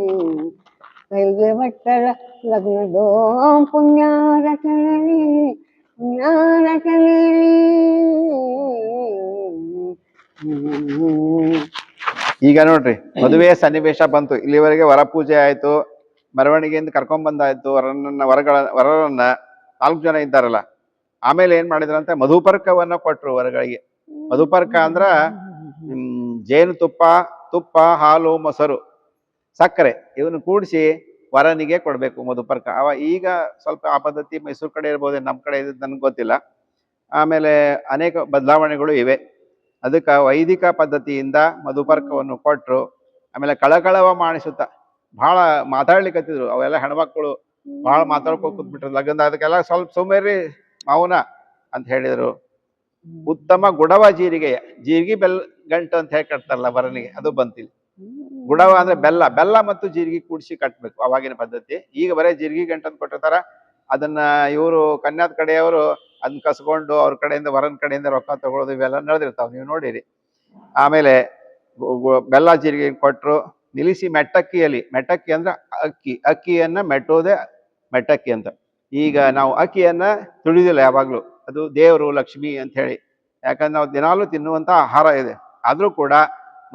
ಈಗ ನೋಡ್ರಿ, ಮದುವೆಯ ಸನ್ನಿವೇಶ ಬಂತು. ಇಲ್ಲಿವರೆಗೆ ವರ ಪೂಜೆ ಆಯ್ತು, ಮೆರವಣಿಗೆಯಿಂದ ಕರ್ಕೊಂಡ್ಬಂದಾಯ್ತು ವರರನ್ನ 4 ಜನ ಇದ್ದಾರಲ್ಲ. ಆಮೇಲೆ ಏನ್ ಮಾಡಿದ್ರಂತೆ, ಮಧುಪರ್ಕವನ್ನ ಕೊಟ್ರು ವರಗಳಿಗೆ. ಮಧುಪರ್ಕ ಅಂದ್ರ ಜೇನುತುಪ್ಪ, ತುಪ್ಪ, ಹಾಲು, ಮೊಸರು, ಸಕ್ಕರೆ ಇವನು ಕೂಡಿಸಿ ವರನಿಗೆ ಕೊಡ್ಬೇಕು ಮಧುಪರ್ಕ. ಈಗ ಸ್ವಲ್ಪ ಆ ಪದ್ಧತಿ ಮೈಸೂರು ಕಡೆ ಇರ್ಬೋದು, ನಮ್ಮ ಕಡೆ ಇದ್ ನನ್ಗೆ ಗೊತ್ತಿಲ್ಲ. ಆಮೇಲೆ ಅನೇಕ ಬದಲಾವಣೆಗಳು ಇವೆ. ಅದಕ್ಕೆ ವೈದಿಕ ಪದ್ಧತಿಯಿಂದ ಮಧುಪರ್ಕವನ್ನು ಕೊಟ್ಟರು. ಆಮೇಲೆ ಕಳಕಳವ ಮಾಡಿಸುತ್ತ ಭಾಳ ಮಾತಾಡ್ಲಿಕ್ಕತ್ತಿದ್ರು. ಅವೆಲ್ಲ ಹೆಣ್ಮಕ್ಳು ಭಾಳ ಮಾತಾಡ್ಕೊ ಕೂತ್ಬಿಟ್ರು ಲಗ್ನದ. ಅದಕ್ಕೆಲ್ಲ ಸ್ವಲ್ಪ ಸುಮೇರಿ ಮೌನ ಅಂತ ಹೇಳಿದ್ರು. ಉತ್ತಮ ಗುಡವ ಜೀರಿಗೆ ಬೆಲ್ಲ ಗಂಟು ಅಂತ ಹೇಳಿ ಕಟ್ತಾರಲ್ಲ ವರನಿಗೆ, ಅದು ಬಂತಿಲ್ಲ. ಗುಡವ ಅಂದ್ರೆ ಬೆಲ್ಲ ಮತ್ತು ಜೀರಿಗೆ ಕೂಡಿಸಿ ಕಟ್ಬೇಕು, ಅವಾಗಿನ ಪದ್ಧತಿ. ಈಗ ಬರೇ ಜೀರಿಗೆ ಗಂಟು ಅಂತ ಕೊಟ್ಟಿರ್ತಾರ. ಅದನ್ನ ಇವರು ಕನ್ಯಾದ ಕಡೆಯವರು ಅದನ್ನ ಕಸ್ಕೊಂಡು ಅವ್ರ ಕಡೆಯಿಂದ ವರನ ಕಡೆಯಿಂದ ರೊಕ್ಕ ತಗೊಳ್ಳೋದು ಇವೆಲ್ಲ ನಡೆದಿರ್ತಾವ, ನೀವು ನೋಡಿರಿ. ಆಮೇಲೆ ಬೆಲ್ಲ ಜೀರಿಗೆ ಕೊಟ್ಟರು. ನಿಲ್ಲಿಸಿ ಮೆಟ್ಟಕ್ಕಿ ಅಂದ್ರೆ ಅಕ್ಕಿಯನ್ನ ಮೆಟ್ಟೋದೆ ಮೆಟ್ಟಕ್ಕಿ ಅಂತ. ಈಗ ನಾವು ಅಕ್ಕಿಯನ್ನ ತುಳಿದಿಲ್ಲ ಯಾವಾಗ್ಲೂ, ಅದು ದೇವರು ಲಕ್ಷ್ಮಿ ಅಂತ ಹೇಳಿ. ಯಾಕಂದ್ರೆ ನಾವು ದಿನಾಲೂ ತಿನ್ನುವಂತ ಆಹಾರ ಇದೆ. ಆದ್ರೂ ಕೂಡ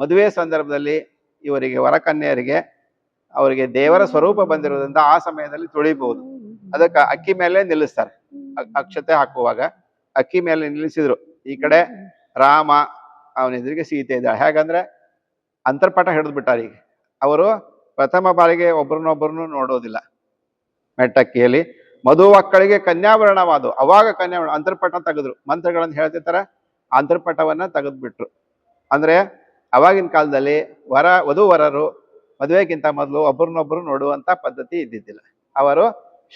ಮದುವೆ ಸಂದರ್ಭದಲ್ಲಿ ಇವರಿಗೆ ವರಕನ್ಯರಿಗೆ ಅವರಿಗೆ ದೇವರ ಸ್ವರೂಪ ಬಂದಿರೋದ್ರಿಂದ ಆ ಸಮಯದಲ್ಲಿ ತುಳಿಬಹುದು. ಅದಕ್ಕೆ ಅಕ್ಕಿ ಮೇಲೆ ನಿಲ್ಲಿಸ್ತಾರೆ. ಅಕ್ಷತೆ ಹಾಕುವಾಗ ಅಕ್ಕಿ ಮೇಲೆ ನಿಲ್ಲಿಸಿದ್ರು. ಈ ಕಡೆ ರಾಮ, ಅವನ ಎದುರಿಗೆ ಸೀತೆ ಇದ್ದಾಳೆ. ಹೇಗಂದ್ರೆ ಅಂತರ್ಪಟ ಹಿಡಿದು ಬಿಟ್ಟಾರ. ಈಗ ಅವರು ಪ್ರಥಮ ಬಾರಿಗೆ ಒಬ್ಬರನ್ನೊಬ್ಬರನ್ನು ನೋಡೋದಿಲ್ಲ. ಮೆಟ್ಟಕ್ಕಿಯಲ್ಲಿ ಮಧುವಕ್ಕಳಿಗೆ ಕನ್ಯಾವರಣವಾದು. ಅವಾಗ ಕನ್ಯಾವರಣ ಅಂತರ್ಪಟ ತೆಗೆದ್ರು. ಮಂತ್ರಗಳನ್ನು ಹೇಳ್ತಿರ್ತಾರ, ಅಂತರ್ಪಟವನ್ನ ತೆಗೆದ್ಬಿಟ್ರು. ಅಂದ್ರೆ ಅವಾಗಿನ ಕಾಲದಲ್ಲಿ ವಧುವರರು ಮದುವೆಗಿಂತ ಮೊದಲು ಒಬ್ಬರನ್ನೊಬ್ಬರು ನೋಡುವಂತ ಪದ್ಧತಿ ಇದ್ದಿದ್ದಿಲ್ಲ. ಅವರು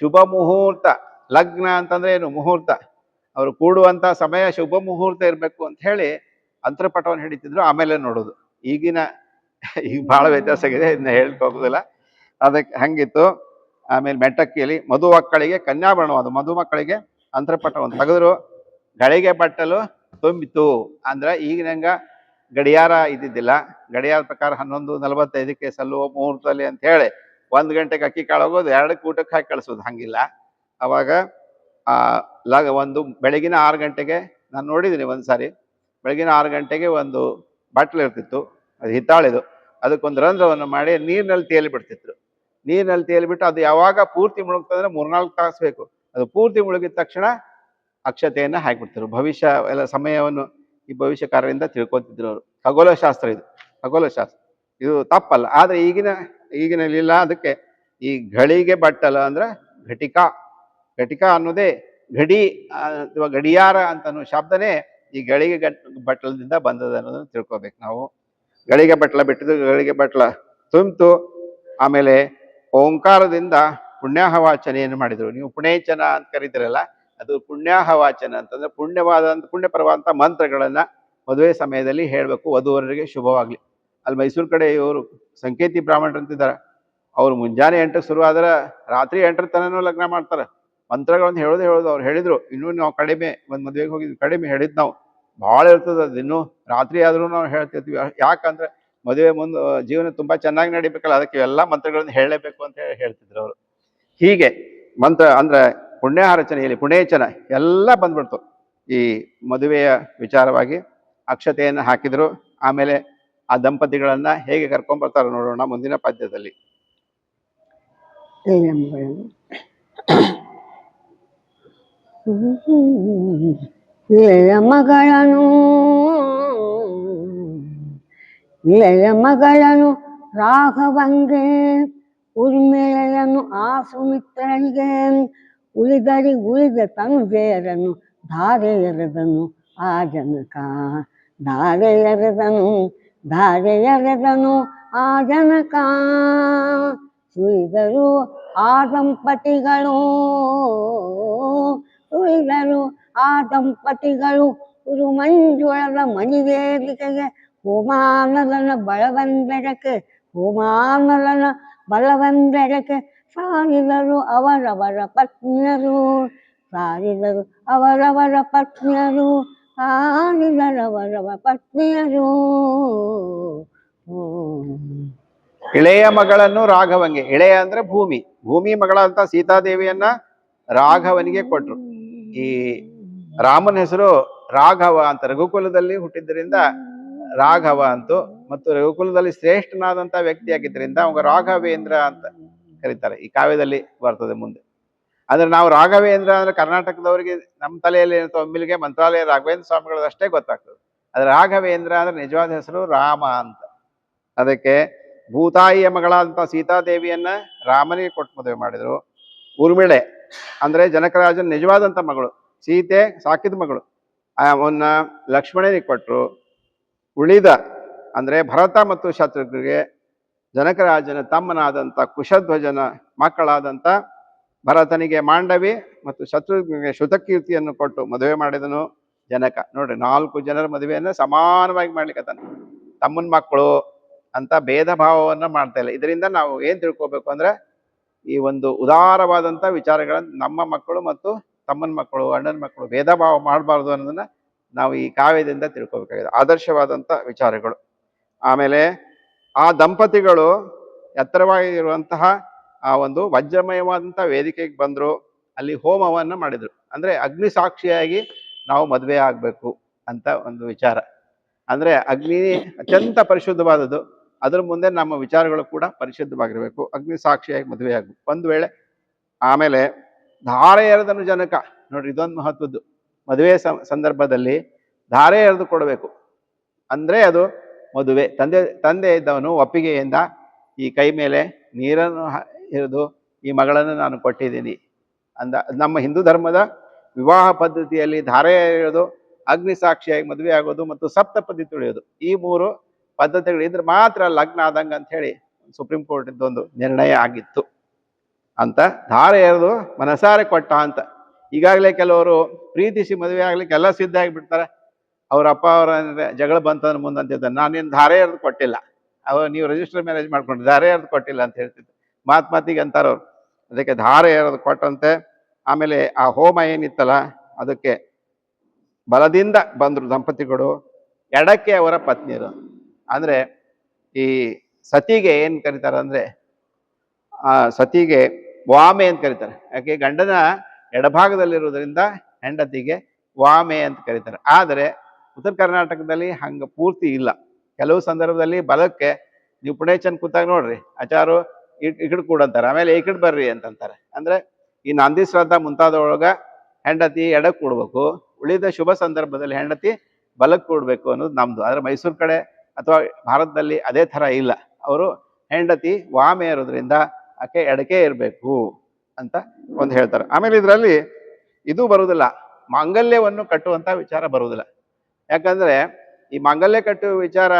ಶುಭ ಮುಹೂರ್ತ, ಲಗ್ನ ಅಂತಂದ್ರೆ ಏನು, ಮುಹೂರ್ತ, ಅವರು ಕೂಡುವಂತ ಸಮಯ ಶುಭ ಮುಹೂರ್ತ ಇರಬೇಕು ಅಂತ ಹೇಳಿ ಅಂತರ್ಪಟವನ್ನು ಹಿಡಿತಿದ್ರು, ಆಮೇಲೆ ನೋಡೋದು. ಈಗ ಬಹಳ ವ್ಯತ್ಯಾಸ ಆಗಿದೆ, ಇದನ್ನ ಹೇಳ್ಕೋಗುದಿಲ್ಲ. ಅದಕ್ಕೆ ಹಂಗಿತ್ತು. ಆಮೇಲೆ ಮೆಟ್ಟಕ್ಕಿಯಲ್ಲಿ ಮಧುಮಕ್ಕಳಿಗೆ ಕನ್ಯಾಭರಣವಾದ ಮಧುಮಕ್ಕಳಿಗೆ ಅಂತರ್ಪಟವನ್ನು ತೆಗೆದ್ರು. ಗಳಿಗೆ ಬಟ್ಟಲು ತುಂಬಿತು. ಅಂದ್ರೆ ಈಗಿನಂಗ ಗಡಿಯಾರ ಇದ್ದಿದ್ದಿಲ್ಲ. ಗಡಿಯಾರ ಪ್ರಕಾರ 11:45ಕ್ಕೆ ಸಲ್ಲುವ ಮುಹೂರ್ತದಲ್ಲಿ ಅಂತ ಹೇಳಿ 1 ಗಂಟೆಗೆ ಅಕ್ಕಿ ಕಾಳು ಹೋಗೋದು, 2ಕ್ಕೆ ಊಟಕ್ಕೆ ಹಾಕಿ ಕಳಿಸೋದು. ಹಂಗಿಲ್ಲ. ಅವಾಗ ಒಂದು ಬೆಳಗಿನ 6 ಗಂಟೆಗೆ ನಾನು ನೋಡಿದ್ದೀನಿ ಒಂದ್ಸಾರಿ. ಬೆಳಗಿನ 6 ಗಂಟೆಗೆ ಒಂದು ಬಟ್ಲು ಇರ್ತಿತ್ತು, ಅದು ಹಿತ್ತಾಳಿದು. ಅದಕ್ಕೊಂದು ರಂಧ್ರವನ್ನು ಮಾಡಿ ನೀರಿನಲ್ಲಿ ತೇಲಿ ಬಿಡ್ತಿದ್ರು. ನೀರಿನಲ್ಲಿ ತೇಲಿಬಿಟ್ಟು ಅದು ಯಾವಾಗ ಪೂರ್ತಿ ಮುಳುಗ್ತಂದ್ರೆ 3-4 ತಾಸು ಬೇಕು. ಅದು ಪೂರ್ತಿ ಮುಳುಗಿದ ತಕ್ಷಣ ಅಕ್ಷತೆಯನ್ನು ಹಾಕಿಬಿಡ್ತಿದ್ರು. ಭವಿಷ್ಯ ಎಲ್ಲ ಸಮಯವನ್ನು ಈ ಭವಿಷ್ಯ ಕಾರ್ಯದಿಂದ ತಿಳ್ಕೊತಿದ್ರು ಅವರು. ಖಗೋಳಶಾಸ್ತ್ರ ಇದು, ಖಗೋಳಶಾಸ್ತ್ರ. ಇದು ತಪ್ಪಲ್ಲ. ಆದ್ರೆ ಈಗಿನಲ್ಲಿಲ್ಲ. ಅದಕ್ಕೆ ಈ ಘಳಿಗೆ ಬಟ್ಟಲ ಅಂದ್ರೆ ಘಟಿಕಾ. ಘಟಿಕಾ ಅನ್ನೋದೇ ಘಡಿ ಅಥವಾ ಗಡಿಯಾರ ಅಂತ ಶಬ್ದನೇ ಈ ಗಳಿಗೆ ಬಟ್ಟಲದಿಂದ ಬಂದದ ಅನ್ನೋದನ್ನ ತಿಳ್ಕೊಬೇಕು ನಾವು. ಗಳಿಗೆ ಬಟ್ಲ ಬಿಟ್ಟಿದ್ದು ಗಳಿಗೆ ಬಟ್ಲ ತುಂಬಿತು. ಆಮೇಲೆ ಓಂಕಾರದಿಂದ ಪುಣ್ಯಾಹವಾಚನೆಯನ್ನು ಮಾಡಿದ್ರು. ನೀವು ಪುಣೇಚನ ಅಂತ ಕರೀತಿರಲ್ಲ, ಅದು ಪುಣ್ಯಾಹವಾಚನ ಅಂತಂದ್ರೆ ಪುಣ್ಯಪರವಾದಂಥ ಮಂತ್ರಗಳನ್ನ ಮದುವೆ ಸಮಯದಲ್ಲಿ ಹೇಳಬೇಕು, ವಧುವರರಿಗೆ ಶುಭವಾಗ್ಲಿ. ಅಲ್ಲಿ ಮೈಸೂರು ಕಡೆ ಇವರು ಸಂಕೇತಿ ಬ್ರಾಹ್ಮಣರು ಅಂತಿದ್ದಾರೆ. ಅವ್ರು ಮುಂಜಾನೆ 8ಕ್ಕೆ ಶುರು ಆದ್ರೆ ರಾತ್ರಿ 8ರ ತನೂ ಲಗ್ನ ಮಾಡ್ತಾರೆ. ಮಂತ್ರಗಳನ್ನು ಹೇಳೋದು ಅವ್ರು ಹೇಳಿದ್ರು. ಇನ್ನೂ ನಾವು ಕಡಿಮೆ ಒಂದು ಮದುವೆಗೆ ಹೋಗಿದ್ವಿ, ಕಡಿಮೆ ಹೇಳಿದ್ ನಾವು. ಭಾಳ ಇರ್ತದೆ ಅದು. ಇನ್ನೂ ರಾತ್ರಿ ಆದ್ರೂ ನಾವು ಹೇಳ್ತಿರ್ತೀವಿ. ಯಾಕಂದ್ರೆ ಮದುವೆ ಮುಂದೆ ಜೀವನ ತುಂಬಾ ಚೆನ್ನಾಗಿ ನಡಿಬೇಕಲ್ಲ, ಅದಕ್ಕೆ ಎಲ್ಲ ಮಂತ್ರಗಳನ್ನು ಹೇಳಲೇಬೇಕು ಅಂತ ಹೇಳ್ತಿದ್ರು ಅವರು. ಹೀಗೆ ಮಂತ್ರ ಅಂದ್ರೆ ಪುಣ್ಯಾಹರಚನೆಯಲ್ಲಿ ಪುಣೇಚನ ಎಲ್ಲ ಬಂದ್ಬಿಡ್ತು ಈ ಮದುವೆಯ ವಿಚಾರವಾಗಿ. ಅಕ್ಷತೆಯನ್ನು ಹಾಕಿದ್ರು. ಆಮೇಲೆ ಆ ದಂಪತಿಗಳನ್ನ ಹೇಗೆ ಕರ್ಕೊಂಡ್ಬರ್ತಾರೋ ನೋಡೋಣ ಮುಂದಿನ ಪದ್ಯದಲ್ಲಿ. ಇಳೆಯ ಮಗಳನ್ನು ರಾಘವಂಗೆ, ಉರ್ಮಿಳೆಯನ್ನು ಆ ಸುಮಿತ್ರನಿಗೆ, ಉಳಿದ ತನುಜೆಯರನ್ನು ಧಾರೆ ಎರೆದನು ಆ ಜನಕ. ಧಾರೆ ಎರೆದನು ಆ ಜನಕ. ಸುಳಿದರು ಆ ದಂಪತಿಗಳು ಉರುಮಂಜುಳದ ಮಣಿವೇದಿಕೆಗೆ ಹೋಮಾನಲನ ಬಲವಂದೆರಕೆ ಸಾರಿದರು ಅವರವರ ಪತ್ನಿಯರು. ಇಳೆಯ ಮಗಳನ್ನು ರಾಘವಂಗೆ. ಇಳೆಯ ಅಂದ್ರೆ ಭೂಮಿ ಮಗಳಂತ ಸೀತಾದೇವಿಯನ್ನ ರಾಘವನಿಗೆ ಕೊಟ್ರು. ಈ ರಾಮನ ಹೆಸರು ರಾಘವ ಅಂತ, ರಘುಕುಲದಲ್ಲಿ ಹುಟ್ಟಿದ್ದರಿಂದ ರಾಘವ ಅಂತು. ಮತ್ತು ರಘುಕುಲದಲ್ಲಿ ಶ್ರೇಷ್ಠನಾದಂತ ವ್ಯಕ್ತಿ ಆಗಿದ್ದರಿಂದ ಅವಾಗ ರಾಘವೇಂದ್ರ ಅಂತ ಕರೀತಾರೆ. ಈ ಕಾವ್ಯದಲ್ಲಿ ಬರ್ತದೆ ಮುಂದೆ. ಅಂದ್ರೆ ನಾವು ರಾಘವೇಂದ್ರ ಅಂದ್ರೆ ಕರ್ನಾಟಕದವರಿಗೆ ನಮ್ಮ ತಲೆಯಲ್ಲಿ ಒಮ್ಮಿಲಿಗೆ ಮಂತ್ರಾಲಯ ರಾಘವೇಂದ್ರ ಸ್ವಾಮಿಗಳದಷ್ಟೇ ಗೊತ್ತಾಗ್ತದೆ. ಆದ್ರೆ ರಾಘವೇಂದ್ರ ಅಂದ್ರೆ ನಿಜವಾದ ಹೆಸರು ರಾಮ ಅಂತ. ಅದಕ್ಕೆ ಭೂತಾಯಿಯ ಮಗಳಾದಂಥ ಸೀತಾದೇವಿಯನ್ನ ರಾಮನಿಗೆ ಕೊಟ್ಟು ಮದುವೆ ಮಾಡಿದ್ರು. ಊರ್ಮಿಳೆ ಅಂದ್ರೆ ಜನಕರಾಜನ ನಿಜವಾದಂಥ ಮಗಳು, ಸೀತೆ ಸಾಕಿದ ಮಗಳು. ಅವನ್ನ ಲಕ್ಷ್ಮಣನಿಗೆ ಕೊಟ್ಟರು. ಉಳಿದ ಅಂದ್ರೆ ಭರತ ಮತ್ತು ಶತ್ರುಘ್ನಿಗೆ ಜನಕರಾಜನ ತಮ್ಮನಾದಂಥ ಕುಶಧ್ವಜನ ಮಕ್ಕಳಾದಂಥ ಭರತನಿಗೆ ಮಾಂಡವಿ ಮತ್ತು ಶತ್ರುಘ್ನಿಗೆ ಶ್ರುತಕೀರ್ತಿಯನ್ನು ಕೊಟ್ಟು ಮದುವೆ ಮಾಡಿದನು ಜನಕ. ನೋಡ್ರಿ, 4 ಜನರ ಮದುವೆಯನ್ನ ಸಮಾನವಾಗಿ ಮಾಡ್ಲಿಕ್ಕೆ ತಮ್ಮನ ಮಕ್ಕಳು ಅಂತ ಭೇದ ಭಾವವನ್ನ ಮಾಡ್ತಾ ಇಲ್ಲ. ಇದರಿಂದ ನಾವು ಏನ್ ತಿಳ್ಕೊಬೇಕು ಅಂದ್ರೆ ಈ ಒಂದು ಉದಾರವಾದಂಥ ವಿಚಾರಗಳನ್ನ ನಮ್ಮ ಮಕ್ಕಳು ಮತ್ತು ತಮ್ಮನ ಮಕ್ಕಳು, ಅಣ್ಣನ ಮಕ್ಕಳು ಭೇದ ಭಾವ ಮಾಡಬಾರ್ದು ಅನ್ನೋದನ್ನ ನಾವು ಈ ಕಾವ್ಯದಿಂದ ತಿಳ್ಕೊಬೇಕಾಗಿದೆ. ಆದರ್ಶವಾದಂಥ ವಿಚಾರಗಳು. ಆಮೇಲೆ ಆ ದಂಪತಿಗಳು ಎತ್ತರವಾಗಿರುವಂತಹ ಆ ಒಂದು ವಜ್ರಮಯವಾದಂಥ ವೇದಿಕೆಗೆ ಬಂದ್ರು. ಅಲ್ಲಿ ಹೋಮವನ್ನ ಮಾಡಿದ್ರು. ಅಂದ್ರೆ ಅಗ್ನಿ ಸಾಕ್ಷಿಯಾಗಿ ನಾವು ಮದುವೆ ಆಗ್ಬೇಕು ಅಂತ ಒಂದು ವಿಚಾರ. ಅಂದ್ರೆ ಅಗ್ನಿ ಅತ್ಯಂತ ಪರಿಶುದ್ಧವಾದದ್ದು. ಅದ್ರ ಮುಂದೆ ನಮ್ಮ ವಿಚಾರಗಳು ಕೂಡ ಪರಿಶುದ್ಧವಾಗಿರ್ಬೇಕು. ಅಗ್ನಿ ಸಾಕ್ಷಿಯಾಗಿ ಮದುವೆ ಆಗ್ಬೇಕು ಒಂದು ವೇಳೆ. ಆಮೇಲೆ ಧಾರೆ ಎರೆದನು ಜನಕ. ನೋಡ್ರಿ, ಇದೊಂದು ಮಹತ್ವದ್ದು. ಮದುವೆ ಸಂದರ್ಭದಲ್ಲಿ ಧಾರೆ ಎರೆದು ಕೊಡಬೇಕು ಅಂದ್ರೆ ಅದು ಮದುವೆ. ತಂದೆ ಇದ್ದವನು ಒಪ್ಪಿಗೆಯಿಂದ ಈ ಕೈ ಮೇಲೆ ನೀರನ್ನು ಎರೆದು ಈ ಮಗಳನ್ನು ನಾನು ಕೊಟ್ಟಿದ್ದೀನಿ ಅಂದ. ನಮ್ಮ ಹಿಂದೂ ಧರ್ಮದ ವಿವಾಹ ಪದ್ಧತಿಯಲ್ಲಿ ಧಾರೆ ಎರೆಯೋದು, ಅಗ್ನಿ ಸಾಕ್ಷಿಯಾಗಿ ಮದುವೆ ಆಗೋದು ಮತ್ತು ಸಪ್ತಪದಿ ತುಳಿಯೋದು, ಈ 3 ಪದ್ಧತಿಗಳಿದ್ರೆ ಮಾತ್ರ ಲಗ್ನ ಆದಂಗ ಅಂತ ಹೇಳಿ ಸುಪ್ರೀಂ ಕೋರ್ಟ್ ಇದ್ದೊಂದು ನಿರ್ಣಯ ಆಗಿತ್ತು ಅಂತ. ಧಾರೆ ಎರೆದು ಮನಸಾರೆ ಕೊಟ್ಟ ಅಂತ. ಈಗಾಗಲೇ ಕೆಲವರು ಪ್ರೀತಿಸಿ ಮದುವೆ ಆಗ್ಲಿಕ್ಕೆ ಎಲ್ಲ ಸಿದ್ಧ ಆಗಿಬಿಡ್ತಾರೆ. ಅವ್ರ ಅಪ್ಪ ಅವರ ಜಗಳ ಬಂತಂದ್ರೆ ಮುಂದಂತಿದ್ದ, ನಾನೇನು ಧಾರೆ ಎರೆದು ಕೊಟ್ಟಿಲ್ಲ, ನೀವು ರಿಜಿಸ್ಟರ್ ಮ್ಯಾರೇಜ್ ಮಾಡ್ಕೊಂಡು ಧಾರೆ ಎರೆದು ಕೊಟ್ಟಿಲ್ಲ ಅಂತ ಹೇಳ್ತಿದ್ದೆ. ಮಾತಿಗೆ ಅಂತಾರವ್ರು. ಅದಕ್ಕೆ ಧಾರೆ ಎರೆದು ಕೊಟ್ಟಂತೆ. ಆಮೇಲೆ ಆ ಹೋಮ ಏನಿತ್ತಲ್ಲ ಅದಕ್ಕೆ ಬಲದಿಂದ ಬಂದ್ರು ದಂಪತಿಗಳು. ಎಡಕ್ಕೆ ಅವರ ಪತ್ನಿಯರು. ಅಂದ್ರೆ ಈ ಸತಿಗೆ ಏನ್ ಕರೀತಾರೆ ಅಂದ್ರೆ ಆ ಸತಿಗೆ ವಾಮೆ ಅಂತ ಕರೀತಾರೆ. ಯಾಕೆ ಗಂಡನ ಎಡಭಾಗದಲ್ಲಿರುವುದರಿಂದ ಹೆಂಡತಿಗೆ ವಾಮೆ ಅಂತ ಕರೀತಾರೆ. ಆದರೆ ಉತ್ತರ ಕರ್ನಾಟಕದಲ್ಲಿ ಹಂಗ ಪೂರ್ತಿ ಇಲ್ಲ. ಕೆಲವು ಸಂದರ್ಭದಲ್ಲಿ ಬಲಕ್ಕೆ ನೀವು ಪುಣೇಚನ್ ಕೂತಾಗ ನೋಡ್ರಿ, ಆಚಾರು ಇಕಡ್ ಕೂಡಂತಾರೆ, ಆಮೇಲೆ ಈ ಕಡೆ ಬರ್ರಿ ಅಂತಂತಾರೆ. ಅಂದ್ರೆ ಈ ನಂದಿ ಶ್ರಾದ್ದ ಮುಂತಾದೊಳಗ ಹೆಂಡತಿ ಎಡಕ್ಕೆ ಕೂಡ್ಬೇಕು, ಉಳಿದ ಶುಭ ಸಂದರ್ಭದಲ್ಲಿ ಹೆಂಡತಿ ಬಲಕ್ಕೆ ಕೂಡ್ಬೇಕು ಅನ್ನೋದು ನಮ್ದು. ಆದ್ರೆ ಮೈಸೂರು ಕಡೆ ಅಥವಾ ಭಾರತದಲ್ಲಿ ಅದೇ ತರ ಇಲ್ಲ. ಅವರು ಹೆಂಡತಿ ವಾಮೆ ಇರೋದ್ರಿಂದ ಆಕೆ ಎಡಕೆ ಇರಬೇಕು ಅಂತ ಒಂದು ಹೇಳ್ತಾರೆ. ಆಮೇಲೆ ಇದರಲ್ಲಿ ಇದು ಬರುವುದಿಲ್ಲ, ಮಾಂಗಲ್ಯವನ್ನು ಕಟ್ಟುವಂತ ವಿಚಾರ ಬರುವುದಿಲ್ಲ. ಯಾಕಂದ್ರೆ ಈ ಮಾಂಗಲ್ಯ ಕಟ್ಟುವ ವಿಚಾರ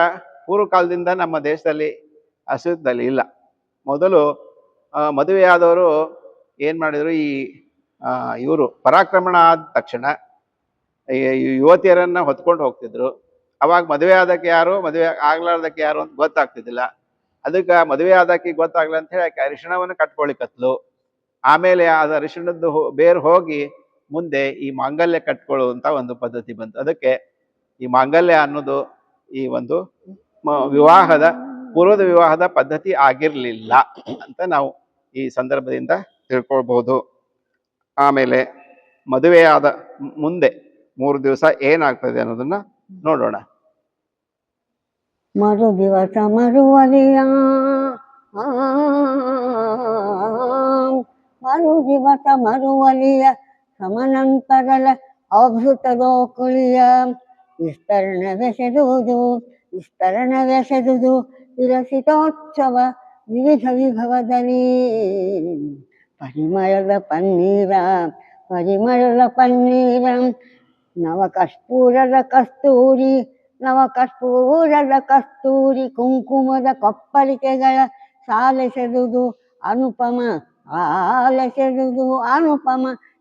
ಪೂರ್ವ ಕಾಲದಿಂದ ನಮ್ಮ ದೇಶದಲ್ಲಿ ಅಸ್ತಿತ್ವದಲ್ಲಿ ಇಲ್ಲ. ಮೊದಲು ಮದುವೆಯಾದವರು ಏನ್ ಮಾಡಿದ್ರು, ಈ ಇವರು ಪರಾಕ್ರಮಣ ಆದ ತಕ್ಷಣ ಈ ಯುವತಿಯರನ್ನ ಹೊತ್ಕೊಂಡು ಹೋಗ್ತಿದ್ರು. ಅವಾಗ ಮದುವೆ ಆದಕ್ಕೆ ಯಾರು, ಮದುವೆ ಆಗ್ಲಾರ್ದಕ್ಕೆ ಯಾರು ಅಂತ ಗೊತ್ತಾಗ್ತಿದ್ದಿಲ್ಲ. ಅದಕ್ಕೆ ಮದುವೆ ಆದಕ್ಕೆ ಗೊತ್ತಾಗ್ಲ ಅಂತ ಹೇಳಿ ಆಕೆ ಅರಿಶಿಣವನ್ನು ಕಟ್ಕೊಳಿಕತ್ಲು. ಆಮೇಲೆ ಅದು ಅರಿಶಿಣದ್ದು ಬೇರು ಹೋಗಿ ಮುಂದೆ ಈ ಮಾಂಗಲ್ಯ ಕಟ್ಕೊಳ್ಳುವಂತ ಒಂದು ಪದ್ಧತಿ ಬಂತು. ಅದಕ್ಕೆ ಈ ಮಾಂಗಲ್ಯ ಅನ್ನೋದು ಈ ಒಂದು ವಿವಾಹದ ಪೂರ್ವದ ವಿವಾಹದ ಪದ್ಧತಿ ಆಗಿರ್ಲಿಲ್ಲ ಅಂತ ನಾವು ಈ ಸಂದರ್ಭದಿಂದ ತಿಳ್ಕೊಳ್ಬಹುದು. ಆಮೇಲೆ ಮದುವೆಯಾದ ಮುಂದೆ 3 ದಿವಸ ಏನಾಗ್ತದೆ ಅನ್ನೋದನ್ನ ನೋಡೋಣ. ಮರು ದಿವಸ ಮರುವಲಿಯ ಮರು ದಿವಸ ಮರುವಲಿಯ ಸಮನಂತರಲ ಅವಭೃತದೋಕುಳಿಯ ವಿಸ್ತರಣವೆಸೆದುದು ವಿರಸಿತೋತ್ಸವ ವಿವಿಧ ವಿಭವದಲ್ಲಿ ಪರಿಮಳದ ಪನ್ನೀರ ನವಕರ್ಪೂರದ ಕಸ್ತೂರಿ ಕುಂಕುಮದ ಕೊಪ್ಪಳಿಕೆಗಳ ಸಾಲೆಸೆದುದು ಅನುಪಮ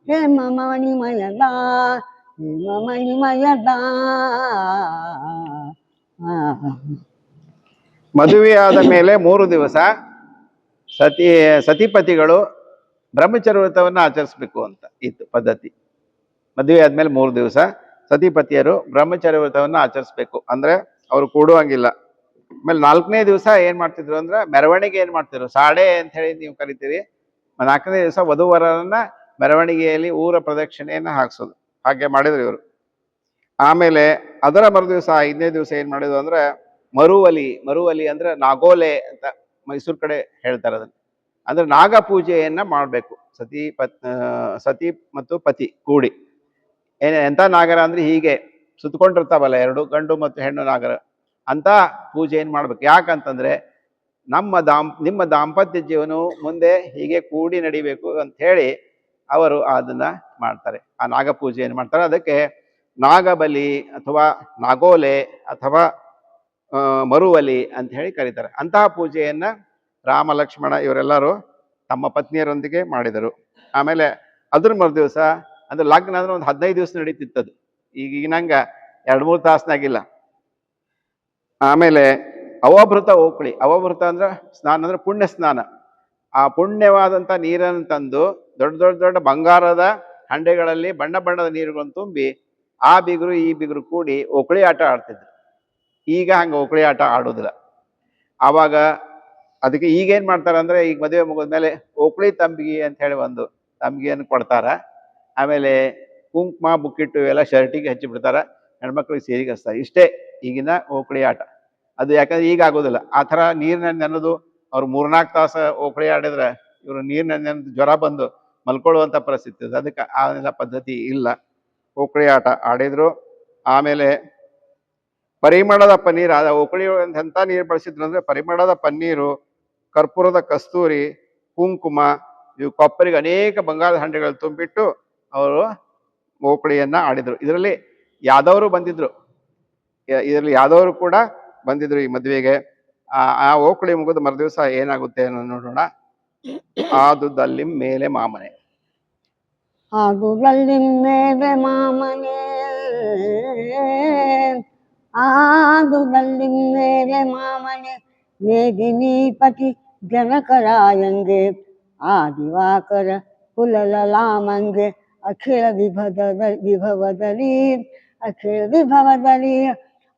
ಹೇಮಮಣಿಮಯದ ಮದುವೆಯಾದ ಮೇಲೆ 3 ದಿವಸ ಸತಿಪತಿಗಳು ಬ್ರಹ್ಮಚರ್ಯ ವ್ರತವನ್ನು ಆಚರಿಸ್ಬೇಕು ಅಂತ ಇತ್ತು ಪದ್ಧತಿ. ಮದುವೆ ಆದ್ಮೇಲೆ 3 ದಿವಸ ಸತಿಪತಿಯರು ಬ್ರಹ್ಮಚರ್ಯ ವ್ರತವನ್ನು ಆಚರಿಸ್ಬೇಕು. ಅಂದ್ರೆ ಅವ್ರು ಕೂಡುವಂಗಿಲ್ಲ. ಆಮೇಲೆ 4ನೇ ದಿವಸ ಏನ್ ಮಾಡ್ತಿದ್ರು ಅಂದ್ರೆ ಮೆರವಣಿಗೆ ಏನ್ ಮಾಡ್ತಿದ್ರು, ಸಾಡೆ ಅಂತ ಹೇಳಿ ನೀವು ಕರಿತೀರಿ. 4ನೇ ದಿವಸ ವಧುವರರನ್ನ ಮೆರವಣಿಗೆಯಲ್ಲಿ ಊರ ಪ್ರದಕ್ಷಿಣೆಯನ್ನ ಹಾಕ್ಸೋದು. ಹಾಗೆ ಮಾಡಿದ್ರು ಇವರು. ಆಮೇಲೆ ಅದರ ಮರುದಿವಸ 5ನೇ ದಿವಸ ಏನ್ ಮಾಡಿದ್ರು ಅಂದ್ರೆ ಮರುವಲಿ ಅಂದ್ರೆ ನಾಗೋಲೆ ಅಂತ ಮೈಸೂರು ಕಡೆ ಹೇಳ್ತಾರೆ ಅದನ್ನ. ಅಂದ್ರೆ ನಾಗ ಪೂಜೆಯನ್ನ ಮಾಡ್ಬೇಕು. ಸತಿ ಮತ್ತು ಪತಿ ಕೂಡಿ ಎಂತ ನಾಗರ ಅಂದ್ರೆ ಹೀಗೆ ಸುತ್ತಕೊಂಡಿರ್ತಾವಲ್ಲ 2 ಗಂಡು ಮತ್ತು ಹೆಣ್ಣು ನಾಗರ ಅಂತ ಪೂಜೆ ಏನ್ ಮಾಡ್ಬೇಕು. ಯಾಕಂತಂದ್ರೆ ನಿಮ್ಮ ದಾಂಪತ್ಯ ಜೀವನವು ಮುಂದೆ ಹೀಗೆ ಕೂಡಿ ನಡಿಬೇಕು ಅಂತ ಹೇಳಿ ಅವರು ಅದನ್ನ ಮಾಡ್ತಾರೆ. ಆ ನಾಗ ಪೂಜೆ ಏನ್ ಮಾಡ್ತಾರೆ, ಅದಕ್ಕೆ ನಾಗಬಲಿ ಅಥವಾ ನಾಗೋಲೆ ಅಥವಾ ಮರುವಲಿ ಅಂತ ಹೇಳಿ ಕರೀತಾರೆ. ಅಂತಹ ಪೂಜೆಯನ್ನ ರಾಮ ಲಕ್ಷ್ಮಣ ಇವರೆಲ್ಲರೂ ತಮ್ಮ ಪತ್ನಿಯರೊಂದಿಗೆ ಮಾಡಿದರು. ಆಮೇಲೆ ಅದ್ರ ಮರುದಿವಸ ಅಂದ್ರೆ ಲಗ್ನ ಅಂದ್ರೆ ಒಂದು 15 ದಿವಸ ನಡೀತಿತ್ತದು. ಈಗಿನಂಗ 2-3 ತಾಸ್ನಾಗಿಲ್ಲ. ಆಮೇಲೆ ಅವಭೃತ ಅವಭೃತ ಅಂದ್ರೆ ಸ್ನಾನ ಅಂದ್ರೆ ಪುಣ್ಯ ಸ್ನಾನ. ಆ ಪುಣ್ಯವಾದಂತ ನೀರನ್ನು ತಂದು ದೊಡ್ಡ ಬಂಗಾರದ ಹಂಡೆಗಳಲ್ಲಿ ಬಣ್ಣದ ನೀರುಗಳನ್ನು ತುಂಬಿ ಆ ಬಿಗುರು ಈ ಬಿಗುರು ಕೂಡಿ ಓಕಳಿ ಆಟ ಆಡ್ತಿದ್ರು. ಈಗ ಹಂಗ ಓಕಳಿ ಆಟ ಆಡೋದಿಲ್ಲ. ಆವಾಗ ಅದಕ್ಕೆ ಈಗೇನ್ ಮಾಡ್ತಾರ ಅಂದ್ರೆ, ಈಗ ಮದುವೆ ಮುಗಿದ್ಮೇಲೆ ಓಕಳಿ ತಂಬಿಗೆ ಅಂತ ಹೇಳಿ ಒಂದು ತಂಬಿಗೆಯನ್ನು ಕೊಡ್ತಾರ. ಆಮೇಲೆ ಕುಂಕುಮ ಬುಕ್ಕಿಟ್ಟು ಎಲ್ಲ ಶರ್ಟಿಗೆ ಹಚ್ಚಿ ಬಿಡ್ತಾರ, ಹೆಣ್ಮಕ್ಳಿಗೆ ಸೇರಿಗೆ ಹಚ್ತಾರೆ. ಇಷ್ಟೇ ಈಗಿನ ಓಕಳಿ ಆಟ. ಅದು ಯಾಕಂದ್ರೆ ಈಗ ಆಗೋದಿಲ್ಲ. ಆ ಥರ ನೀರಿನ ನೆನೋದು ಅವ್ರು 3-4 ತಾಸು ಓಕಳಿ ಆಡಿದ್ರೆ ಇವರು ನೀರಿನ ನೆನೆದು ಜ್ವರ ಬಂದು ಮಲ್ಕೊಳ್ಳುವಂಥ ಪರಿಸ್ಥಿತಿ ಇದೆ. ಅದಕ್ಕೆ ಆ ಪದ್ಧತಿ ಇಲ್ಲ. ಓಕಳಿ ಆಟ ಆಡಿದ್ರು. ಆಮೇಲೆ ಪರಿಮಳದ ಪನ್ನೀರು, ಅದ ಓಕಳಿ ಎಂಥ ನೀರು ಬಳಸಿದ್ರು ಅಂದ್ರೆ ಪರಿಮಳದ ಪನ್ನೀರು, ಕರ್ಪೂರದ ಕಸ್ತೂರಿ, ಕುಂಕುಮ, ಇವು ಕೊಪ್ಪರಿಗೆ ಅನೇಕ ಬಂಗಾರದ ಹಂಡೆಗಳು ತುಂಬಿಟ್ಟು ಅವರು ಓಕಳಿಯನ್ನ ಆಡಿದ್ರು. ಇದರಲ್ಲಿ ಯಾದವರು ಬಂದಿದ್ರು. ಯಾದವರು ಕೂಡ ಬಂದಿದ್ರು ಈ ಮದುವೆಗೆ. ಆ ಓಕಳಿ ಮುಗಿದ ಮರುದಿವಸ ಏನಾಗುತ್ತೆ ಅನ್ನೋ ನೋಡೋಣ. ಆದುದಲ್ಲಿ ಮೇಲೆ ಮಾಮನೆ ಮೇದಿನೀಪತಿ ಜನಕರಾಯಂಗೆ ಆದಿವಾಕರ ಕುಲಲಾಮಂಗೆ ಅಖಿಳ ವಿಭವದಲ್ಲಿ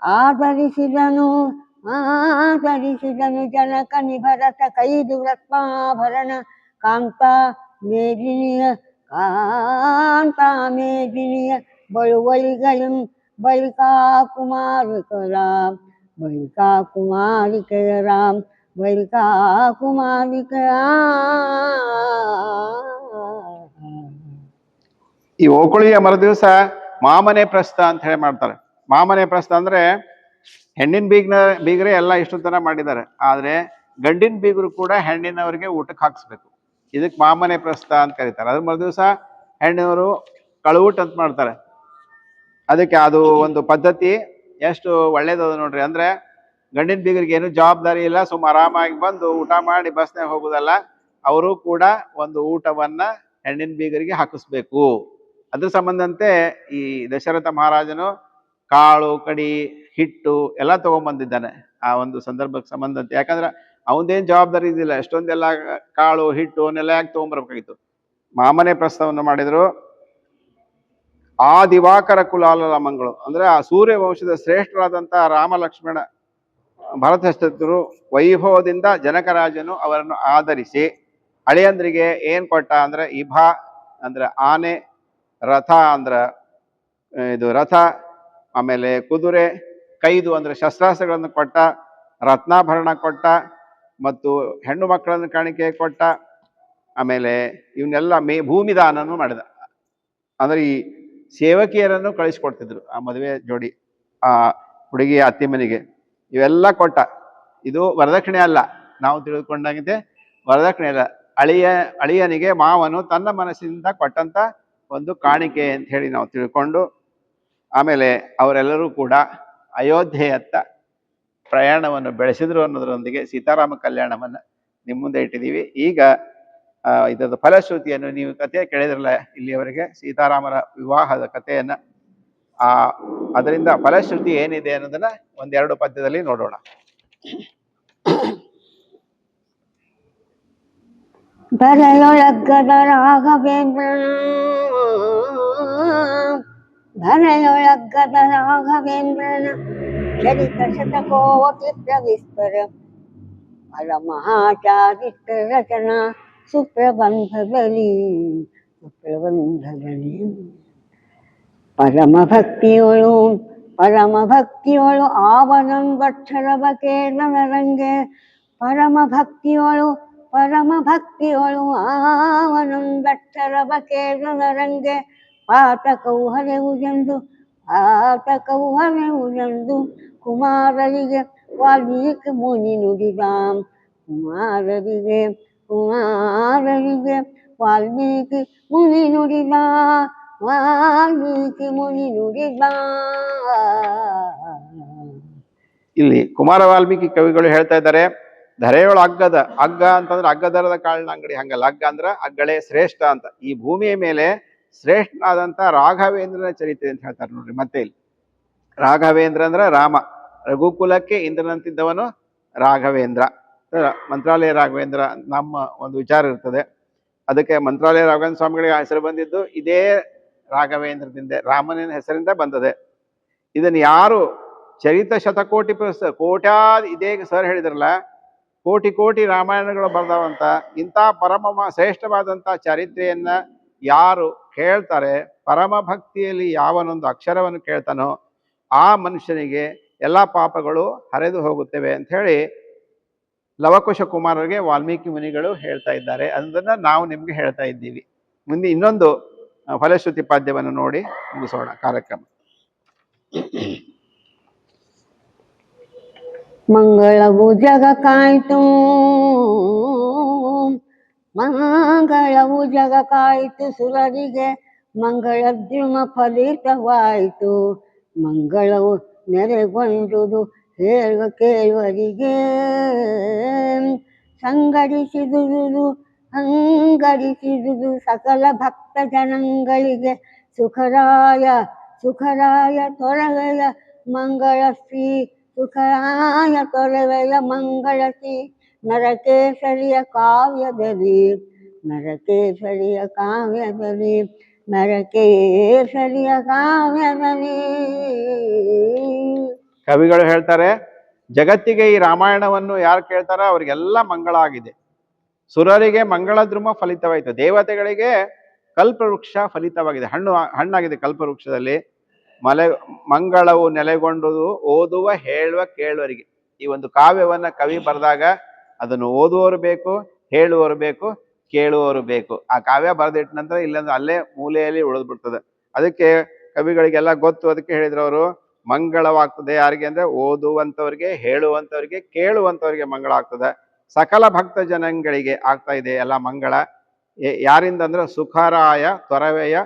ಆಧರಿಸಿದನು ಜನಕನಿ ಭರತ ಕೈದು ರತ್ನಾಭರಣ ಮೇದಿನಿಯ ಬಳುವಳಿಗಳು ಬಳಿಕಾ ಕುಮಾರಿಕರ ರಾಮ್ ಬಳಿಕಾ ಕುಮಾರಿಕರ. ಈ ಓಕುಳಿಯ ಮರುದಿವಸ ಮಾಮನೆ ಪ್ರಸ್ಥ ಅಂತ ಹೇಳಿ ಮಾಡ್ತಾರೆ. ಮಾಮನೆ ಪ್ರಸ್ಥ ಅಂದ್ರೆ ಹೆಣ್ಣಿನ ಬೀಗರೇ ಎಲ್ಲ ಇಷ್ಟು ತರ ಮಾಡಿದ್ದಾರೆ, ಆದ್ರೆ ಗಂಡಿನ ಬೀಗರು ಕೂಡ ಹೆಣ್ಣಿನವರಿಗೆ ಊಟಕ್ಕೆ ಹಾಕ್ಸ್ಬೇಕು. ಇದಕ್ಕೆ ಮಾಮನೆ ಪ್ರಸ್ಥ ಅಂತ ಕರೀತಾರೆ. ಅದ್ರ ಮರುದಿವಸ ಹೆಣ್ಣಿನವರು ಕಳುವುಟ ಅಂತ ಮಾಡ್ತಾರೆ. ಅದಕ್ಕೆ ಅದು ಒಂದು ಪದ್ಧತಿ ಎಷ್ಟು ಒಳ್ಳೇದದ ನೋಡ್ರಿ. ಅಂದ್ರೆ ಗಂಡಿನ ಬೀಗರಿಗೆ ಏನು ಜವಾಬ್ದಾರಿ ಇಲ್ಲ, ಸುಮ್ಮ ಆರಾಮಾಗಿ ಬಂದು ಊಟ ಮಾಡಿ ಬಸ್ನಾಗ ಹೋಗುದಲ್ಲ, ಅವರು ಕೂಡ ಒಂದು ಊಟವನ್ನ ಹೆಣ್ಣಿನ ಬೀಗರಿಗೆ ಹಾಕಿಸ್ಬೇಕು. ಅದ್ರ ಸಂಬಂಧಂತೆ ಈ ದಶರಥ ಮಹಾರಾಜನು ಕಾಳು ಕಡಿ ಹಿಟ್ಟು ಎಲ್ಲ ತಗೊಂಡ್ಬಂದಿದ್ದಾನೆ ಆ ಒಂದು ಸಂದರ್ಭಕ್ಕೆ ಸಂಬಂಧಂತೆ. ಯಾಕಂದ್ರೆ ಅವನದೇನ್ ಜವಾಬ್ದಾರಿ ಇದಿಲ್ಲ, ಎಷ್ಟೊಂದೆಲ್ಲ ಕಾಳು ಹಿಟ್ಟು ಅವನ್ನೆಲ್ಲ ಯಾಕೆ ತಗೊಂಡ್ಬರ್ಬೇಕಾಗಿತ್ತು. ಮಾಮನೆ ಪ್ರಸ್ತಾವನೆ ಮಾಡಿದ್ರು. ಆ ದಿವಾಕರ ಕುಲಾಲ ಮಂಗಳು ಅಂದ್ರೆ ಆ ಸೂರ್ಯ ವಂಶದ ಶ್ರೇಷ್ಠರಾದಂತ ರಾಮ ಲಕ್ಷ್ಮಣ ಭರತಶ್ರತರು ವೈಭವದಿಂದ ಜನಕರಾಜನು ಅವರನ್ನು ಆಧರಿಸಿ ಅಳಿಯಂದ್ರಿಗೆ ಏನ್ ಕೊಟ್ಟ ಅಂದ್ರೆ ಇಭ ಅಂದ್ರೆ ಆನೆ, ರಥ ಅಂದ್ರ ಇದು ರಥ, ಆಮೇಲೆ ಕುದುರೆ, ಕೈದು ಅಂದ್ರೆ ಶಸ್ತ್ರಾಸ್ತ್ರಗಳನ್ನು ಕೊಟ್ಟ, ರತ್ನಾಭರಣ ಕೊಟ್ಟ, ಮತ್ತು ಹೆಣ್ಣು ಮಕ್ಕಳನ್ನು ಕಾಣಿಕೆ ಕೊಟ್ಟ. ಆಮೇಲೆ ಇವನ್ನೆಲ್ಲ ಭೂಮಿದಾನನು ಮಾಡಿದ. ಅಂದ್ರೆ ಈ ಸೇವಕಿಯರನ್ನು ಕಳಿಸ್ಕೊಡ್ತಿದ್ರು ಆ ಮದುವೆ ಜೋಡಿ ಆ ಹುಡುಗಿಯ ಅತ್ತಿ ಮನೆಗೆ. ಇವೆಲ್ಲ ಕೊಟ್ಟ. ಇದು ವರದಕ್ಷಿಣೆ ಅಲ್ಲ, ನಾವು ತಿಳಿದುಕೊಂಡಂತೆ ವರದಕ್ಷಿಣೆ ಅಲ್ಲ, ಅಳಿಯನಿಗೆ ಮಾವನು ತನ್ನ ಮನಸ್ಸಿನಿಂದ ಕೊಟ್ಟಂತ ಒಂದು ಕಾಣಿಕೆ ಅಂತ ಹೇಳಿ ನಾವು ತಿಳ್ಕೊಂಡು, ಆಮೇಲೆ ಅವರೆಲ್ಲರೂ ಕೂಡ ಅಯೋಧ್ಯೆಯತ್ತ ಪ್ರಯಾಣವನ್ನು ಬೆಳೆಸಿದ್ರು ಅನ್ನೋದರೊಂದಿಗೆ ಸೀತಾರಾಮ ಕಲ್ಯಾಣವನ್ನ ನಿಮ್ಮ ಮುಂದೆ ಇಟ್ಟಿದ್ದೀವಿ. ಈಗ ಇದರ ಫಲಶ್ರುತಿಯನ್ನು ನೀವು ಕಥೆ ಕೇಳಿದ್ರಲ್ಲ ಇಲ್ಲಿಯವರೆಗೆ, ಸೀತಾರಾಮರ ವಿವಾಹದ ಕಥೆಯನ್ನ, ಅದರಿಂದ ಫಲಶ್ರುತಿ ಏನಿದೆ ಅನ್ನೋದನ್ನ ಒಂದೆರಡು ಪದ್ಯದಲ್ಲಿ ನೋಡೋಣ. ಧರೆಯೊಳಗ್ಗದ ರಾಘವೇಂದ್ರನ ಚರಿತ ಶತಕೋಟಿ ಪ್ರವಿಸ್ತರ ಪರಮಹಾಚಾರಿತ್ರ ರಚನಾ ಸುಪ್ರಬಂಧದಲ್ಲಿ ಪರಮ ಭಕ್ತಿಯೊಳು ಆವನೊಂದಕ್ಷರವ ಕೇಳನರಂಗೆ ಪರಮ ಭಕ್ತಿಯೊಳು ಆವನೊಂದಕ್ಷರವ ಕೇಳನರಂಗೆ ಪಾತಕವು ಹರೆವುದೆಂದು ಕುಮಾರರಿಗೆ ವಾಲ್ಮೀಕಿ ಮುನಿ ನುಡಿದಾಂ. ಕುಮಾರರಿಗೆ ವಾಲ್ಮೀಕಿ ಮುನಿ ನುಡಿದ ಇಲ್ಲಿ ಕುಮಾರ ವಾಲ್ಮೀಕಿ ಕವಿಗಳು ಹೇಳ್ತಾ ಇದ್ದಾರೆ, ಧರೆಯೊಳ ಹಗ್ಗ ಅಂತಂದ್ರೆ ಹಗ್ಗದರದ ಕಾಳಿನ ಅಂಗಡಿ ಹಂಗಲ್ಲ, ಹಗ್ಗ ಅಂದ್ರ ಹಗ್ಗಳೇ ಶ್ರೇಷ್ಠ ಅಂತ. ಈ ಭೂಮಿಯ ಮೇಲೆ ಶ್ರೇಷ್ಠನಾದಂತ ರಾಘವೇಂದ್ರನ ಚರಿತ್ರೆ ಅಂತ ಹೇಳ್ತಾರೆ ನೋಡ್ರಿ. ಮತ್ತೆ ಇಲ್ಲಿ ರಾಘವೇಂದ್ರ ಅಂದ್ರ ರಾಮ, ರಘುಕುಲಕ್ಕೆ ಇಂದ್ರನಂತಿದ್ದವನು ರಾಘವೇಂದ್ರ. ಮಂತ್ರಾಲಯ ರಾಘವೇಂದ್ರ ನಮ್ಮ ಒಂದು ವಿಚಾರ ಇರ್ತದೆ. ಅದಕ್ಕೆ ಮಂತ್ರಾಲಯ ರಾಘವೇಂದ್ರ ಸ್ವಾಮಿಗಳಿಗೆ ಹೆಸರು ಬಂದಿದ್ದು ಇದೇ ರಾಘವೇಂದ್ರದಿಂದ, ರಾಮನ ಹೆಸರಿಂದ ಬಂದದೆ. ಇದನ್ನು ಯಾರು ಚರಿತ ಶತಕೋಟಿ ಕೋಟ್ಯಾದಿ, ಇದೇ ಸರ್ ಹೇಳಿದ್ರಲ್ಲ, ಕೋಟಿ ರಾಮಾಯಣಗಳು ಬರ್ದಾವಂತ ಇಂಥ ಪರಮ ಶ್ರೇಷ್ಠವಾದಂಥ ಚರಿತ್ರೆಯನ್ನ ಯಾರು ಕೇಳ್ತಾರೆ, ಪರಮ ಭಕ್ತಿಯಲ್ಲಿ ಯಾವನೊಂದು ಅಕ್ಷರವನ್ನು ಕೇಳ್ತಾನೋ ಆ ಮನುಷ್ಯನಿಗೆ ಎಲ್ಲ ಪಾಪಗಳು ಹರಿದು ಹೋಗುತ್ತವೆ ಅಂತ ಹೇಳಿ ಲವಕುಶ ಕುಮಾರರಿಗೆ ವಾಲ್ಮೀಕಿ ಮುನಿಗಳು ಹೇಳ್ತಾ ಇದ್ದಾರೆ. ಅದನ್ನ ನಾವು ನಿಮ್ಗೆ ಹೇಳ್ತಾ ಇದ್ದೀವಿ. ಮುಂದೆ ಇನ್ನೊಂದು ಫಲಶ್ರುತಿ ಪಾದ್ಯವನ್ನು ನೋಡಿ ಮುಗಿಸೋಣ ಕಾರ್ಯಕ್ರಮ. ಮಂಗಳವು ಜಗ ಕಾಯಿತು ಸುರರಿಗೆ ಮಂಗಳದ್ಯುಮ ಫಲಿತವಾಯಿತು. ಮಂಗಳವು ನೆರೆಗೊಂಡುದು ಹೇಳುವ ಕೇಳುವರಿಗೆ ಸಂಗಡಿಸಿದುದು ಸಕಲ ಭಕ್ತ ಜನಗಳಿಗೆ ಸುಖರಾಯ ತೊರವೆಯ ಮಂಗಳಶ್ರೀ ಸುಖರಾಯ ತೊರವೆಯ ಮಂಗಳಶ್ರೀ ನರಕೇಸರಿಯ ಕಾವ್ಯದಲ್ಲಿ ಕವಿಗಳು ಹೇಳ್ತಾರೆ, ಜಗತ್ತಿಗೆ ಈ ರಾಮಾಯಣವನ್ನು ಯಾರು ಕೇಳ್ತಾರೋ ಅವ್ರಿಗೆಲ್ಲ ಮಂಗಳ ಆಗಿದೆ. ಸುರರಿಗೆ ಮಂಗಳದ್ರುಮ ಫಲಿತವಾಯಿತು, ದೇವತೆಗಳಿಗೆ ಕಲ್ಪವೃಕ್ಷ ಫಲಿತವಾಗಿದೆ, ಹಣ್ಣಾಗಿದೆ ಕಲ್ಪವೃಕ್ಷದಲ್ಲಿ. ಮಂಗಳವು ನೆಲೆಗೊಂಡುದು ಓದುವ ಹೇಳುವ ಕೇಳುವರಿಗೆ. ಈ ಒಂದು ಕಾವ್ಯವನ್ನ ಕವಿ ಬರೆದಾಗ ಅದನ್ನು ಓದುವವರು ಬೇಕು, ಹೇಳುವವರು ಬೇಕು, ಕೇಳುವವರು ಬೇಕು. ಆ ಕಾವ್ಯ ಬರೆದಿಟ್ಟ ನಂತರ ಇಲ್ಲಂದ್ರೆ ಅಲ್ಲೇ ಮೂಲೆಯಲ್ಲಿ ಉಳಿದ್ಬಿಡ್ತದೆ. ಅದಕ್ಕೆ ಕವಿಗಳಿಗೆಲ್ಲ ಗೊತ್ತು. ಅದಕ್ಕೆ ಹೇಳಿದ್ರು ಅವರು, ಮಂಗಳವಾಗ್ತದೆ ಯಾರಿಗೆ ಅಂದ್ರೆ ಓದುವಂಥವ್ರಿಗೆ, ಹೇಳುವಂಥವ್ರಿಗೆ, ಕೇಳುವಂಥವ್ರಿಗೆ ಮಂಗಳ ಆಗ್ತದೆ. ಸಕಲ ಭಕ್ತ ಜನಗಳಿಗೆ ಆಗ್ತಾ ಇದೆ ಎಲ್ಲ ಮಂಗಳ. ಯಾರಿಂದ ಅಂದ್ರೆ ಸುಖರಾಯ ತೊರವೆಯ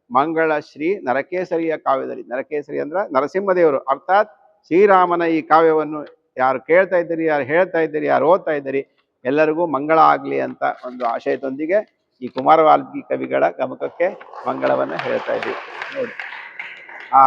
ಮಂಗಳ ಶ್ರೀ ನರಕೇಸರಿಯ ಕಾವ್ಯದಲ್ಲಿ. ನರಕೇಸರಿ ಅಂದ್ರೆ ನರಸಿಂಹದೇವರು, ಅರ್ಥಾತ್ ಶ್ರೀರಾಮನ ಈ ಕಾವ್ಯವನ್ನು ಯಾರು ಕೇಳ್ತಾ ಇದ್ದೀರಿ, ಯಾರು ಹೇಳ್ತಾ ಇದ್ದೀರಿ, ಯಾರು ಓದ್ತಾ ಇದ್ದೀರಿ, ಎಲ್ಲರಿಗೂ ಮಂಗಳ ಆಗ್ಲಿ ಅಂತ ಒಂದು ಆಶಯದೊಂದಿಗೆ ಈ ಕುಮಾರ ವಾಲ್ಮೀಕಿ ಕವಿಗಳ ಗಮಕಕ್ಕೆ ಮಂಗಳವನ್ನ ಹೇಳ್ತಾ ಇದ್ದೀವಿ ನೋಡಿ. ಆ